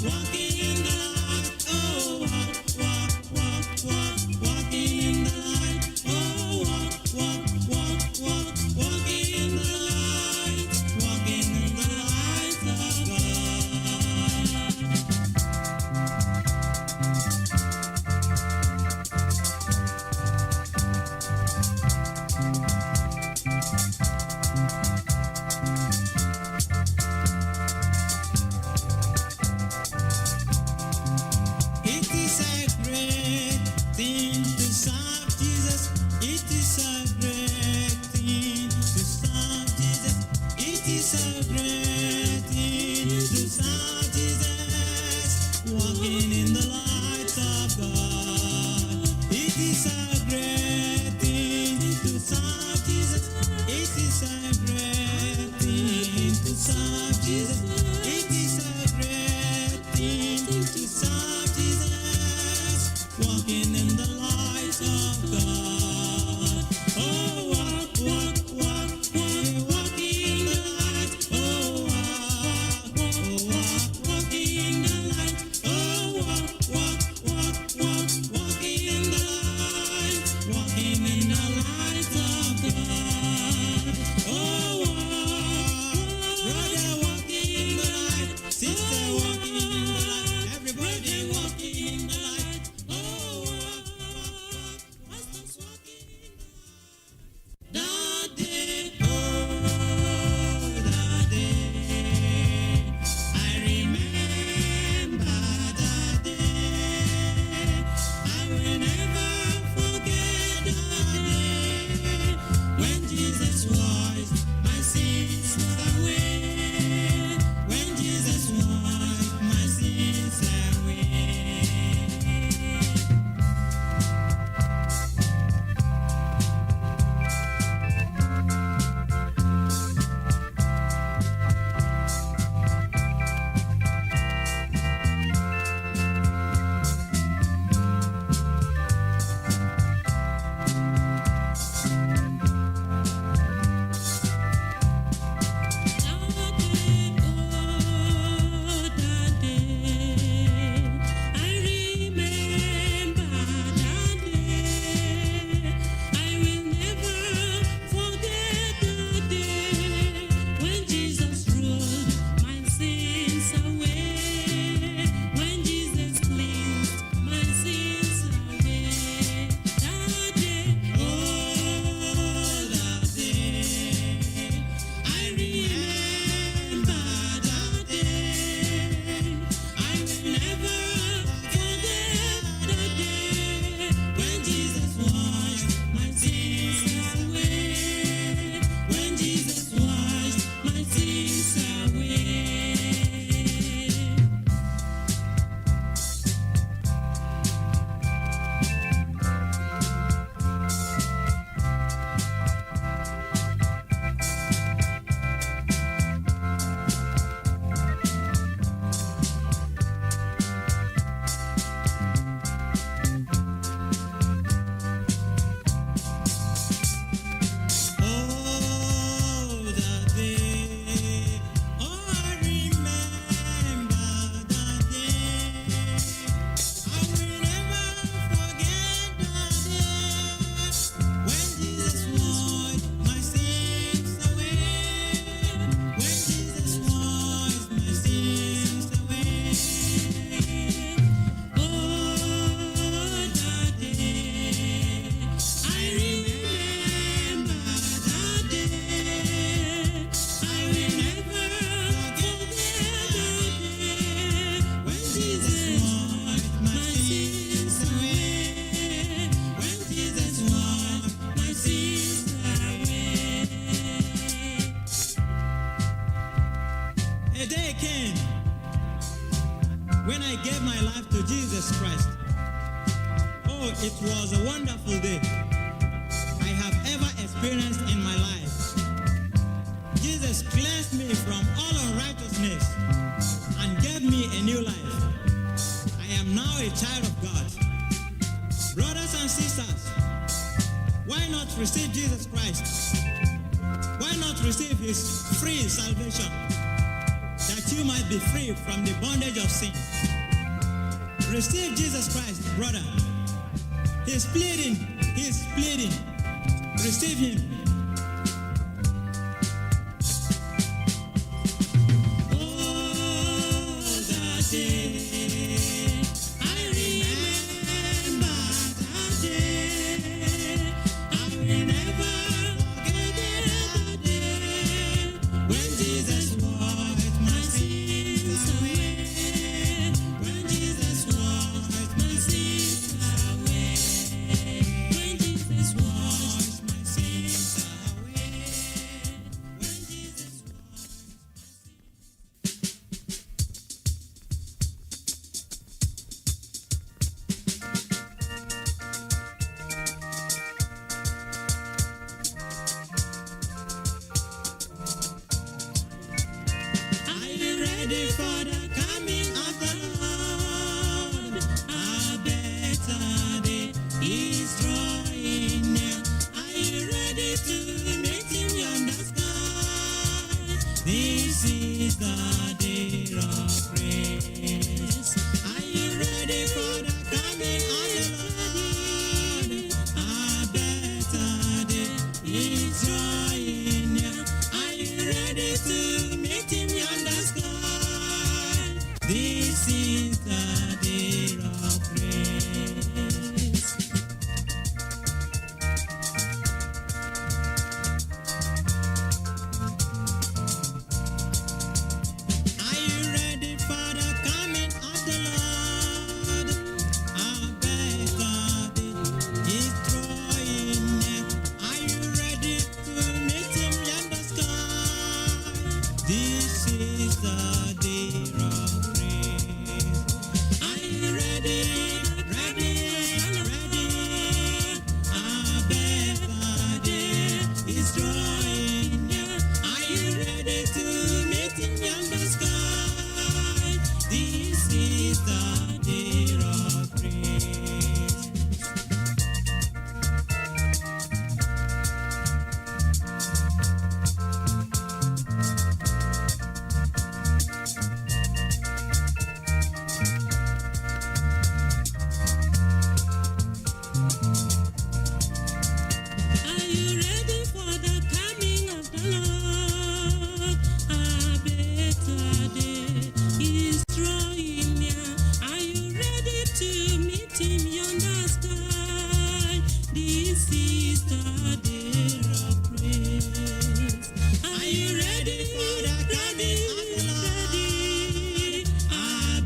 walking in the light. Oh, walking in the light. Oh, walking in the light. Walking in the light of It is a great thing to serve Jesus. It is a great thing to serve Jesus. It is a great thing to serve Jesus. Walking in the light of God. It is a great thing to serve Jesus. It is a great thing to serve Jesus. It is a great thing to serve Jesus. Walking in the light of God. Oh, walking in the light. Oh, walking in the light. Oh, walking in the light. Walking in the light of God. Oh, brother walking in the light. Sister walking in the light. Everybody walking in the light. Oh, pastors walking in the light. That day, that day, I remember that day. I will never forget that day when Jesus washed my sins away. When Jesus washed my sins away. It was a wonderful day I have ever experienced in my life. Jesus cleansed me from all unrighteousness and gave me a new life. I am now a child of God. Brothers and sisters, why not receive Jesus Christ? Why not receive his free salvation that you might be free from the bondage of sin. Receive Jesus Christ, brother. He's pleading. He's pleading. Receive him. Oh, that day, I remember that day. I will never forget that day when Jesus washed my sins away. When Jesus washed my sins away. When Jesus washed my sins away. When Jesus Are you ready for the coming of the Lord? A better day is drawing near. Are you ready to meet him yonder sky? This is the day of praise. Are you ready for the coming of the Lord? A better day is drawing near. Are you ready to meet him yonder sky? This is the day of praise. Are you ready for the coming of the Lord? A better day is drawing near. Are you ready to meet him yonder sky? This is the day of praise. Are you ready? Ready? Ready? A better day is drawing near. Are you ready to meet him yonder sky? This is the day of praise. Are you ready for the coming of the Lord? A better day is drawing near. Are you ready to meet him yonder sky? This is the day of praise. Are you ready for the coming of the Lord? A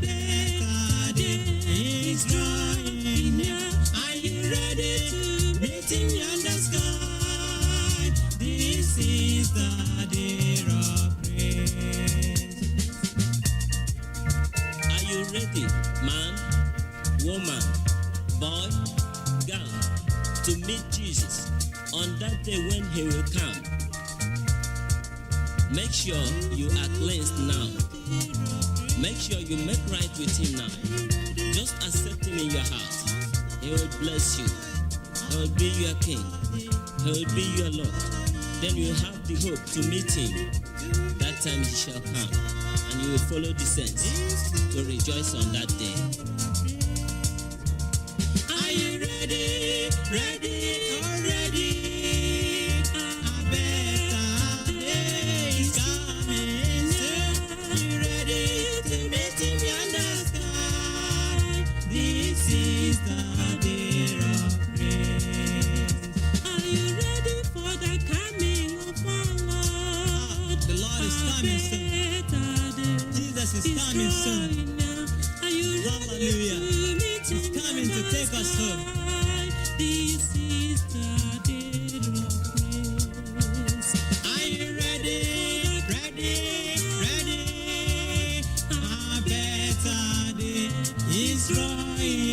better day is drawing near. Are you ready to meet him yonder sky? This is the day of praise. Are you ready, man, woman, boy, girl, to meet Jesus on that day when he will come? Make sure you are cleansed now. Make sure you make right with him now. Just accept him in your heart. He will bless you. He will be your king. He will be your Lord. Then you have the hope to meet him. That time he shall come, and you will follow the saints to rejoice on that day. Are you ready? Ready? Ready? A better day is coming soon. Are you ready to meet him yonder sky? This is the day of praise. Are you ready for the coming of our Lord? The Lord is coming soon. Jesus is coming soon. Hallelujah. He's coming to take us home. This is the day of praise. Are you ready? Ready? Ready? A better day is drawing